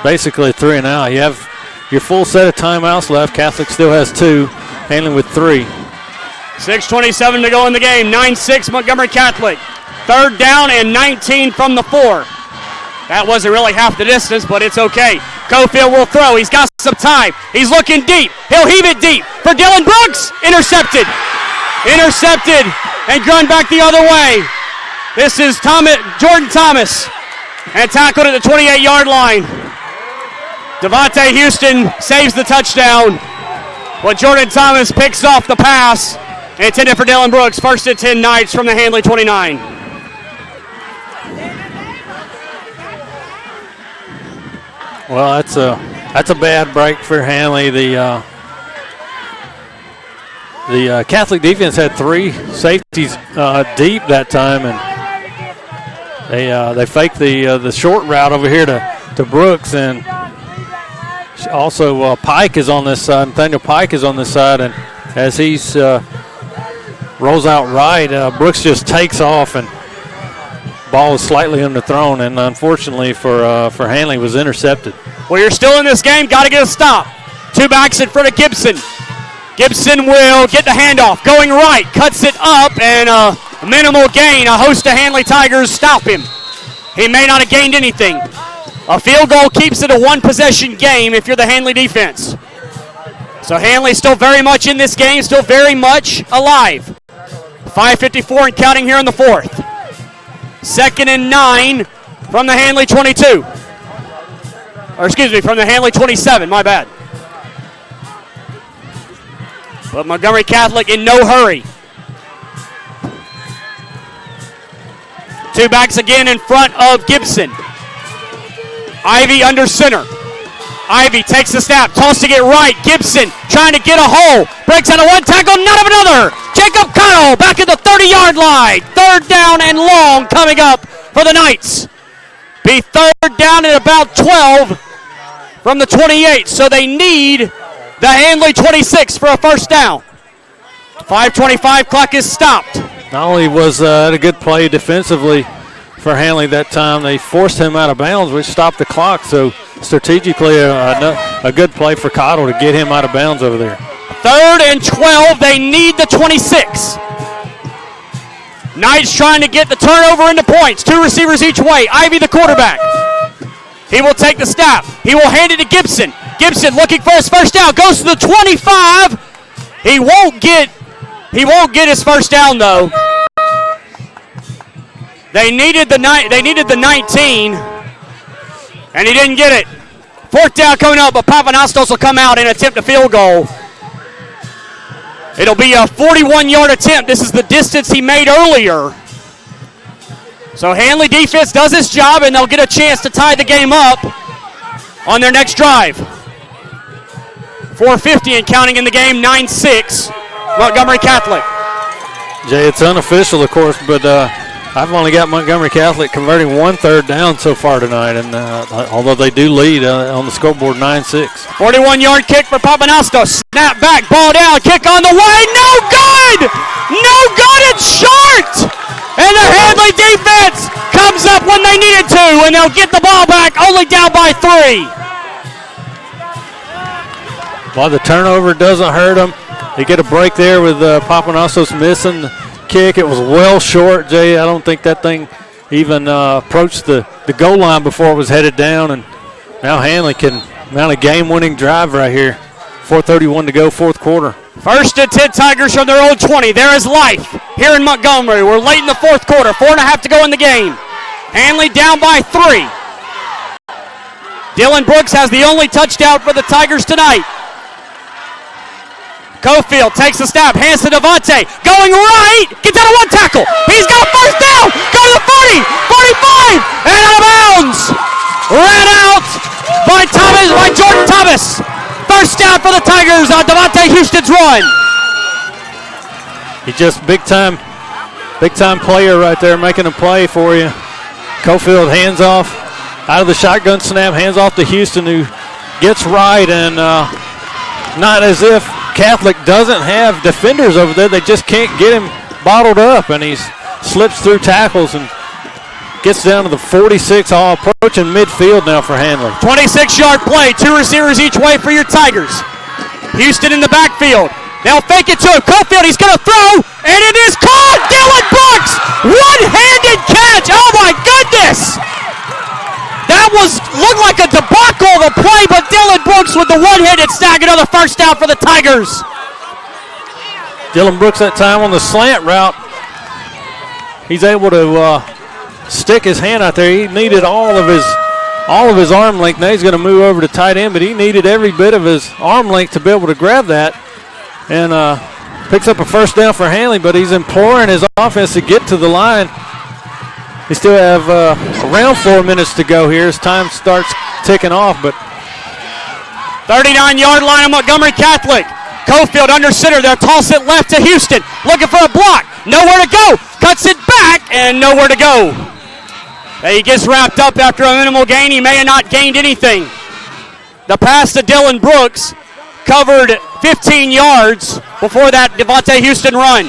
basically 3 and out. You have your full set of timeouts left. Catholic still has 2, Handley with 3. 6:27 to go in the game. 9-6 Montgomery Catholic. 3rd down and 19 from the 4. That wasn't really half the distance, but it's okay. Cofield will throw. He's got some time. He's looking deep. He'll heave it deep for Dylan Brooks. Intercepted. Intercepted and run back the other way. This is Jordan Thomas, and tackled at the 28-yard line. Devontae Houston saves the touchdown, but Jordan Thomas picks off the pass, intended for Dylan Brooks. 1st and 10 Knights from the Handley 29. Well, that's a bad break for Handley. The Catholic defense had 3 safeties deep that time, and they faked the short route over here to Brooks, and also Pike is on this side. Nathaniel Pike is on this side, and as he's rolls out right, Brooks just takes off, and ball is slightly underthrown, and unfortunately for Handley was intercepted. Well, you're still in this game. Got to get a stop. 2 backs in front of Gibson. Gibson will get the handoff. Going right. Cuts it up, and a minimal gain. A host of Handley Tigers stop him. He may not have gained anything. A field goal keeps it a 1-possession game if you're the Handley defense. So Handley still very much in this game, still very much alive. 5:54 and counting here in the 4th. 2nd and 9 from the Handley 22. Or excuse me, from the Handley 27, my bad. But Montgomery Catholic in no hurry. 2 backs again in front of Gibson. Ivy under center. Ivy takes the snap, tossing it right. Gibson trying to get a hole. Breaks out of 1 tackle, not of another. Jacob Connell back at the 30-yard line. 3rd down and long coming up for the Knights. Be 3rd down at about 12 from the 28. So they need the Handley 26 for a 1st down. 5:25 clock is stopped. Not only was that a good play defensively for Handley that time, they forced him out of bounds, which stopped the clock. So strategically, a good play for Cottle to get him out of bounds over there. 3rd and 12. They need the 26. Knights trying to get the turnover into points. 2 receivers each way. Ivy, the quarterback. He will take the snap. He will hand it to Gibson. Gibson looking for his 1st down. Goes to the 25. He won't get his 1st down though. They needed the 19, and he didn't get it. 4th down coming up, but Papanastos will come out and attempt a field goal. It'll be a 41-yard attempt. This is the distance he made earlier. So Handley defense does its job, and they'll get a chance to tie the game up on their next drive. 4:50 and counting in the game, 9-6, Montgomery Catholic. Jay, it's unofficial, of course, but I've only got Montgomery Catholic converting 1 3rd down so far tonight, and although they do lead on the scoreboard 9-6. 41-yard kick for Papanastos. Snap back, ball down, kick on the way, no good! No good, it's short! And the Handley defense comes up when they needed to, and they'll get the ball back, only down by 3. Well, the turnover doesn't hurt them. They get a break there with Papanastos missing the kick. It was well short, Jay. I don't think that thing even approached the goal line before it was headed down, and now Handley can mount a game-winning drive right here. 4:31 to go, 4th quarter. 1st and 10 Tigers from their own 20. There is life here in Montgomery. We're late in the 4th quarter. 4.5 to go in the game. Handley down by 3. Dylan Brooks has the only touchdown for the Tigers tonight. Cofield takes the snap, hands to Devontae. Going right, gets out of 1 tackle. He's got a 1st down. Go to the 40, 45, and out of bounds. Ran out by Jordan Thomas. 1st down for the Tigers on Devontae Houston's run. He just big time player right there, making a play for you. Cofield hands off out of the shotgun snap, hands off to Houston, who gets right, and not as if Catholic doesn't have defenders over there. They just can't get him bottled up, and he slips through tackles and gets down to the 46, all approaching midfield now for Handley. 26-yard play, 2 receivers each way for your Tigers. Houston in the backfield. They'll fake it to him. Cofield, he's going to throw, and it is caught. Dylan Brooks, one-handed catch. Oh, my goodness. That looked like a debacle of a play, but Dylan Brooks with the one-handed snag, another 1st down for the Tigers. Dylan Brooks that time on the slant route. He's able to stick his hand out there. He needed all of his arm length. Now he's going to move over to tight end, but he needed every bit of his arm length to be able to grab that, and picks up a 1st down for Handley, but he's imploring his offense to get to the line. We still have around 4 minutes to go here as time starts ticking off, but 39-yard line of Montgomery Catholic. Cofield under center. They'll toss it left to Houston. Looking for a block. Nowhere to go. Cuts it back and nowhere to go. He gets wrapped up after a minimal gain. He may have not gained anything. The pass to Dylan Brooks covered 15 yards before that Devontae Houston run.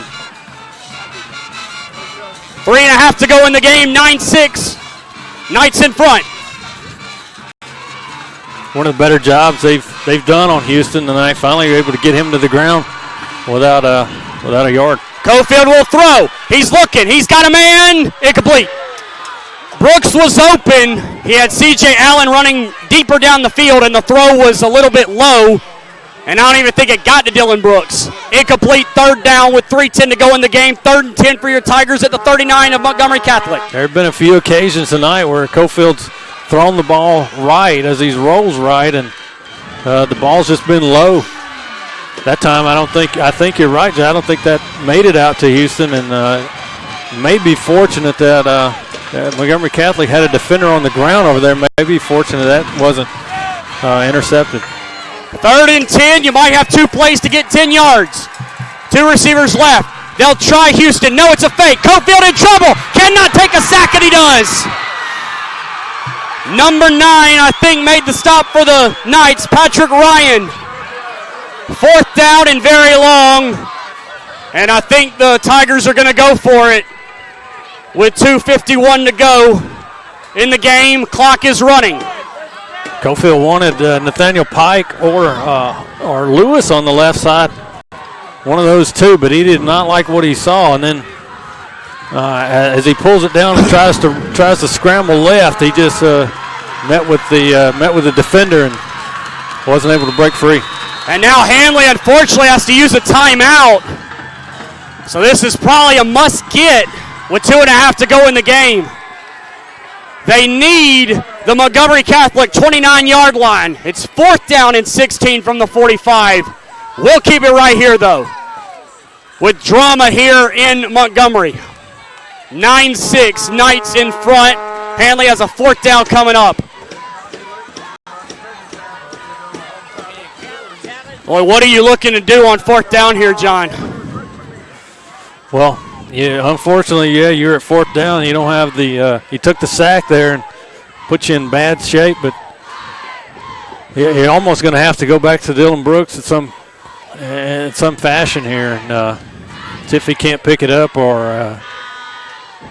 3.5 to go in the game. 9-6. Knights in front. one of the better jobs they've done on Houston tonight. Finally, you're able to get him to the ground without a yard. Cofield will throw. He's looking. He's got a man. Incomplete. Brooks was open. He had C.J. Allen running deeper down the field, and the throw was a little bit low. And I don't even think it got to Dylan Brooks. Incomplete, third down with 3:10 to go in the game. 3rd and 10 for your Tigers at the 39 of Montgomery Catholic. There have been a few occasions tonight where Cofield's thrown the ball right as he rolls right, and the ball's just been low. That time, I think you're right, Jay. I don't think that made it out to Houston, and may be fortunate that Montgomery Catholic had a defender on the ground over there. Maybe fortunate that wasn't intercepted. 3rd and 10. You might have 2 plays to get 10 yards. 2 receivers left. They'll try Houston. No, it's a fake. Cofield in trouble. Cannot take a sack, and he does. Number 9, I think, made the stop for the Knights, Patrick Ryan. 4th down and very long. And I think the Tigers are going to go for it with 2:51 to go in the game. Clock is running. Cofield wanted Nathaniel Pike or Lewis on the left side. One of those two, but he did not like what he saw. And then as he pulls it down and tries to scramble left, he just met with the defender and wasn't able to break free. And now Handley, unfortunately, has to use a timeout. So this is probably a must-get with 2.5 to go in the game. They need the Montgomery Catholic 29-yard line. It's 4th down and 16 from the 45. We'll keep it right here, though, with drama here in Montgomery. 9-6, Knights in front. Handley has a 4th down coming up. Boy, what are you looking to do on 4th down here, John? Well, yeah, unfortunately, you're at 4th down. You don't have you took the sack there and put you in bad shape, but you're almost going to have to go back to Dylan Brooks in some fashion here and see if he can't pick it up or.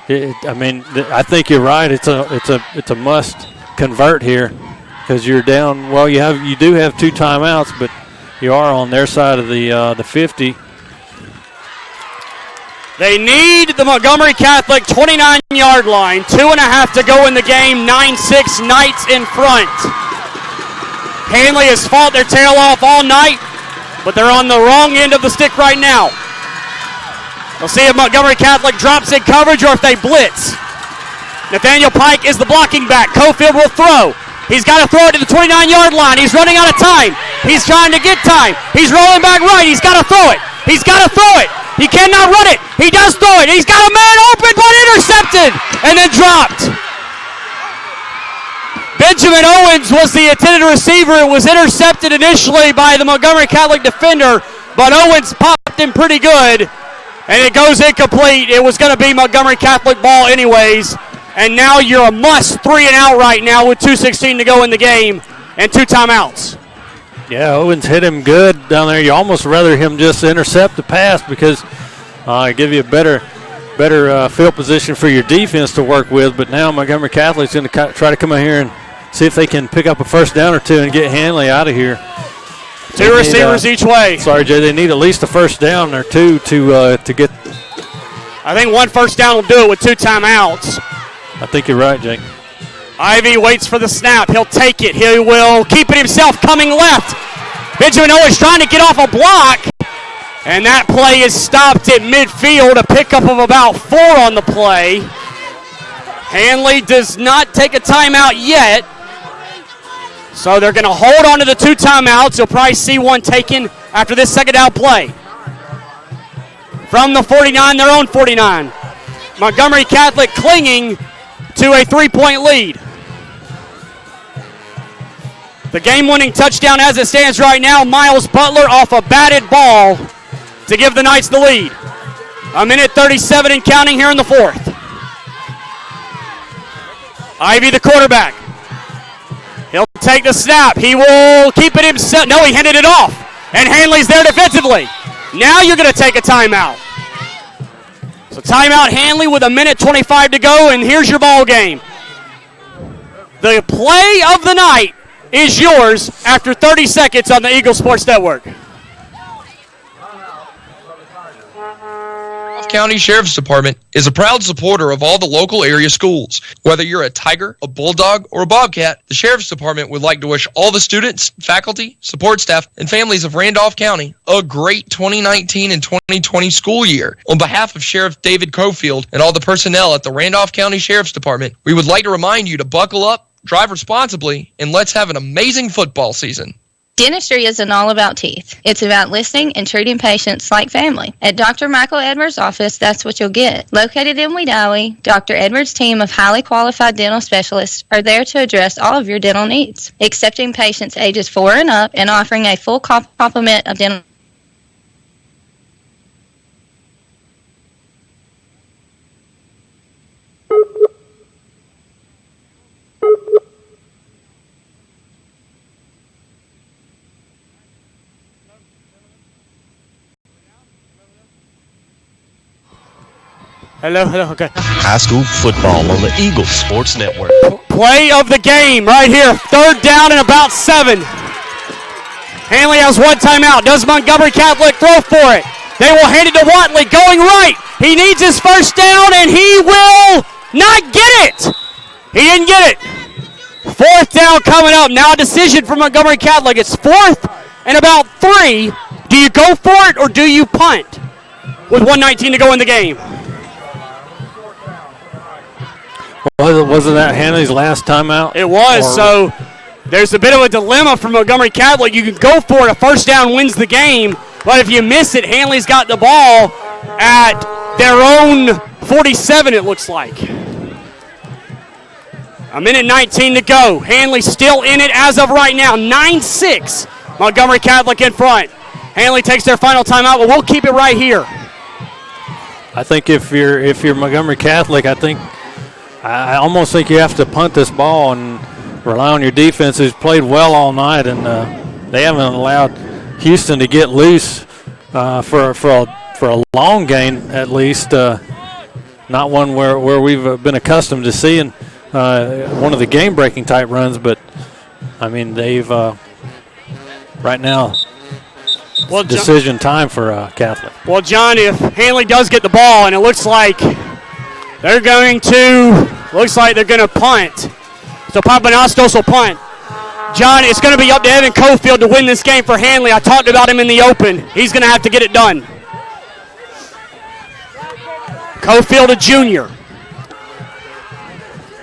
I think you're right. It's a must convert here because you're down. Well, you do have 2 timeouts, but you are on their side of the 50. They need the Montgomery Catholic 29-yard line. 2.5 to go in the game. 9-6, Knights in front. Handley has fought their tail off all night, but they're on the wrong end of the stick right now. We'll see if Montgomery Catholic drops in coverage or if they blitz. Nathaniel Pike is the blocking back. Cofield will throw. He's got to throw it to the 29-yard line. He's running out of time. He's trying to get time. He's rolling back right. He's got to throw it. He's got to throw it. He cannot run it. He does throw it. He's got a man open, but intercepted and then dropped. Benjamin Owens was the intended receiver. It was intercepted initially by the Montgomery Catholic defender, but Owens popped him pretty good, and it goes incomplete. It was going to be Montgomery Catholic ball anyways, and now you're a must 3 and out right now with 2:16 to go in the game and 2 timeouts. Yeah, Owens hit him good down there. You almost rather him just intercept the pass because it give you a better field position for your defense to work with. But now Montgomery Catholic's going to try to come in here and see if they can pick up a 1st down or 2 and get Handley out of here. 2 receivers each way. Sorry, Jay. They need at least a 1st down or 2 to get. I think 1 first down will do it with 2 timeouts. I think you're right, Jake. Ivy waits for the snap. He'll take it. He will keep it himself coming left. Benjamin Owens trying to get off a block. And that play is stopped at midfield. A pickup of about 4 on the play. Handley does not take a timeout yet. So they're going to hold on to the 2 timeouts. You'll probably see one taken after this 2nd down play. From the 49, their own 49. Montgomery Catholic clinging to a 3-point lead. The game-winning touchdown as it stands right now, Miles Butler off a batted ball to give the Knights the lead. 1:37 and counting here in the fourth. Ivy, the quarterback. He'll take the snap. He will keep it himself. No, he handed it off. And Handley's there defensively. Now you're going to take a timeout. So timeout Handley with 1:25 to go, and here's your ball game. The play of the night is yours after 30 seconds on the Eagle Sports Network. County Sheriff's Department is a proud supporter of all the local area schools. Whether you're a Tiger, a Bulldog, or a Bobcat, the Sheriff's Department would like to wish all the students, faculty, support staff, and families of Randolph County a great 2019 and 2020 school year. On behalf of Sheriff David Cofield and all the personnel at the Randolph County Sheriff's Department, we would like to remind you to buckle up, drive responsibly, and let's have an amazing football season. Dentistry isn't all about teeth. It's about listening and treating patients like family. At Dr. Michael Edwards' office, that's what you'll get. Located in Wedowee, Dr. Edwards' team of highly qualified dental specialists are there to address all of your dental needs, accepting patients ages 4 and up and offering a full complement of dental. Hello, okay. High school football on the Eagle Sports Network. Play of the game right here. 3rd down and about 7. Handley has one timeout. Does Montgomery Catholic throw for it? They will hand it to Watley going right. He needs his first down and he will not get it. He didn't get it. 4th down coming up. Now a decision for Montgomery Catholic. It's 4th and about 3. Do you go for it or do you punt with 1:19 to go in the game? Wasn't that Handley's last timeout? It was, so there's a bit of a dilemma for Montgomery Catholic. You can go for it. A first down wins the game, but if you miss it, Handley's got the ball at their own 47, it looks like. 1:19 to go. Handley still in it as of right now. 9-6. Montgomery Catholic in front. Handley takes their final timeout, but we'll keep it right here. I think if you're Montgomery Catholic, I almost think you have to punt this ball and rely on your defense, who's played well all night, and they haven't allowed Houston to get loose for a long gain at least. Not one where we've been accustomed to seeing one of the game-breaking type runs, but I mean they've right now. Well, decision time for Catholic. Well, John, if Handley does get the ball, and it looks like they're going to punt. So Papanastos will punt. John, it's going to be up to Evan Cofield to win this game for Handley. I talked about him in the open. He's going to have to get it done. Cofield, a junior.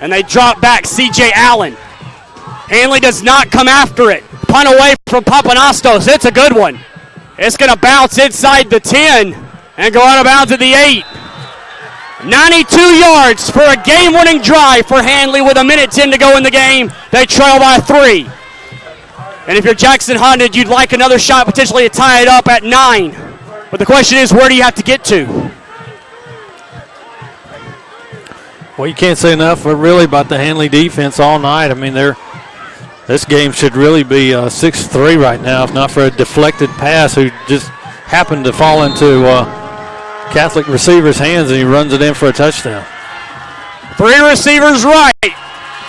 And they drop back C.J. Allen. Handley does not come after it. Punt away from Papanastos. It's a good one. It's going to bounce inside the 10 and go out of bounds at the 8. 92 yards for a game-winning drive for Handley with 1:10 to go in the game. They trail by 3. And if you're Jackson Honda, you'd like another shot potentially to tie it up at 9. But the question is, where do you have to get to? Well, you can't say enough really about the Handley defense all night. I mean, this game should really be 6-3 right now, if not for a deflected pass who just happened to fall into Catholic receiver's hands, and he runs it in for a touchdown. 3 receivers right,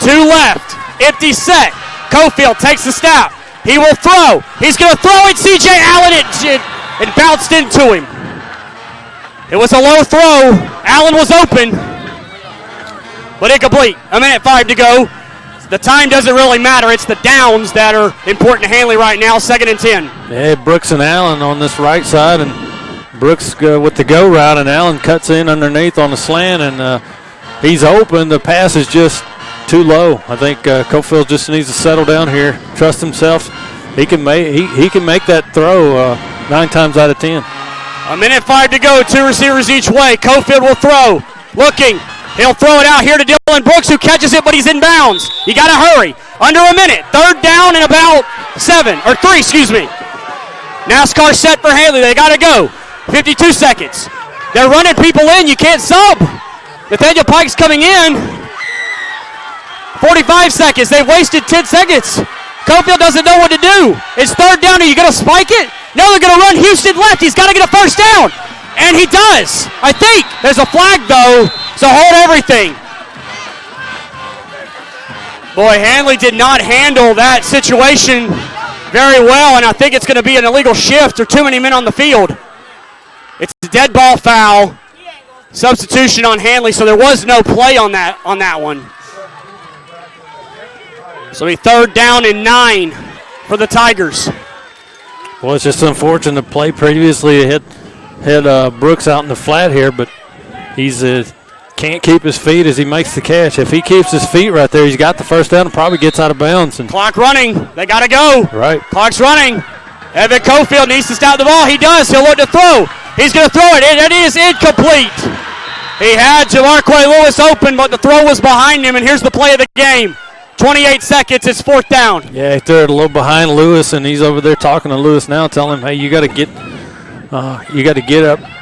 2 left, empty set. Cofield takes the snap. He will throw. He's going to throw it. C.J. Allen, it bounced into him. It was a low throw. Allen was open, but incomplete. 1:05 to go. The time doesn't really matter. It's the downs that are important to Handley right now. 2nd and 10. Yeah, Brooks and Allen on this right side, and Brooks with the go route, and Allen cuts in underneath on the slant, and he's open. The pass is just too low. I think Cofield just needs to settle down here, trust himself. He can make that throw 9 times out of 10. 1:05 to go. 2 receivers each way. Cofield will throw. Looking. He'll throw it out here to Dylan Brooks, who catches it, but he's in bounds. You got to hurry. Under a minute. Third down and about 3, excuse me. NASCAR set for Handley. They got to go. 52 seconds. They're running people in. You can't sub. Nathaniel Pike's coming in. 45 seconds. They've wasted 10 seconds. Cofield doesn't know what to do. It's third down. Are you going to spike it? No, they're going to run Houston left. He's got to get a first down. And he does, I think. There's a flag, though, so hold everything. Boy, Handley did not handle that situation very well, and I think it's going to be an illegal shift or too many men on the field. It's a dead ball foul. Substitution on Handley, so there was no play on that one. So it'll be third down and 9 for the Tigers. Well, it's just unfortunate. The play previously had Brooks out in the flat here, but he's can't keep his feet as he makes the catch. If he keeps his feet right there, he's got the first down and probably gets out of bounds. And clock running. They got to go. Right. Clock's running. Evan Cofield needs to stop the ball. He does. He'll look to throw. He's going to throw it. It is incomplete. He had Jamarque Lewis open, but the throw was behind him, and here's the play of the game. 28 seconds. It's fourth down. Yeah, he threw it a little behind Lewis, and he's over there talking to Lewis now, telling him, hey, you got to get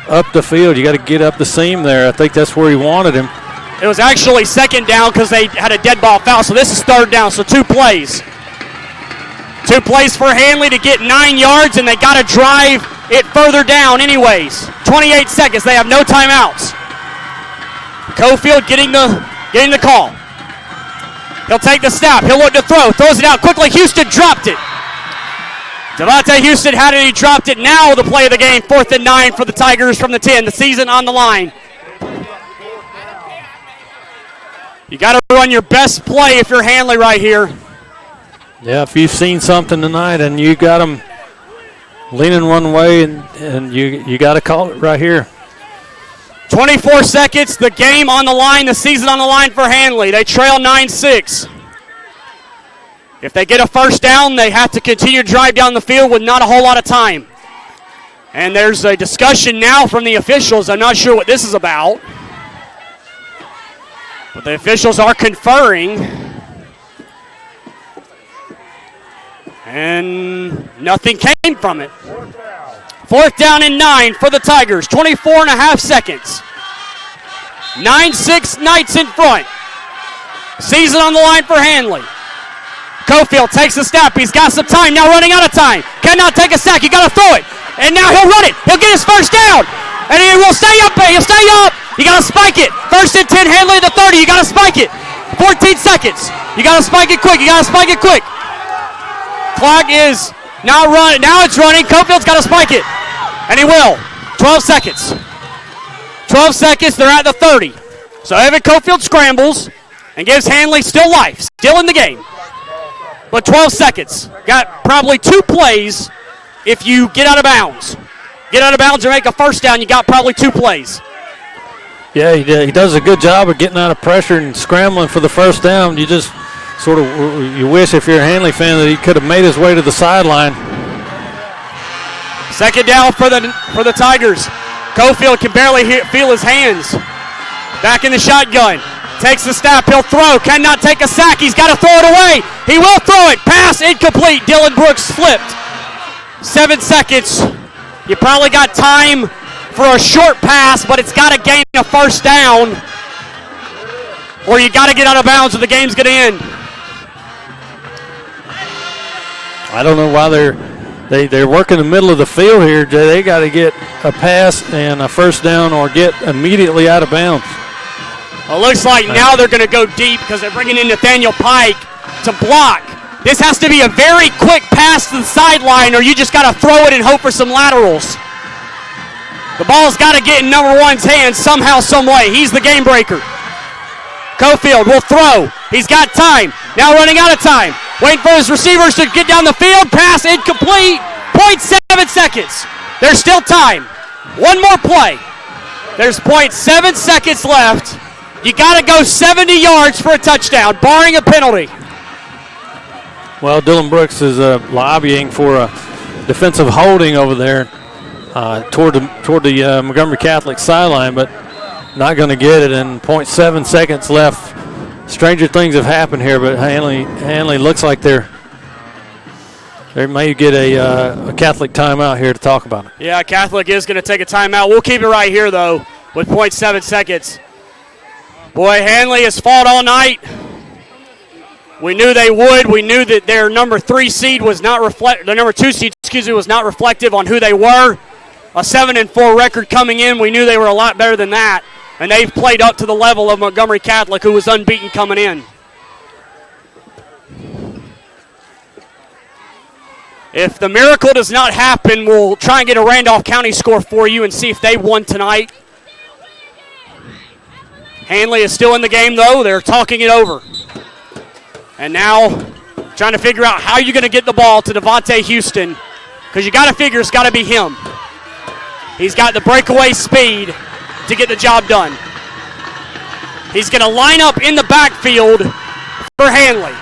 up the field. You got to get up the seam there. I think that's where he wanted him. It was actually second down because they had a dead ball foul, so this is third down, so 2 plays. 2 plays for Handley to get 9 yards, and they got to drive it further down anyways. 28 seconds. They have no timeouts. Cofield getting the call. He'll take the snap. He'll look to throw. Throws it out quickly. Houston dropped it. Devontae Houston had it. He dropped it. Now the play of the game. 4th and 9 for the Tigers from the 10. The season on the line. You got to run your best play if you're Handley right here. Yeah, if you've seen something tonight and you got them leaning one way and you got to call it right here. 24 seconds, the game on the line, the season on the line for Handley. They trail 9-6. If they get a first down, they have to continue to drive down the field with not a whole lot of time. And there's a discussion now from the officials. I'm not sure what this is about. But the officials are conferring. And nothing came from it. 4th down and 9 for the Tigers. 24.5 seconds. 9-6 Knights in front. Season on the line for Handley. Cofield takes a step. He's got some time. Now running out of time. Cannot take a sack. You got to throw it. And now he'll run it. He'll get his first down. And he will stay up. He'll stay up. You got to spike it. 1st and 10. Handley at the 30. You got to spike it. 14 seconds. You got to spike it quick. You got to spike it quick. Clock is not running. Now it's running. Cofield's got to spike it. And he will. 12 seconds. 12 seconds. They're at the 30. So Evan Cofield scrambles and gives Handley still life. Still in the game. But 12 seconds. Got probably 2 plays if you get out of bounds. Get out of bounds or make a first down, you got probably 2 plays. Yeah, he does a good job of getting out of pressure and scrambling for the first down. You just sort of you wish if you're a Handley fan that he could have made his way to the sideline. Second down for the Tigers. Cofield can barely feel his hands. Back in the shotgun. Takes the snap. He'll throw. Cannot take a sack. He's got to throw it away. He will throw it. Pass incomplete. Dylan Brooks flipped. 7 seconds. You probably got time for a short pass, but it's got to gain a first down, or you got to get out of bounds or the game's going to end. I don't know why they're working the middle of the field here, Jay. They got to get a pass and a first down or get immediately out of bounds. Well, it looks like now they're going to go deep because they're bringing in Nathaniel Pike to block. This has to be a very quick pass to the sideline, or you just got to throw it and hope for some laterals. The ball's got to get in number 1's hands somehow, some way. He's the game breaker. Cofield will throw. He's got time. Now running out of time. Waiting for his receivers to get down the field. Pass incomplete. 0.7 seconds. There's still time. One more play. There's 0.7 seconds left. You got to go 70 yards for a touchdown, barring a penalty. Well, Dylan Brooks is lobbying for a defensive holding over there toward the Montgomery Catholic sideline, but not going to get it. And 0.7 seconds left stranger things have happened here, but Handley looks like they may get a Catholic timeout here to talk about it. Yeah, Catholic is going to take a timeout. We'll keep it right here, though, with 0.7 seconds. Boy, Handley has fought all night. We knew they would. We knew that their number 3 seed was not the number 2 seed, was not reflective on who they were. A 7-4 record coming in. We knew they were a lot better than that. And they've played up to the level of Montgomery Catholic, who was unbeaten coming in. If the miracle does not happen, we'll try and get a Randolph County score for you and see if they won tonight. Handley is still in the game, though. They're talking it over. And now trying to figure out how you're going to get the ball to Devontae Houston, because you got to figure it's got to be him. He's got the breakaway speed to get the job done. He's going to line up in the backfield for Handley.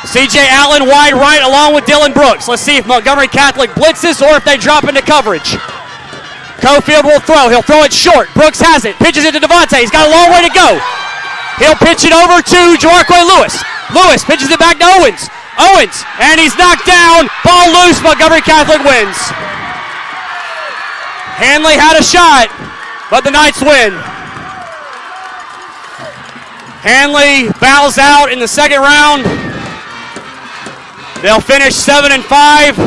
C.J. Allen wide right along with Dylan Brooks. Let's see if Montgomery Catholic blitzes or if they drop into coverage. Cofield will throw. He'll throw it short. Brooks has it. Pitches it to Devontae. He's got a long way to go. He'll pitch it over to Jamarque Lewis. Lewis pitches it back to Owens. Owens, and he's knocked down. Ball loose. Montgomery Catholic wins. Handley had a shot, but the Knights win. Handley bows out in the second round. They'll finish 7-5.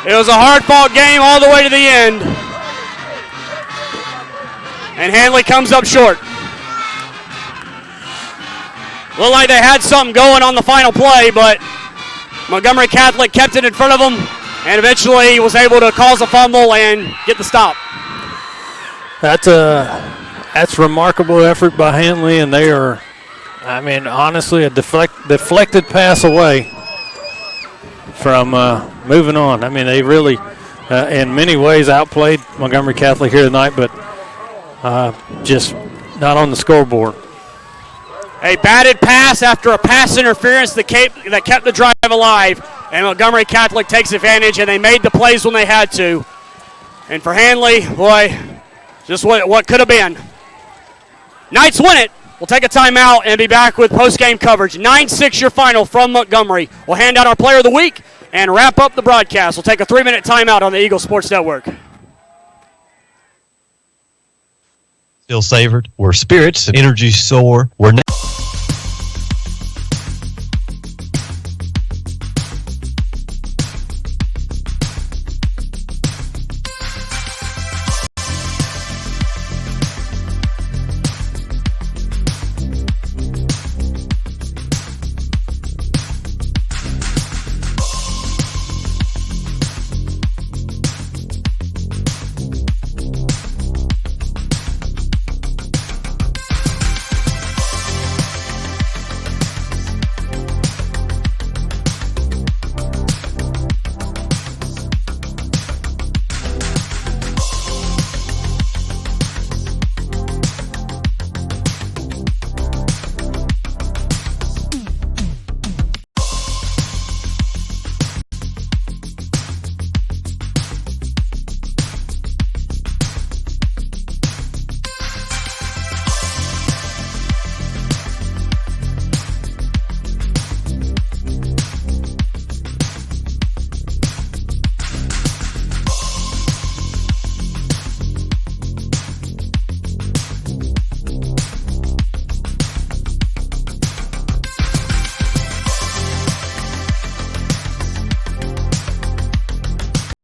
It was a hard-fought game all the way to the end. And Handley comes up short. Looked like they had something going on the final play, but Montgomery Catholic kept it in front of them and eventually was able to cause a fumble and get the stop. That's remarkable effort by Handley, and they are, honestly, a deflected pass away from moving on. They really, in many ways, outplayed Montgomery Catholic here tonight, but just not on the scoreboard. A batted pass after a pass interference that kept the drive alive, and Montgomery Catholic takes advantage, and they made the plays when they had to. And for Handley, boy, just what could have been. Knights win it. We'll take a timeout and be back with post-game coverage. 9-6 your final from Montgomery. We'll hand out our Player of the Week and wrap up the broadcast. We'll take a 3-minute timeout on the Eagle Sports Network. Still savored, where spirits and energy soar, where